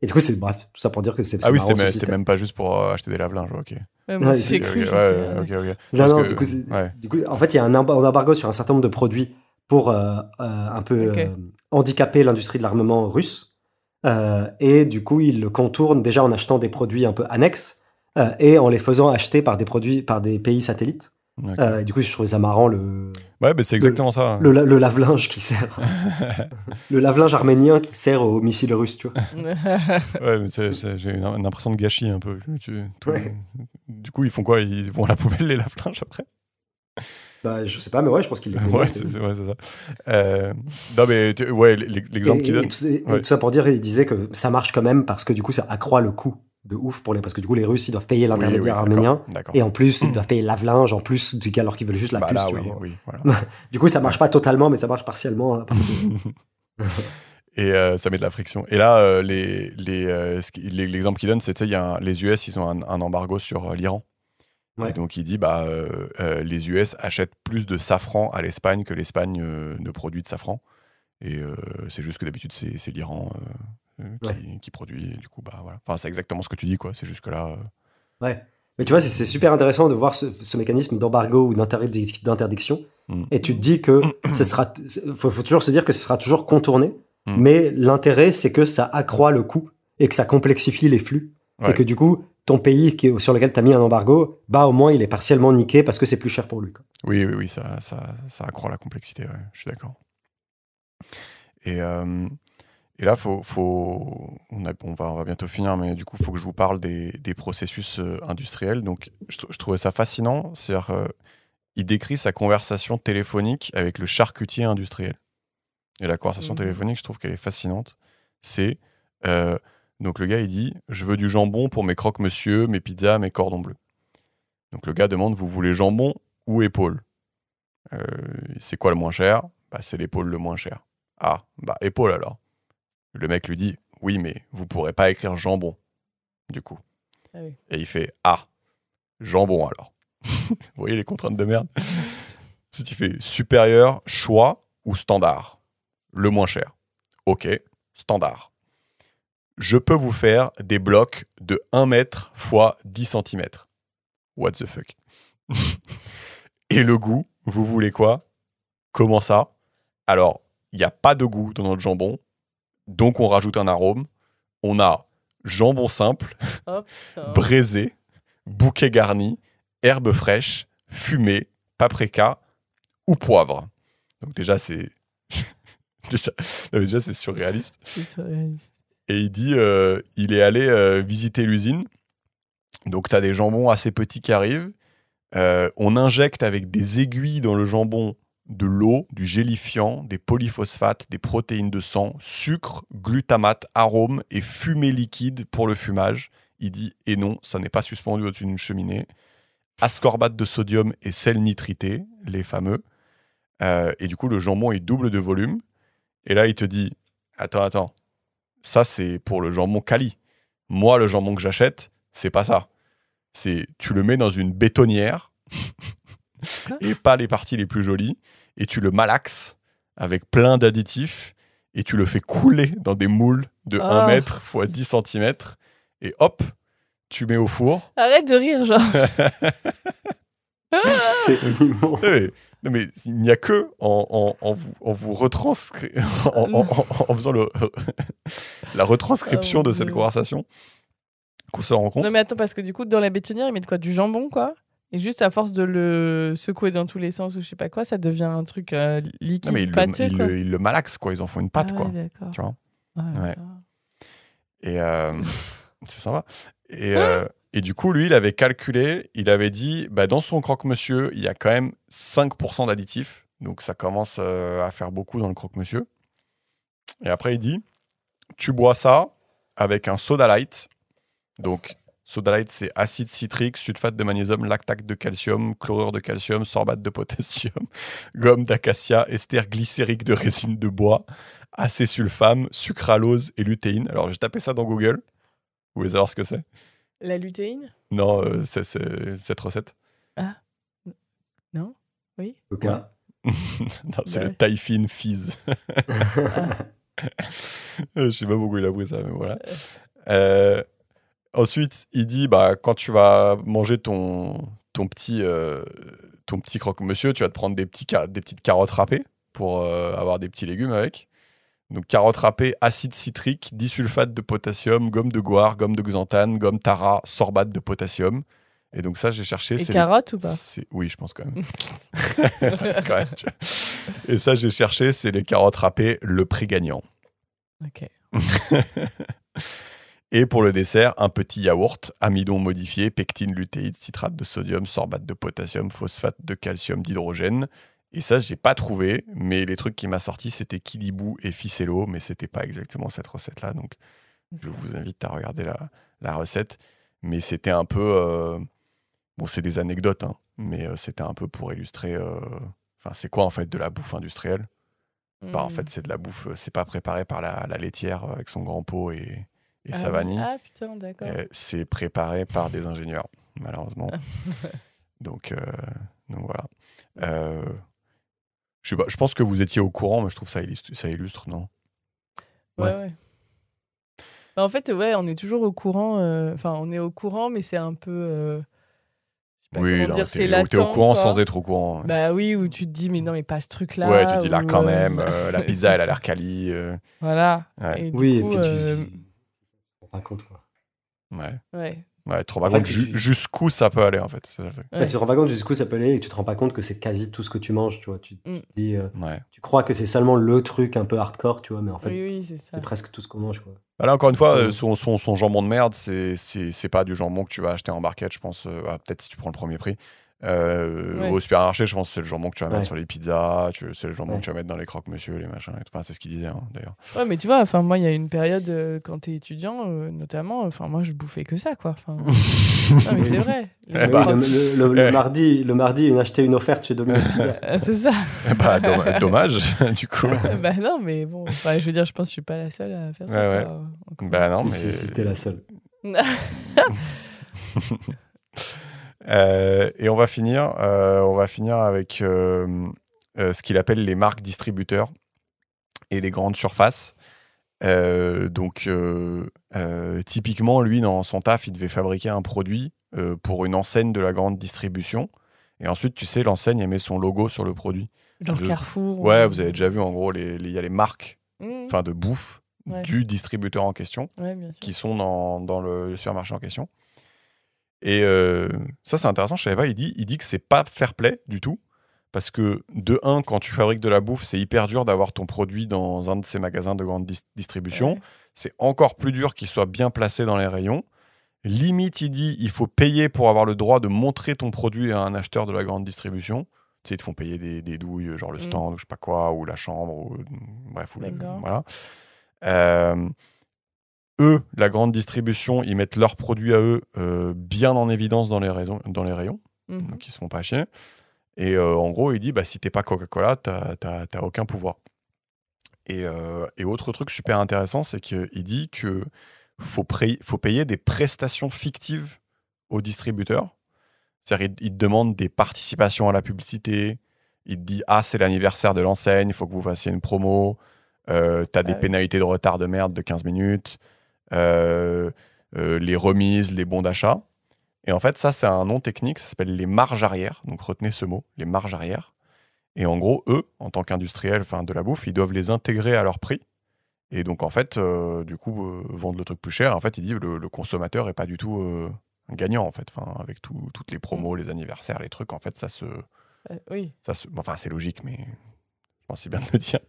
Et du coup, bref, tout ça pour dire que c'est Ah oui, marrant, ce c'était système. même pas juste pour acheter des lave-linges, ok. Ouais, moi, Ouais, c'est c'est- cru. Ok, je me ouais, dis, ok. Non, Parce non, que- du coup, ouais. en fait, il y a un embargo sur un certain nombre de produits pour un peu Ok. handicaper l'industrie de l'armement russe. Et du coup, ils le contournent déjà en achetant des produits un peu annexes et en les faisant acheter par des pays satellites. Ok. Et du coup, je trouvais ça marrant Ouais, mais c'est exactement ça. le lave-linge qui sert, le lave-linge arménien qui sert aux missiles russes, tu vois. Ouais, mais j'ai une impression de gâchis un peu. Ouais. Du coup, ils font quoi? Ils vont à la poubelle les lave-linges après? Bah, je sais pas, mais ouais, je pense qu'il les démonte. Ouais, c'est ça. Non, mais ouais, l'exemple qu'il Et donne. tout ça pour dire, il disait que ça marche quand même parce que du coup, ça accroît le coût de ouf parce que du coup, les Russes, ils doivent payer l'intermédiaire arménien. D'accord. Et en plus, ils doivent payer le lave-linge, en plus, alors qu'ils veulent juste la Bah puce, là, tu oui, vois. oui, voilà. Du coup, ça marche pas totalement, mais ça marche partiellement. Hein, parce que... Et ça met de la friction. Et là, l'exemple qu'il donne, c'est, tu sais, les US, ils ont un embargo sur l'Iran. Ouais. Et donc, il dit, les US achètent plus de safran à l'Espagne que l'Espagne ne produit de safran. Et c'est juste que d'habitude, c'est l'Iran qui produit. Et du coup, bah voilà. Enfin, c'est exactement ce que tu dis, quoi. C'est juste que là. Ouais. Mais tu vois, c'est super intéressant de voir ce mécanisme d'embargo ou d'interdiction. Et tu te dis que faut toujours se dire que ce sera toujours contourné. Mais l'intérêt, c'est que ça accroît le coût et que ça complexifie les flux. Ouais. Et que du coup, ton pays sur lequel tu as mis un embargo, bah au moins il est partiellement niqué parce que c'est plus cher pour lui. Quoi. Oui, ça accroît la complexité, ouais, je suis d'accord. Et là, on va bientôt finir, mais du coup, il faut que je vous parle des processus industriels. Donc, je trouvais ça fascinant. C'est-à-dire, il décrit sa conversation téléphonique avec le charcutier industriel. Et la conversation téléphonique, je trouve qu'elle est fascinante. C'est, donc le gars, il dit, je veux du jambon pour mes croque-monsieur, mes pizzas, mes cordons bleus. Donc le gars demande, vous voulez jambon ou épaule? C'est quoi le moins cher? Bah, c'est l'épaule le moins cher. Ah, bah épaule alors. Le mec lui dit, oui, mais vous pourrez pas écrire jambon, du coup. Ah oui. Et il fait, ah, jambon alors. Vous voyez les contraintes de merde? Ensuite, il fait supérieur, choix ou standard. Le moins cher. Ok, standard. Je peux vous faire des blocs de 1 mètre x 10 cm. What the fuck? Et le goût, vous voulez quoi? Comment ça? Alors, il n'y a pas de goût dans notre jambon, donc on rajoute un arôme. On a jambon simple, braisé, bouquet garni, herbes fraîches, fumé, paprika ou poivre. Donc déjà, c'est déjà c'est surréaliste. C'est surréaliste. Et il dit, il est allé visiter l'usine. Donc tu as des jambons assez petits qui arrivent. On injecte avec des aiguilles dans le jambon de l'eau, du gélifiant, des polyphosphates, des protéines de sang, sucre, glutamate, arôme et fumée liquide pour le fumage. Il dit, et non, ça n'est pas suspendu au-dessus d'une cheminée. Ascorbate de sodium et sel nitrité, les fameux. Et du coup, le jambon, il double de volume. Et là, il te dit, attends, ça, c'est pour le jambon quali. Moi, le jambon que j'achète, c'est pas ça. Tu le mets dans une bétonnière et pas les parties les plus jolies, et tu le malaxes avec plein d'additifs et tu le fais couler dans des moules de 1 mètre x 10 cm et hop, tu mets au four. Arrête de rire, genre. C'est immense. Non mais il n'y a que en faisant la retranscription de cette conversation qu'on se rend compte. Non mais attends, parce que du coup, dans la bétonnière, ils mettent quoi? Du jambon, quoi? Et juste à force de le secouer dans tous les sens ou je sais pas quoi, ça devient un truc liquide, non, mais pâteux, ils le malaxent, quoi. Ils en font une pâte, quoi. Ouais, d'accord. Tu vois? Ouais. Et c'est sympa. Et du coup, lui, il avait calculé, il avait dit, dans son croque-monsieur, il y a quand même 5% d'additifs. Donc ça commence à faire beaucoup dans le croque-monsieur. Et après, il dit, tu bois ça avec un soda light. Donc, soda light, c'est acide citrique, sulfate de magnésium, lactate de calcium, chlorure de calcium, sorbate de potassium, gomme d'acacia, ester glycérique de résine de bois, acésulfame, sucralose et lutéine. Alors, j'ai tapé ça dans Google. Vous voulez savoir ce que c'est? La lutéine? Non, c'est cette recette. Ah, non. Oui. Coca. Non, c'est Bah le ouais. Typhine Fizz. Ah, Je sais pas pourquoi il a pris ça, mais voilà. Euh, Ensuite, il dit bah, quand tu vas manger ton petit croque-monsieur, tu vas te prendre des petites carottes râpées pour avoir des petits légumes avec. Donc, carottes râpées, acide citrique, disulfate de potassium, gomme de goire, gomme de xanthane, gomme tara, sorbate de potassium. Et donc, ça, j'ai cherché. et carottes ou pas? Oui, je pense quand même. Quand même, tu vois. Et ça, j'ai cherché, c'est les carottes râpées, le prix gagnant. Ok. Et pour le dessert, un petit yaourt, amidon modifié, pectine, lutéide, citrate de sodium, sorbate de potassium, phosphate de calcium, d'hydrogène. Et ça, j'ai pas trouvé, mais les trucs qui m'a sorti, c'était Kidibou et Ficello, mais c'était pas exactement cette recette-là. Donc, je vous invite à regarder la recette. Mais c'était un peu... Bon, c'est des anecdotes, hein, mais c'était un peu pour illustrer... Enfin, c'est quoi en fait de la bouffe industrielle? Bah, en fait, c'est de la bouffe, c'est pas préparé par la laitière avec son grand pot et sa Ah oui. vanille. Ah putain, d'accord. C'est préparé par des ingénieurs, malheureusement. Donc voilà. Je sais pas, je pense que vous étiez au courant, mais je trouve ça illustre, non? Ouais. Bah, en fait, ouais, on est toujours au courant. Enfin, on est au courant, mais c'est un peu. Je sais pas Oui, comment non, dire, c'est t'es au latent, courant quoi. sans être au courant. Ouais, Bah oui, où tu te dis, mais non, mais pas ce truc-là. ouais, tu te dis là ou, quand même, la c'est pizza, elle a ça. l'air quali. Voilà. Ouais. Et du Oui, et coup, puis tu te rends pas compte, quoi. Ouais. ouais. Ouais, tu te rends pas En fait, compte jusqu'où ça peut aller, en fait. C'est ça le truc. Tu te rends pas compte jusqu'où ça peut aller et tu te rends pas compte que c'est quasi tout ce que tu manges, tu vois. Tu te dis, Ouais. tu crois que c'est seulement le truc un peu hardcore, tu vois, mais en fait, Oui, c'est ça. c'est presque tout ce qu'on mange, quoi. Bah là, encore une fois, Ouais. son jambon de merde, c'est pas du jambon que tu vas acheter en barquette, je pense. Peut-être si tu prends le premier prix. Ouais. Au supermarché, je pense que c'est le jambon que tu vas mettre Ouais. sur les pizzas, c'est le jambon Ouais. que tu vas mettre dans les croque-monsieur, les machins. Enfin, c'est ce qu'il disait, hein, d'ailleurs. Ouais, mais tu vois, enfin, moi, il y a une période, quand t'es étudiant, notamment, enfin, moi, je bouffais que ça, quoi. Enfin, non, mais c'est vrai. Eh Les bah. Oui, croque- le mardi, acheter une offerte chez Domino's Pizza. C'est ça. Bah, dommage, du coup. Bah non, mais bon, enfin, je veux dire, je pense que je suis pas la seule à faire ça. Ouais, quoi, encore. Bah non, mais... Si t'es la seule. Et on va finir avec ce qu'il appelle les marques distributeurs et les grandes surfaces. Typiquement, lui, dans son taf, il devait fabriquer un produit pour une enseigne de la grande distribution. Et ensuite, tu sais, l'enseigne, elle met son logo sur le produit. Genre Carrefour. Ouais, vous avez déjà vu, en gros, il y a les marques Mmh. de bouffe Ouais. du distributeur en question Ouais, bien sûr. qui sont dans le supermarché en question. Et ça, c'est intéressant, je savais pas, il dit que c'est pas fair play du tout. Parce que, de un, quand tu fabriques de la bouffe, c'est hyper dur d'avoir ton produit dans un de ces magasins de grande distribution. Ouais. C'est encore plus dur qu'il soit bien placé dans les rayons. Limite, il dit, il faut payer pour avoir le droit de montrer ton produit à un acheteur de la grande distribution. Tu sais, ils te font payer des douilles, genre le stand, ou je sais pas quoi, ou la chambre, ou bref, D'accord. voilà. Eux, la grande distribution, ils mettent leurs produits à eux bien en évidence dans les rayons. Mhm. Donc ils se font pas chier. Et en gros, il dit, bah, si t'es pas Coca-Cola, t'as aucun pouvoir. Et autre truc super intéressant, c'est qu'il dit que faut payer des prestations fictives aux distributeurs. C'est-à-dire, il te demande des participations à la publicité. Il te dit, ah, c'est l'anniversaire de l'enseigne, il faut que vous fassiez une promo. T'as des pénalités de retard de merde de 15 minutes. Les remises, les bons d'achat. Et en fait, ça, c'est un nom technique, ça s'appelle les marges arrière. Donc, retenez ce mot, les marges arrière. Et en gros, eux, en tant qu'industriels de la bouffe, ils doivent les intégrer à leur prix. Et donc, en fait, du coup, vendre le truc plus cher. En fait, ils disent que le consommateur n'est pas du tout gagnant, en fait. Avec toutes les promos, les anniversaires, les trucs, en fait, Oui. Enfin, c'est logique, mais je pense que c'est bien de le dire.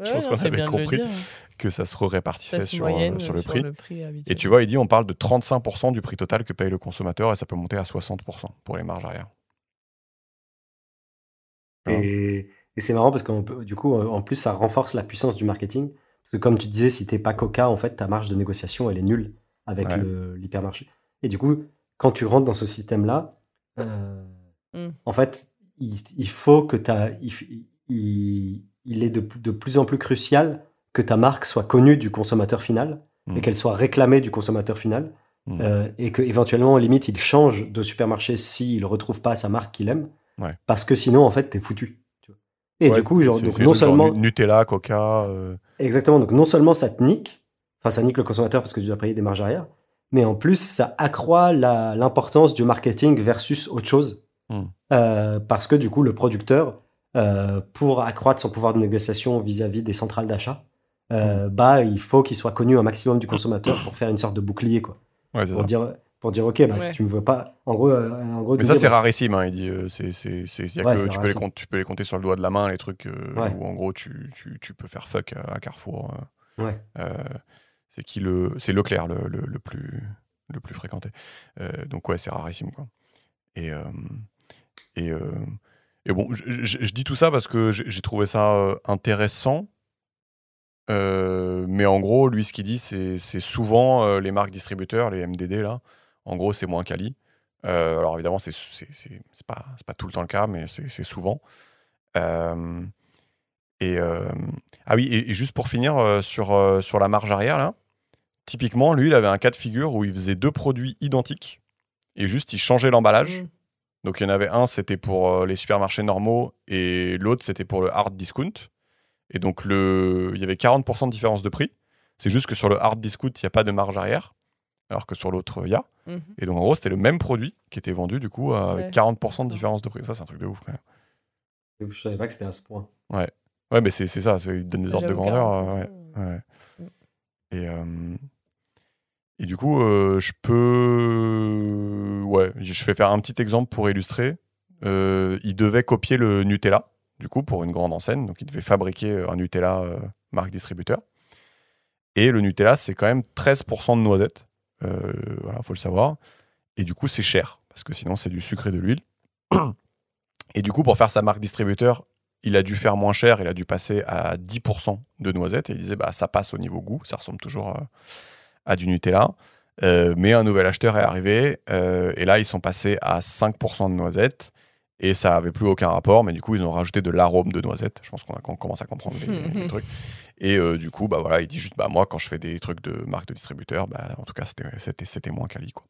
Je Ouais, pense non, qu'on c'est avait bien de le compris dire. que ça se répartissait Ça se sur moyenne le prix. le prix habituel. Et tu vois, il dit on parle de 35% du prix total que paye le consommateur et ça peut monter à 60% pour les marges arrière. Et c'est marrant parce que du coup, en plus, ça renforce la puissance du marketing. Parce que comme tu disais, si t'es pas Coca, en fait, ta marge de négociation, elle est nulle avec Ouais. l'hypermarché. Et du coup, quand tu rentres dans ce système-là, en fait, il faut que il est de plus en plus crucial que ta marque soit connue du consommateur final et qu'elle soit réclamée du consommateur final. Et que éventuellement, limite, il change de supermarché s'il ne retrouve pas sa marque qu'il aime. Ouais. Parce que sinon, en fait, t'es foutu. Tu vois. Et du coup, genre, c'est donc des non trucs genre seulement. Nutella, Coca. Exactement, donc non seulement ça te nique, enfin ça nique le consommateur parce que tu dois payer des marges arrière, mais en plus ça accroît l'importance du marketing versus autre chose. Hmm. Parce que du coup, le producteur, pour accroître son pouvoir de négociation vis-à-vis des centrales d'achat, bah, il faut qu'il soit connu un maximum du consommateur pour faire une sorte de bouclier, quoi. Ouais, c'est Pour ça. dire, ok, bah, si Ouais. tu me veux pas, en gros, Mais de ça, dire, c'est bah, rarissime, hein, il dit. Y a ouais, que, c'est rarissime. tu peux les compter sur le doigt de la main, les trucs Ouais, où en gros tu peux faire fuck à Carrefour. ouais. Euh, c'est Leclerc le plus fréquenté. Donc ouais, c'est rarissime, quoi. Et, euh, et, euh, et bon, je dis tout ça parce que j'ai trouvé ça intéressant. Mais en gros, lui, ce qu'il dit, c'est souvent les marques distributeurs, les MDD, là. En gros, c'est moins quali. Alors évidemment, c'est pas tout le temps le cas, mais c'est souvent. Euh, ah oui, et juste pour finir sur la marge arrière, là, typiquement, lui, il avait un cas de figure où il faisait 2 produits identiques et juste il changeait l'emballage. Mm. Donc il y en avait un, c'était pour les supermarchés normaux et l'autre, c'était pour le hard discount. Et donc il y avait 40% de différence de prix. C'est juste que sur le hard discount, il n'y a pas de marge arrière, alors que sur l'autre, il y a. Mhm. Et donc en gros, c'était le même produit qui était vendu du coup avec Ouais, 40% de d'accord. différence de prix. Ça, c'est un truc de ouf quand même. Je savais pas que c'était à ce point. Ouais, ouais, mais c'est ça, il donne des ordres de J'avoue, grandeur. 40%. Ouais. Mm. Et du coup, je peux. Ouais, je vais faire un petit exemple pour illustrer. Il devait copier le Nutella, du coup, pour une grande enseigne. Donc, il devait fabriquer un Nutella marque distributeur. Et le Nutella, c'est quand même 13% de noisettes. Voilà, faut le savoir. Et du coup, c'est cher, parce que sinon, c'est du sucre et de l'huile. Et du coup, pour faire sa marque distributeur, il a dû faire moins cher. Il a dû passer à 10% de noisettes. Et il disait, bah, ça passe au niveau goût. Ça ressemble toujours à du Nutella. Mais un nouvel acheteur est arrivé. Et là, ils sont passés à 5% de noisettes. Et ça n'avait plus aucun rapport. Mais du coup, ils ont rajouté de l'arôme de noisettes. Je pense qu'on commence à comprendre les trucs. Et du coup, bah, voilà, il dit juste, bah, moi, quand je fais des trucs de marque de distributeur, bah, en tout cas, c'était moins quali, quoi.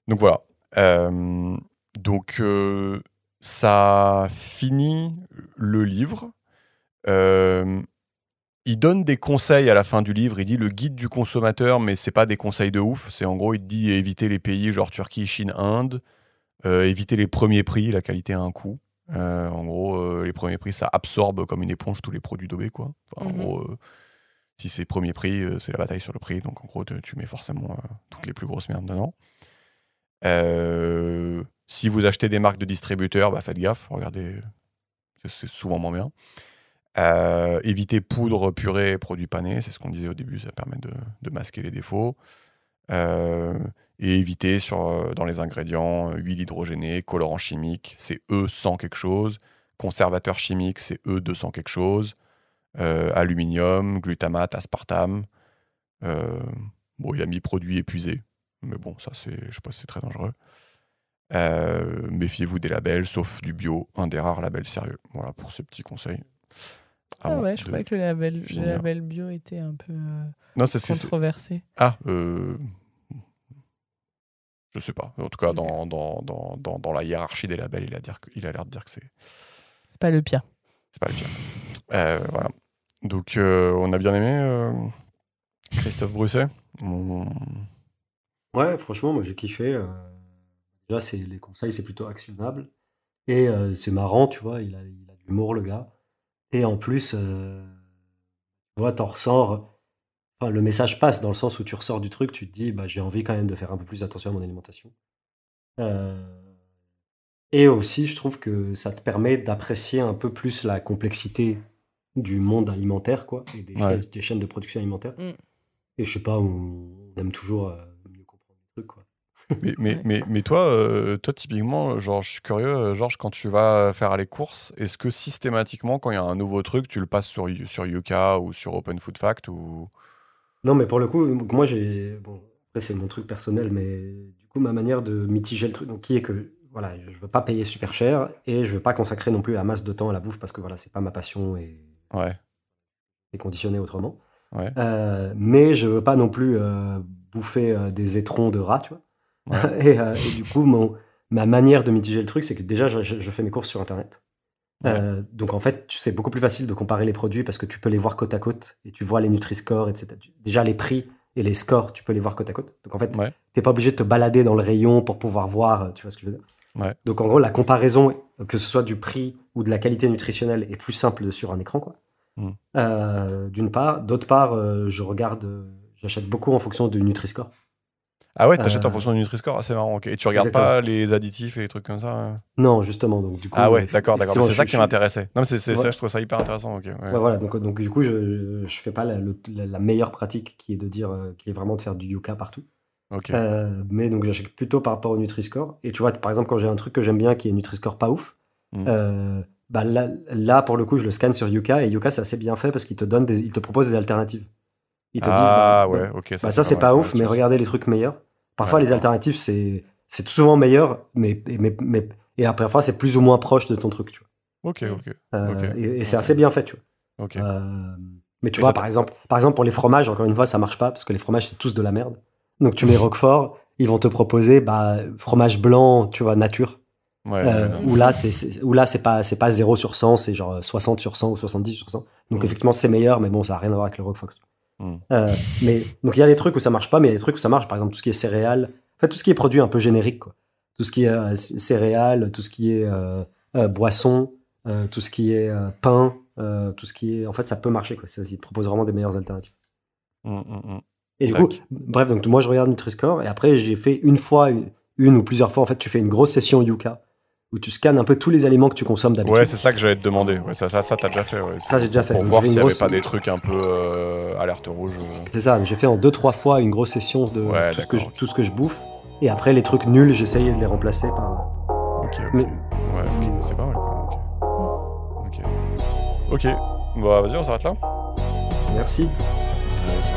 Donc voilà. Donc ça finit le livre. Il donne des conseils à la fin du livre. Il dit le guide du consommateur, mais c'est pas des conseils de ouf. C'est en gros, il te dit éviter les pays genre Turquie, Chine, Inde, éviter les premiers prix, la qualité a un coût. En gros, les premiers prix, ça absorbe comme une éponge tous les produits d'OB, quoi. Enfin, en gros, si c'est premier prix, c'est la bataille sur le prix. Donc en gros, tu mets forcément toutes les plus grosses merdes dedans. Si vous achetez des marques de distributeurs, bah faites gaffe, regardez, c'est souvent moins bien. Éviter poudre, purée, produits panés, c'est ce qu'on disait au début, ça permet de masquer les défauts. Et éviter dans les ingrédients, huile hydrogénée, colorant chimique, c'est E100 quelque chose. Conservateur chimique, c'est E200 quelque chose. Aluminium, glutamate, aspartame. Bon, il a mis produits épuisés. Mais bon, ça, je sais pas si c'est très dangereux. Méfiez-vous des labels, sauf du bio, un des rares labels sérieux. Voilà pour ce petit conseil. Ah ouais, je croyais que le label bio était un peu controversé. Ah, je sais pas. En tout cas, dans la hiérarchie des labels, il a l'air de dire que c'est pas le pire. C'est pas le pire. Voilà. Donc, on a bien aimé Christophe Brusset. Ouais, franchement, moi j'ai kiffé. Déjà, les conseils, c'est plutôt actionnable. Et c'est marrant, tu vois, il a de l'humour, le gars. Et en plus, tu vois, t'en ressors. Enfin, le message passe dans le sens où tu ressors du truc, tu te dis, bah, j'ai envie quand même de faire un peu plus attention à mon alimentation. Et aussi, je trouve que ça te permet d'apprécier un peu plus la complexité du monde alimentaire, quoi, et des chaînes de production alimentaire. Et je sais pas, on aime toujours mieux comprendre les trucs, quoi. Mais toi, typiquement, genre, je suis curieux, Georges, quand tu vas faire les courses, est-ce que systématiquement, quand il y a un nouveau truc, tu le passes sur Yuka ou sur Open Food Fact ou... Non, mais pour le coup, moi, bon, après, c'est mon truc personnel, mais du coup, ma manière de mitiger le truc, donc, qui est que, voilà, je veux pas payer super cher et je veux pas consacrer non plus la masse de temps à la bouffe parce que, voilà, c'est pas ma passion et c'est conditionné autrement. Ouais. Mais je veux pas non plus bouffer des étrons de rats, tu vois. Ouais. Et du coup, ma manière de mitiger le truc, c'est que déjà, je fais mes courses sur Internet. Donc en fait, c'est beaucoup plus facile de comparer les produits parce que tu peux les voir côte à côte et tu vois les Nutri-Score, etc. Déjà, les prix et les scores, tu peux les voir côte à côte. Donc en fait, t'es pas obligé de te balader dans le rayon pour pouvoir voir, tu vois ce que je veux dire. Donc en gros, la comparaison, que ce soit du prix ou de la qualité nutritionnelle, est plus simple sur un écran, quoi. D'une part. D'autre part, j'achète beaucoup en fonction du Nutri-Score. Ah ouais, t'achètes en fonction du Nutri-Score, c'est marrant. Okay. Et tu regardes pas les additifs et les trucs comme ça Non, justement. Donc, du coup, ah ouais, d'accord. C'est ça qui m'intéressait. Non, mais ça, je trouve ça hyper intéressant. Okay, voilà, donc du coup, je fais pas la meilleure pratique qui est de dire, qui est vraiment de faire du Yuka partout. Mais donc, j'achète plutôt par rapport au Nutri-Score. Et tu vois, par exemple, quand j'ai un truc que j'aime bien qui est Nutri-Score pas ouf, là, pour le coup, je le scanne sur Yuka. Et Yuka, c'est assez bien fait parce qu'il te propose des alternatives. Ils te disent, ça c'est pas ouf, mais regardez les trucs meilleurs. Parfois, les alternatives, c'est souvent meilleur, mais parfois, c'est plus ou moins proche de ton truc, tu vois. Et c'est assez bien fait, tu vois. Mais tu vois, par exemple, pour les fromages, encore une fois, ça marche pas, parce que les fromages, c'est tous de la merde. Donc, tu mets Roquefort, ils vont te proposer fromage blanc, tu vois, nature. Où là, c'est pas 0 sur 100, c'est genre 60 sur 100 ou 70 sur 100. Donc, effectivement, c'est meilleur, mais bon, ça n'a rien à voir avec le Roquefort. Mais donc il y a des trucs où ça marche pas, mais il y a des trucs où ça marche. Par exemple, tout ce qui est céréales, en fait, tout ce qui est produit un peu générique, quoi. Tout ce qui est céréales, tout ce qui est boisson, tout ce qui est pain, tout ce qui est, en fait, ça peut marcher, quoi. Ça, ils te proposent vraiment des meilleures alternatives. Et du coup, bref, donc moi je regarde Nutri-Score et après j'ai fait une ou plusieurs fois, en fait, tu fais une grosse session Yuka où tu scannes un peu tous les aliments que tu consommes d'habitude. Ouais, c'est ça que j'allais te demander. Ça t'as déjà fait. Ça, j'ai déjà fait. Pour voir s'il n'y avait pas des trucs un peu alerte rouge. C'est ça, j'ai fait en 2-3 fois une grosse session de tout ce que je bouffe. Et après, les trucs nuls, j'essayais de les remplacer par... C'est pas mal, quoi. Ok. Bah, vas-y, on s'arrête là. Merci. Ouais,